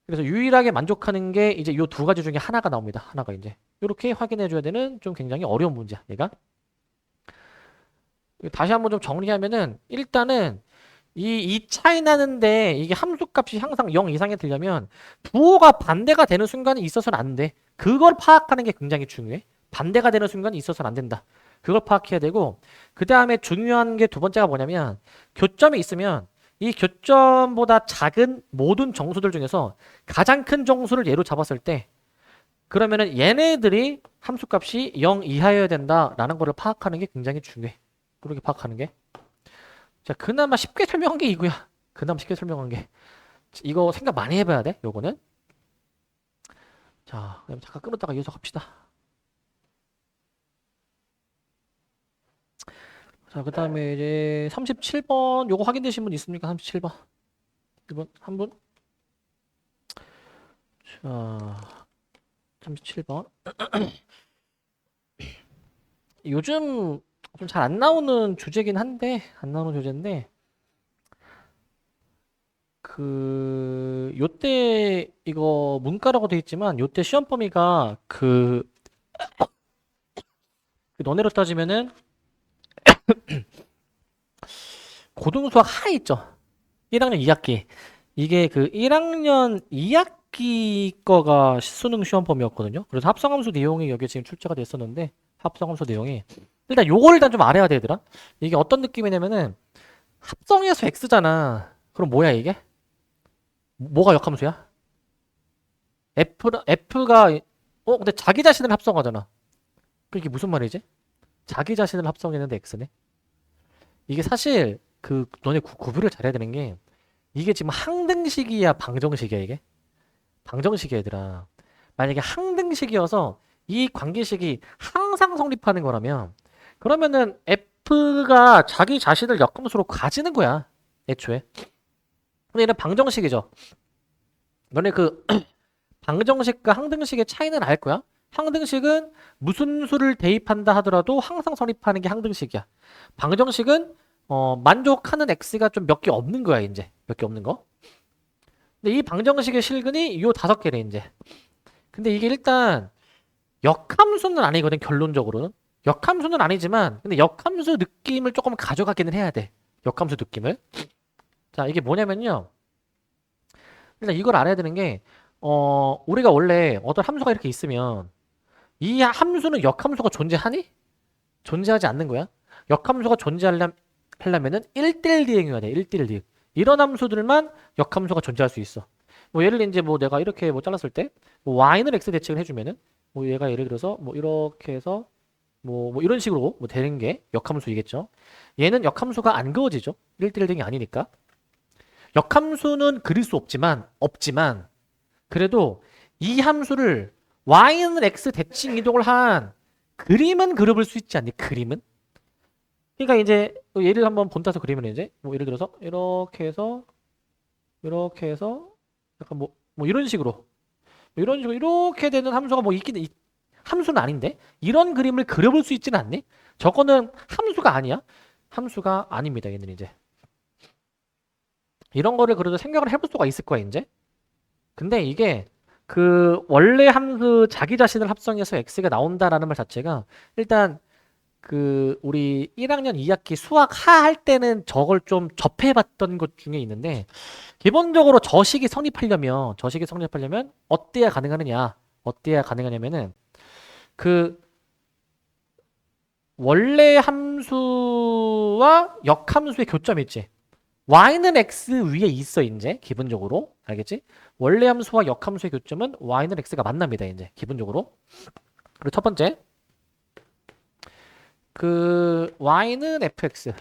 그래서 유일하게 만족하는 게 이제 이 두 가지 중에 하나가 나옵니다. 하나가 이제 이렇게 확인해 줘야 되는 좀 굉장히 어려운 문제야. 얘가. 다시 한번 좀 정리하면은 일단은 이 차이 나는데 이게 함수값이 항상 0 이상에 들려면 부호가 반대가 되는 순간이 있어서는 안 돼. 그걸 파악하는 게 굉장히 중요해. 반대가 되는 순간이 있어서는 안 된다. 그걸 파악해야 되고 그 다음에 중요한 게 두 번째가 뭐냐면 교점이 있으면 이 교점보다 작은 모든 정수들 중에서 가장 큰 정수를 예로 잡았을 때 그러면은 얘네들이 함수값이 0 이하여야 된다라는 거를 파악하는 게 굉장히 중요해. 그렇게 파악하는 게. 자, 그나마 쉽게 설명한 게 이거야. 그나마 쉽게 설명한 게. 이거 생각 많이 해봐야 돼, 요거는. 자, 그럼 잠깐 끊었다가 이어서 갑시다. 자, 그 다음에 이제 37번, 요거 확인되신 분 있습니까? 37번. 1번, 한 분? 자, 37번. 요즘 좀 잘 안 나오는 주제긴 한데, 안 나오는 주제인데, 요때, 이거 문과라고 돼 있지만, 요때 시험 범위가 너네로 따지면은, 고등수학 하 있죠. 1학년 2학기. 이게 1학년 2학기 거가 수능 시험 범위였거든요. 그래서 합성함수 내용이 여기 지금 출제가 됐었는데, 합성함수 내용이. 일단 요걸 일단 좀 알아야 되더라. 이게 어떤 느낌이냐면은, 합성해서 x잖아. 그럼 뭐야 이게? 뭐가 역함수야? F가 근데 자기 자신을 합성하잖아. 그게 무슨 말이지? 자기 자신을 합성했는데 X네. 이게 사실 너네 구별을 잘해야 되는 게 이게 지금 항등식이야 방정식이야 이게? 방정식이야 얘들아. 만약에 항등식이어서 이 관계식이 항상 성립하는 거라면 그러면은 F가 자기 자신을 역함수로 가지는 거야 애초에. 근데 얘는 방정식이죠. 너네 그 방정식과 항등식의 차이는 알 거야. 항등식은 무슨 수를 대입한다 하더라도 항상 성립하는 게 항등식이야. 방정식은 만족하는 x가 좀 몇 개 없는 거야, 이제. 몇 개 없는 거. 근데 이 방정식의 실근이 요 5개래, 이제. 근데 이게 일단 역함수는 아니거든, 결론적으로는. 역함수는 아니지만 근데 역함수 느낌을 조금 가져가기는 해야 돼. 역함수 느낌을. 자, 이게 뭐냐면요. 일단 이걸 알아야 되는 게 우리가 원래 어떤 함수가 이렇게 있으면 이 함수는 역함수가 존재하니? 존재하지 않는 거야. 역함수가 존재하려면은 1대1 대응이어야 돼. 1대1 대응. 이런 함수들만 역함수가 존재할 수 있어. 뭐 예를 들어 이제 뭐 내가 이렇게 뭐 잘랐을 때 뭐 y는 x 대칭을 해주면은 뭐 얘가 예를 들어서 뭐 이렇게 해서 뭐 이런 식으로 뭐 되는 게 역함수이겠죠. 얘는 역함수가 안 그어지죠. 1대1 대응이 아니니까. 역함수는 그릴 수 없지만 그래도 이 함수를 y는 x 대칭 이동을 한 그림은 그려볼 수 있지 않니? 그림은? 그러니까 이제 예를 한번 본따서 그리면 이제 뭐 예를 들어서 이렇게 해서 약간 뭐 이런 식으로 이런 식으로 이렇게 되는 함수가 뭐 함수는 아닌데 이런 그림을 그려볼 수 있지는 않니? 저거는 함수가 아니야. 함수가 아닙니다. 얘는 이제 이런 거를 그래도 생각을 해볼 수가 있을 거야 이제. 근데 이게 그 원래 함수 자기 자신을 합성해서 x가 나온다라는 말 자체가 일단 그 우리 1학년 2학기 수학 하 할 때는 저걸 좀 접해봤던 것 중에 있는데 기본적으로 저식이 성립하려면 어때야 가능하느냐? 어때야 가능하냐면은 그 원래 함수와 역함수의 교점이 있지. y는 x 위에 있어 이제 기본적으로 알겠지? 원래 함수와 역함수의 교점은 y는 x가 만납니다 이제 기본적으로. 그리고 첫 번째 그 y는 fx,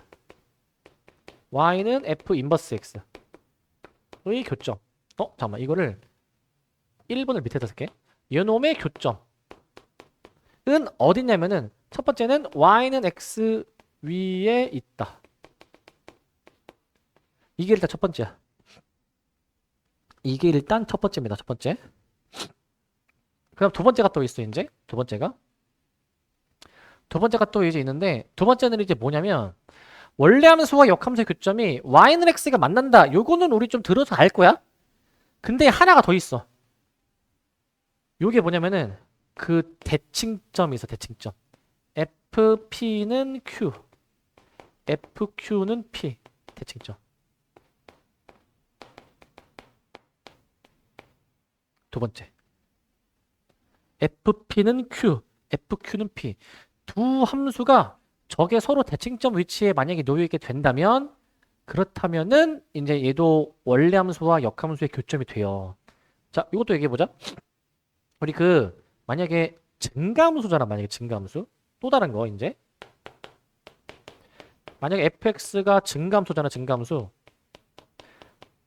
y는 f 인버스 x의 교점. 잠깐만 이거를 1번을 밑에다 쓸게. 이놈의 교점은 어딨냐면은 첫 번째는 y는 x 위에 있다. 이게 일단 첫 번째야. 이게 일단 첫 번째입니다. 첫 번째. 그럼 두 번째가 또 있어 이제. 두 번째가 또 이제 있는데 두 번째는 이제 뭐냐면 원래 함수와 역함수의 교점이 y는 x가 만난다. 요거는 우리 좀 들어서 알 거야. 근데 하나가 더 있어. 요게 뭐냐면은 그 대칭점이 있어. 대칭점. fp는 q, fq는 p. 대칭점. 두 번째. fp는 q, fq는 p. 두 함수가 저게 서로 대칭점 위치에 만약에 놓여있게 된다면 그렇다면은 이제 얘도 원래 함수와 역함수의 교점이 돼요. 자, 이것도 얘기해보자. 우리 그 만약에 증가함수잖아. 만약에 증가함수. 또 다른 거 이제 만약에 fx가 증가함수잖아. 증가함수.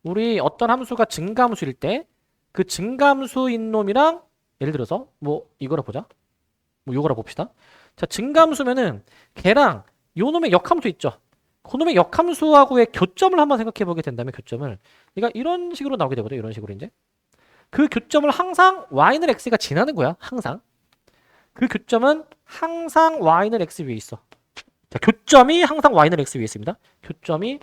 우리 어떤 함수가 증가함수일 때 그 증가함수인 놈이랑 예를 들어서 뭐 이거라 보자. 뭐 요거라 봅시다. 자, 증가함수면은 걔랑 요 놈의 역함수 있죠. 그 놈의 역함수하고의 교점을 한번 생각해 보게 된다면 교점을 얘가 이런 식으로 나오게 되거든. 이런 식으로 이제 그 교점을 항상 y는 x가 지나는 거야. 항상 그 교점은 항상 y는 x 위에 있어. 자, 교점이 항상 y는 x 위에 있습니다. 교점이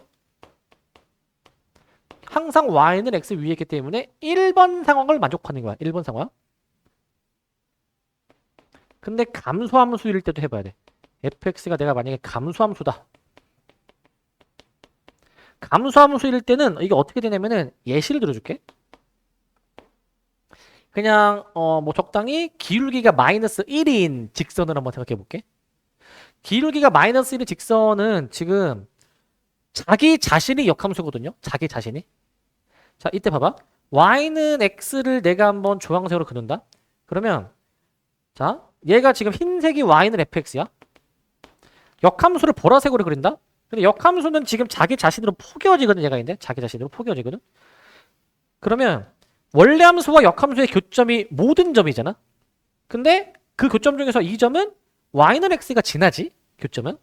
항상 y는 x 위에 있기 때문에 1번 상황을 만족하는 거야. 1번 상황. 근데 감소함수일 때도 해봐야 돼. fx가 내가 만약에 감소함수다. 감소함수일 때는 이게 어떻게 되냐면은 예시를 들어줄게. 그냥 뭐 적당히 기울기가 마이너스 1인 직선을 한번 생각해 볼게. 기울기가 마이너스 1인 직선은 지금 자기 자신이 역함수거든요. 자기 자신이. 자, 이때 봐봐. y는 x를 내가 한번 주황색으로 그는다. 그러면 자, 얘가 지금 흰색이 y는 fx야. 역함수를 보라색으로 그린다. 근데 역함수는 지금 자기 자신으로 포개어지거든. 얘가 있는데 자기 자신으로 포개어지거든. 그러면 원래 함수와 역함수의 교점이 모든 점이잖아. 근데 그 교점 중에서 이 점은 y는 x가 지나지. 교점은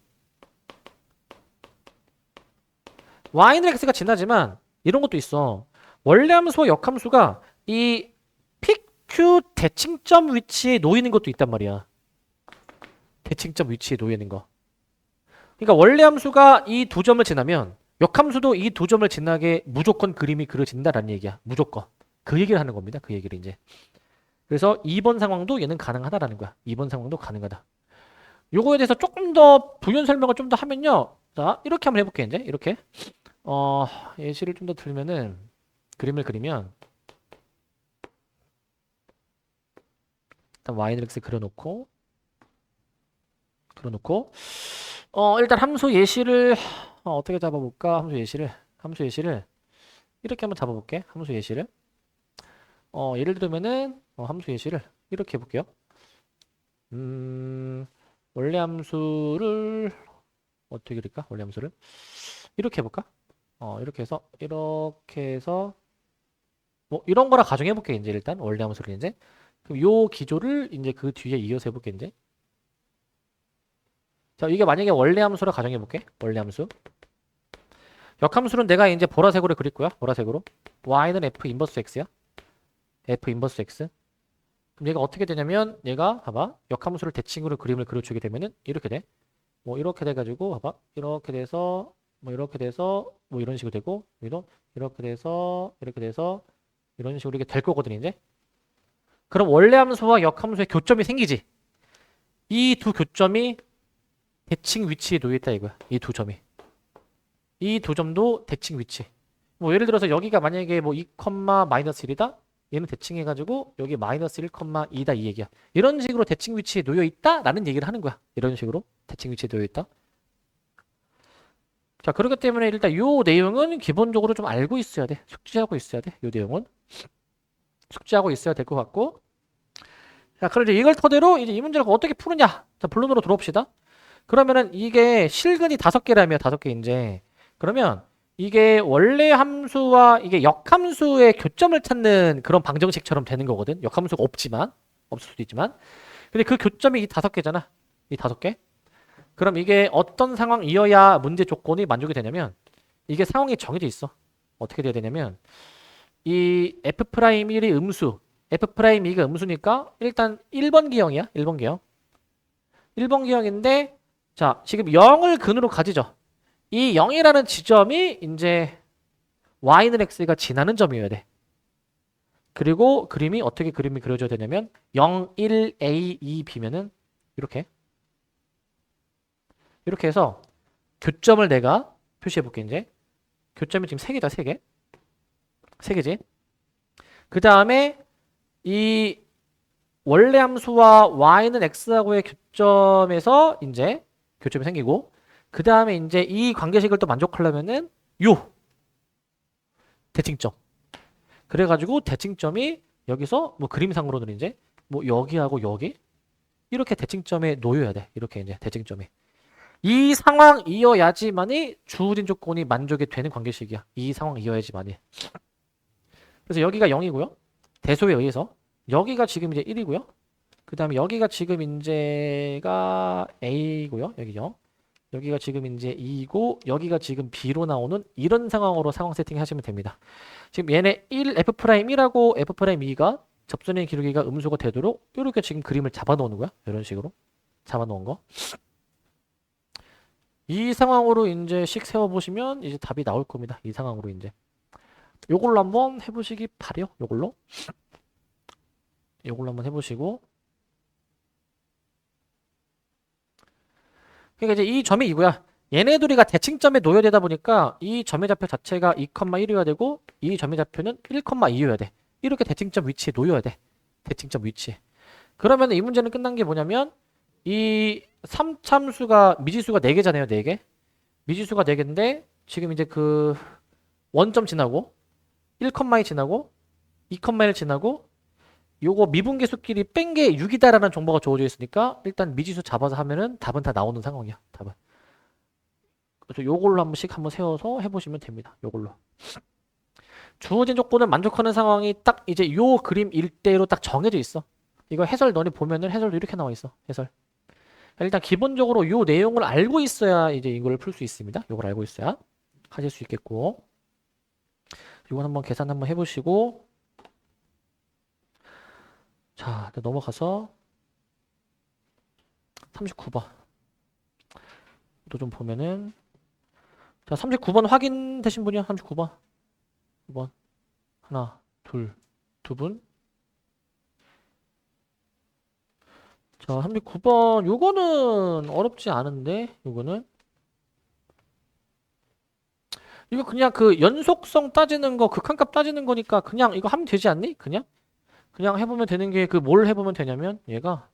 y는 x가 지나지만 이런 것도 있어. 원래 함수와 역함수가 이 PQ 대칭점 위치에 놓이는 것도 있단 말이야. 대칭점 위치에 놓이는 거. 그러니까 원래 함수가 이 두 점을 지나면 역함수도 이 두 점을 지나게 무조건 그림이 그려진다라는 얘기야. 무조건. 그 얘기를 하는 겁니다. 그 얘기를 이제. 그래서 2번 상황도 얘는 가능하다라는 거야. 2번 상황도 가능하다. 요거에 대해서 조금 더 부연 설명을 좀 더 하면요. 자, 이렇게 한번 해볼게, 이제. 이렇게. 예시를 좀 더 들면은, 그림을 그리면, 일단 y는 x 그려놓고, 일단 함수 예시를, 어떻게 잡아볼까? 함수 예시를, 이렇게 한번 잡아볼게. 함수 예시를. 예를 들면은, 함수 예시를 이렇게 해볼게요. 원래 함수를, 어떻게 그릴까? 원래 함수를. 이렇게 해볼까? 이렇게 해서, 뭐, 이런 거라 가정해볼게, 이제 일단. 원래 함수를 이제. 그럼 요 기조를 이제 그 뒤에 이어서 해볼게, 이제. 자, 이게 만약에 원래 함수라 가정해볼게. 원래 함수. 역함수는 내가 이제 보라색으로 그릴 거야. 보라색으로. y는 f 인버스 x야. f 인버스 x. 그럼 얘가 어떻게 되냐면, 얘가, 봐봐. 역함수를 대칭으로 그림을 그려주게 되면은, 이렇게 돼. 뭐, 이렇게 돼가지고, 봐봐. 이렇게 돼서, 뭐, 이렇게 돼서, 뭐, 이런 식으로 되고, 여기도 이렇게 돼서, 이런 식으로 이게 될 거거든, 이제. 그럼 원래 함수와 역함수의 교점이 생기지. 이 두 교점이 대칭 위치에 놓여 있다 이거야. 이 두 점이. 이 두 점도 대칭 위치. 뭐 예를 들어서 여기가 만약에 뭐 2, 마이너스 1이다. 얘는 대칭해가지고 여기 마이너스 1, 2다 이 얘기야. 이런 식으로 대칭 위치에 놓여 있다라는 얘기를 하는 거야. 이런 식으로 대칭 위치에 놓여 있다. 자, 그렇기 때문에 일단 이 내용은 기본적으로 좀 알고 있어야 돼. 숙지하고 있어야 돼. 이 내용은 숙지하고 있어야 될 것 같고. 자, 그럼 이제 이걸 토대로 이제 이 문제를 어떻게 푸느냐. 자, 본론으로 들어옵시다. 그러면은 이게 실근이 5개라며 5개 이제. 그러면 이게 원래 함수와 이게 역함수의 교점을 찾는 그런 방정식처럼 되는 거거든. 역함수가 없을 수도 있지만. 근데 그 교점이 이 5개잖아. 이 5개. 그럼 이게 어떤 상황이어야 문제 조건이 만족이 되냐면 이게 상황이 정해져 있어. 어떻게 돼야 되냐면 이 F'1이 음수, F'2가 음수니까 일단 1번 기형이야. 1번 기형. 1번 기형인데 자, 지금 0을 근으로 가지죠. 이 0이라는 지점이 이제 y는 x가 지나는 점이어야 돼. 그리고 그림이 어떻게 그림이 그려져야 되냐면 0, 1, a, 2, b면은 이렇게 해서 교점을 내가 표시해 볼게 이제. 교점이 지금 3개다, 3개. 3개지. 그 다음에 이 원래 함수와 y는 x하고의 교점에서 이제 교점이 생기고 그 다음에 이제 이 관계식을 또 만족하려면은 요 대칭점. 그래가지고 대칭점이 여기서 뭐 그림상으로는 이제 뭐 여기하고 여기 이렇게 대칭점에 놓여야 돼. 이렇게 이제 대칭점이. 이 상황이어야지만이 주어진 조건이 만족이 되는 관계식이야. 이 상황이어야지만이. 그래서 여기가 0이고요. 대소에 의해서 여기가 지금 이제 1이고요. 그 다음에 여기가 지금 이제가 A고요. 여기 0. 여기가 지금 이제 2이고 여기가 지금 B로 나오는 이런 상황으로 상황 세팅 하시면 됩니다. 지금 얘네 1, F'1하고 F'2가 접선의 기울기가 음수가 되도록 이렇게 지금 그림을 잡아 놓는 거야. 이런 식으로 잡아 놓은 거. 이 상황으로 이제 식 세워 보시면 이제 답이 나올 겁니다. 이 상황으로 이제 요걸로 한번 해보시기 바래요. 요걸로 한번 해보시고. 그러니까 이제 이 점이 이거야. 얘네 둘이가 대칭점에 놓여야 되다 보니까 이 점의 좌표 자체가 2,1이어야 되고 이 점의 좌표는 1,2여야 돼. 이렇게 대칭점 위치에 놓여야 돼. 대칭점 위치에. 그러면 이 문제는 끝난 게 뭐냐면 이 3참수가 미지수가 4개잖아요. 4개. 미지수가 4개인데 지금 이제 그 원점 지나고 1,2 지나고 2,1 지나고 요거 미분계수끼리 뺀 게 6이다라는 정보가 주어져 있으니까 일단 미지수 잡아서 하면은 답은 다 나오는 상황이야. 답은. 그래서 요걸로 한 번씩 한번 세워서 해보시면 됩니다. 요걸로. 주어진 조건을 만족하는 상황이 딱 이제 요 그림 일대로 딱 정해져 있어. 이거 해설 너네 보면은 해설도 이렇게 나와 있어. 해설. 일단 기본적으로 요 내용을 알고 있어야 이제 이걸 풀 수 있습니다. 요걸 알고 있어야 하실 수 있겠고. 이건 한번 계산 한번 해보시고 자 넘어가서 39번 또 좀 보면은 자 39번 확인되신 분이요? 39번 2번 하나 두 분. 자 39번 요거는 어렵지 않은데 요거는 이거 그냥 그 연속성 따지는 거 극한값 따지는 거니까 그냥 이거 하면 되지 않니? 그냥 해보면 되는 게 그 뭘 해보면 되냐면 얘가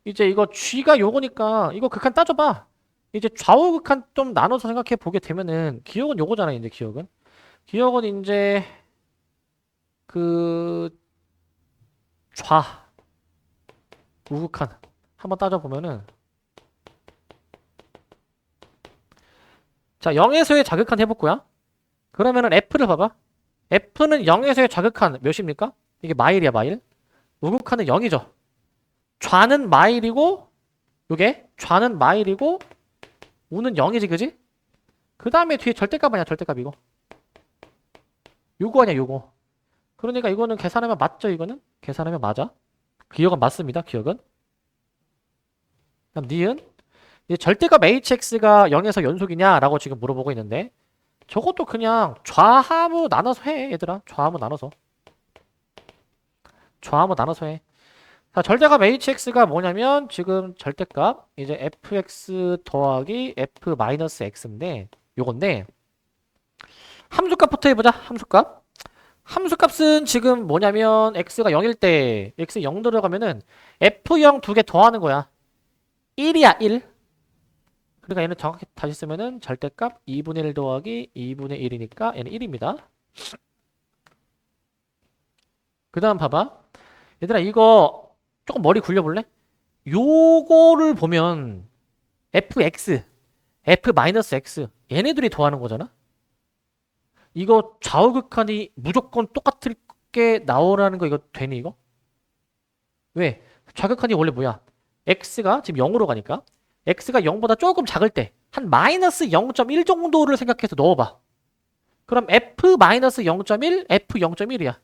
이제 이거 G가 요거니까 이거 극한 따져봐. 이제 좌우 극한 좀 나눠서 생각해 보게 되면은 기억은 요거잖아. 이제 기억은 이제 그 좌 우극한 한번 따져보면은 자 0에서의 자극한 해볼 거야. 그러면은 F를 봐봐. F는 0에서의 자극한 몇입니까? 이게 마일이야 마일. 우극한은 0이죠. 좌는 마일이고 요게 좌는 마일이고 우는 0이지 그지? 그 다음에 뒤에 절대값 아니야 절대값 이거. 요거 아니야 요거. 그러니까 이거는 계산하면 맞죠 이거는? 계산하면 맞아. 기억은 맞습니다 기억은. 그럼 니은 이제 절대값 hx가 0에서 연속이냐 라고 지금 물어보고 있는데 저것도 그냥 좌하무 나눠서 해 얘들아. 좌하무 나눠서 해. 자, 절대값 hx가 뭐냐면 지금 절대값 이제 fx 더하기 f 마이너스 x인데 요건데 함수값부터 해보자. 함수값은 지금 뭐냐면 x가 0일 때 x 0 들어가면은 f0 두 개 더하는 거야. 1이야 1. 그러니까 얘는 정확히 다시 쓰면은 절대값 2분의 1 더하기 2분의 1이니까 얘는 1입니다. 그 다음 봐봐. 얘들아 이거 조금 머리 굴려볼래? 요거를 보면 fx, f-x 얘네들이 더하는 거잖아? 이거 좌우극한이 무조건 똑같게 나오라는 거 이거 되니 이거? 왜? 좌극한이 원래 뭐야? x가 지금 0으로 가니까 x가 0보다 조금 작을 때 한 마이너스 0.1 정도를 생각해서 넣어봐. 그럼 f-0.1, f0.1이야.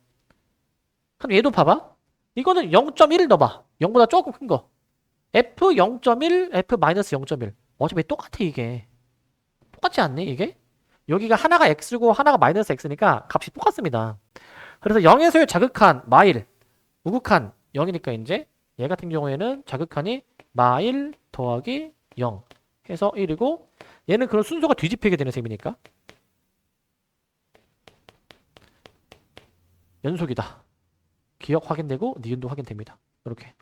그럼 얘도 봐봐. 이거는 0.1을 넣어봐. 0보다 조금 큰 거. f0.1, f-0.1. 어차피 똑같아 이게. 똑같지 않니 이게? 여기가 하나가 x고 하나가 마이너스 x니까 값이 똑같습니다. 그래서 0에서의 자극한 마일, 우극한 0이니까 이제 얘 같은 경우에는 자극한이 마일 더하기 0 해서 1이고 얘는 그런 순서가 뒤집히게 되는 셈이니까 연속이다. 기억 확인되고 니은도 확인됩니다. 이렇게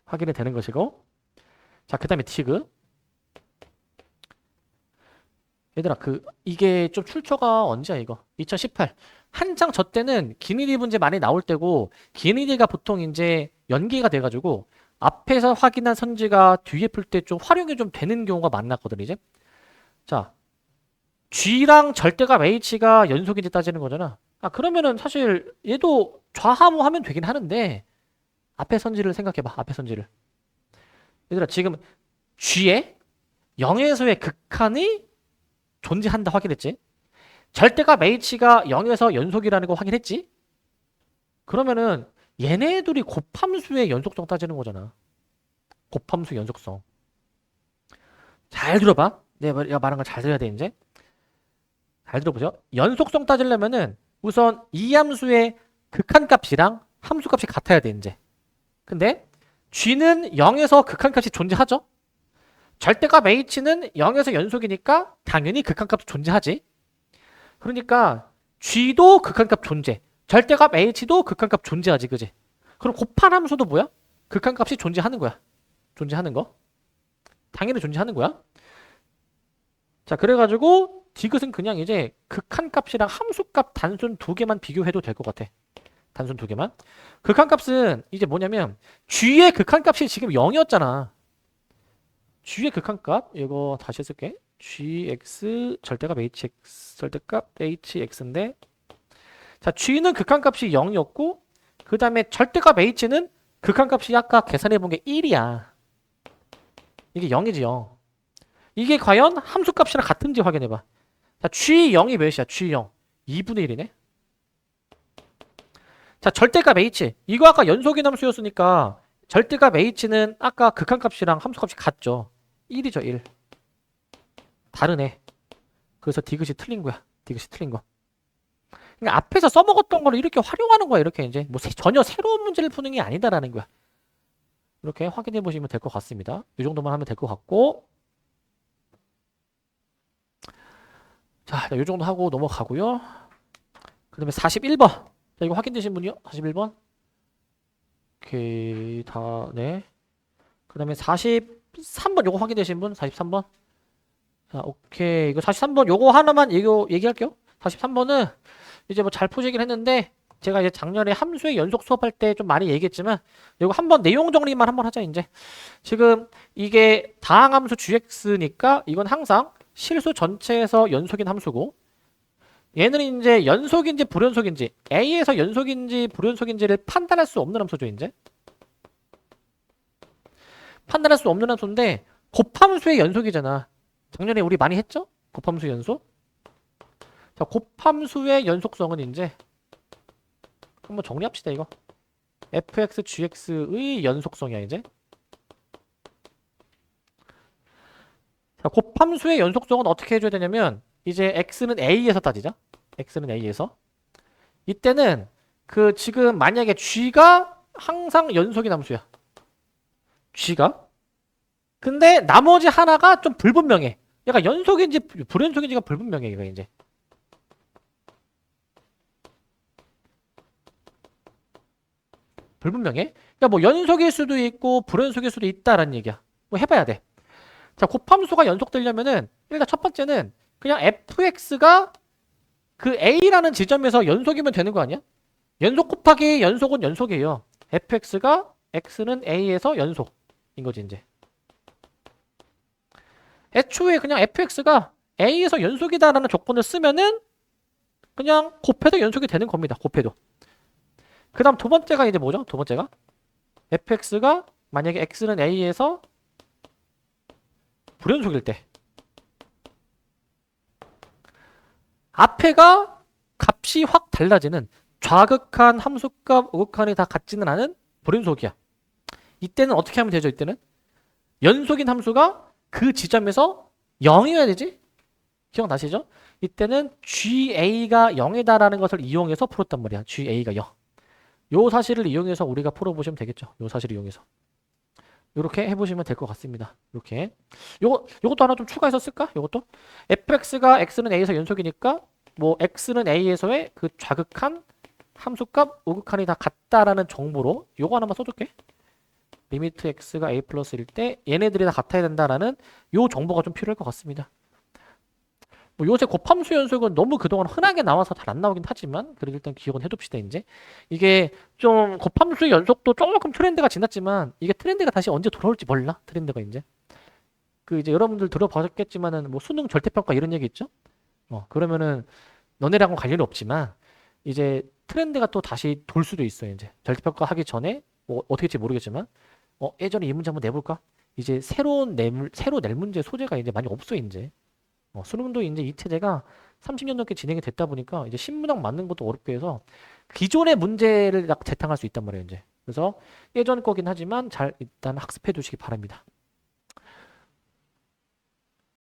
확인이 되는 것이고 자 그 다음에 티그 얘들아 이게 좀 출처가 언제야 이거 2018 한창 저 때는 기니디 문제 많이 나올 때고 기니디가 보통 이제 연계가 돼가지고 앞에서 확인한 선지가 뒤에 풀 때 좀 활용이 좀 되는 경우가 많았거든 이제 자 G랑 절대값 H가 연속인지 따지는 거잖아. 아 그러면은 사실 얘도 좌하무 하면 되긴 하는데 앞에 선지를 생각해봐. 앞에 선지를 얘들아 지금 G에 0에서의 극한이 존재한다 확인했지? 절대값 h가 0에서 연속이라는 거 확인했지? 그러면은 얘네들이 곱함수의 연속성 따지는 거잖아. 곱함수 연속성. 잘 들어봐. 내가 말한 걸 잘 들어야 돼 이제. 잘 들어보죠. 연속성 따지려면은 우선 이 함수의 극한값이랑 함수값이 같아야 돼 이제. 근데 g는 0에서 극한값이 존재하죠? 절대값 h는 0에서 연속이니까 당연히 극한값 존재하지. 그러니까 g도 극한값 존재, 절대값 h도 극한값 존재하지, 그지? 그럼 곱한 함수도 뭐야? 극한값이 존재하는 거야. 존재하는 거. 당연히 존재하는 거야. 자, 그래가지고 디귿은 그냥 이제 극한값이랑 함수값 단순 두 개만 비교해도 될 것 같아. 단순 두 개만. 극한값은 이제 뭐냐면 g의 극한값이 지금 0이었잖아. g의 극한값 이거 다시 쓸게. gx 절대값 hx인데 자 g는 극한값이 0이었고 그 다음에 절대값 h는 극한값이 아까 계산해본 게 1이야. 이게 0이지 0. 이게 과연 함수값이랑 같은지 확인해봐. 자, G0이 몇이야? G0. 2분의 1이네. 자, 절대값 H. 이거 아까 연속인 함수였으니까 절대값 H는 아까 극한값이랑 함수값이 같죠. 1이죠, 1. 다르네. 그래서 디귿이 틀린 거야. 디귿이 틀린 거. 그러니까 앞에서 써먹었던 거를 이렇게 활용하는 거야. 이렇게 이제 뭐 전혀 새로운 문제를 푸는 게 아니다라는 거야. 이렇게 확인해 보시면 될 것 같습니다. 이 정도만 하면 될 것 같고. 자, 이 정도 하고 넘어가고요. 그 다음에 41번. 자, 이거 확인되신 분이요? 41번. 오케이, 다, 네. 그 다음에 43번, 요거 확인되신 분? 43번. 자, 오케이. 이거 43번, 요거 하나만 얘기할게요. 43번은 이제 뭐 잘 푸시긴 했는데, 제가 이제 작년에 함수의 연속 수업할 때 좀 많이 얘기했지만, 이거 한번 내용 정리만 한번 하자, 이제. 지금 이게 다항함수 gx니까, 이건 항상 실수 전체에서 연속인 함수고, 얘는 이제 연속인지 불연속인지 A에서 연속인지 불연속인지를 판단할 수 없는 함수죠. 이제 판단할 수 없는 함수인데 곱함수의 연속이잖아. 작년에 우리 많이 했죠? 곱함수 연속. 자, 곱함수의 연속성은 이제 한번 정리합시다. 이거 fx gx의 연속성이야. 이제 자, 곱함수의 연속성은 어떻게 해줘야 되냐면 이제 x는 a에서 따지자. x는 a에서 이때는 그 지금 만약에 g가 항상 연속인 함수야. g가 근데 나머지 하나가 좀 불분명해. 얘가 연속인지 불연속인지가 불분명해. 얘가 이제 불분명해. 그러니까 뭐 연속일 수도 있고 불연속일 수도 있다라는 얘기야. 뭐 해봐야 돼. 자, 곱함수가 연속되려면은 일단 첫 번째는 그냥 fx가 그 a라는 지점에서 연속이면 되는 거 아니야? 연속 곱하기 연속은 연속이에요. fx가 x는 a에서 연속인 거지 이제. 애초에 그냥 fx가 a에서 연속이다라는 조건을 쓰면은 그냥 곱해도 연속이 되는 겁니다. 곱해도. 그 다음 두 번째가 이제 뭐죠? 두 번째가 fx가 만약에 x는 a에서 불연속일 때 앞에가 값이 확 달라지는 좌극한, 함수값, 우극한이 다 같지는 않은 불연속이야. 이때는 어떻게 하면 되죠? 이때는 연속인 함수가 그 지점에서 0이어야 되지? 기억나시죠? 이때는 GA가 0이다라는 것을 이용해서 풀었단 말이야. GA가 0. 요 사실을 이용해서 우리가 풀어보시면 되겠죠. 요 사실을 이용해서. 이렇게 해보시면 될 것 같습니다. 이렇게. 요것도 하나 좀 추가해서 쓸까? 요것도. fx가 x는 a에서 연속이니까 뭐 x는 a에서의 그 좌극한, 함수값, 우극한이 다 같다라는 정보로 요거 하나만 써줄게. 리미트 x가 a 플러스일 때 얘네들이 다 같아야 된다라는 요 정보가 좀 필요할 것 같습니다. 뭐 요새 곱함수 연속은 너무 그동안 흔하게 나와서 잘 안 나오긴 하지만 그래도 일단 기억은 해둡시다. 이제 이게 좀 곱함수 연속도 조금 트렌드가 지났지만 이게 트렌드가 다시 언제 돌아올지 몰라. 트렌드가 이제 그 이제 여러분들 들어보셨겠지만은 뭐 수능 절대평가 이런 얘기 있죠. 그러면은 너네랑은 관련이 없지만 이제 트렌드가 또 다시 돌 수도 있어요. 이제 절대평가 하기 전에 뭐 어떻게 될지 모르겠지만 예전에 이 문제 한번 내볼까? 이제 새로 낼 문제 소재가 이제 많이 없어 이제. 수능도 이제 이 체제가 30년 넘게 진행이 됐다 보니까 이제 신문학 맞는 것도 어렵게 해서 기존의 문제를 딱 재탕할 수 있단 말이에요, 이제. 그래서 예전 거긴 하지만 잘 일단 학습해 두시기 바랍니다.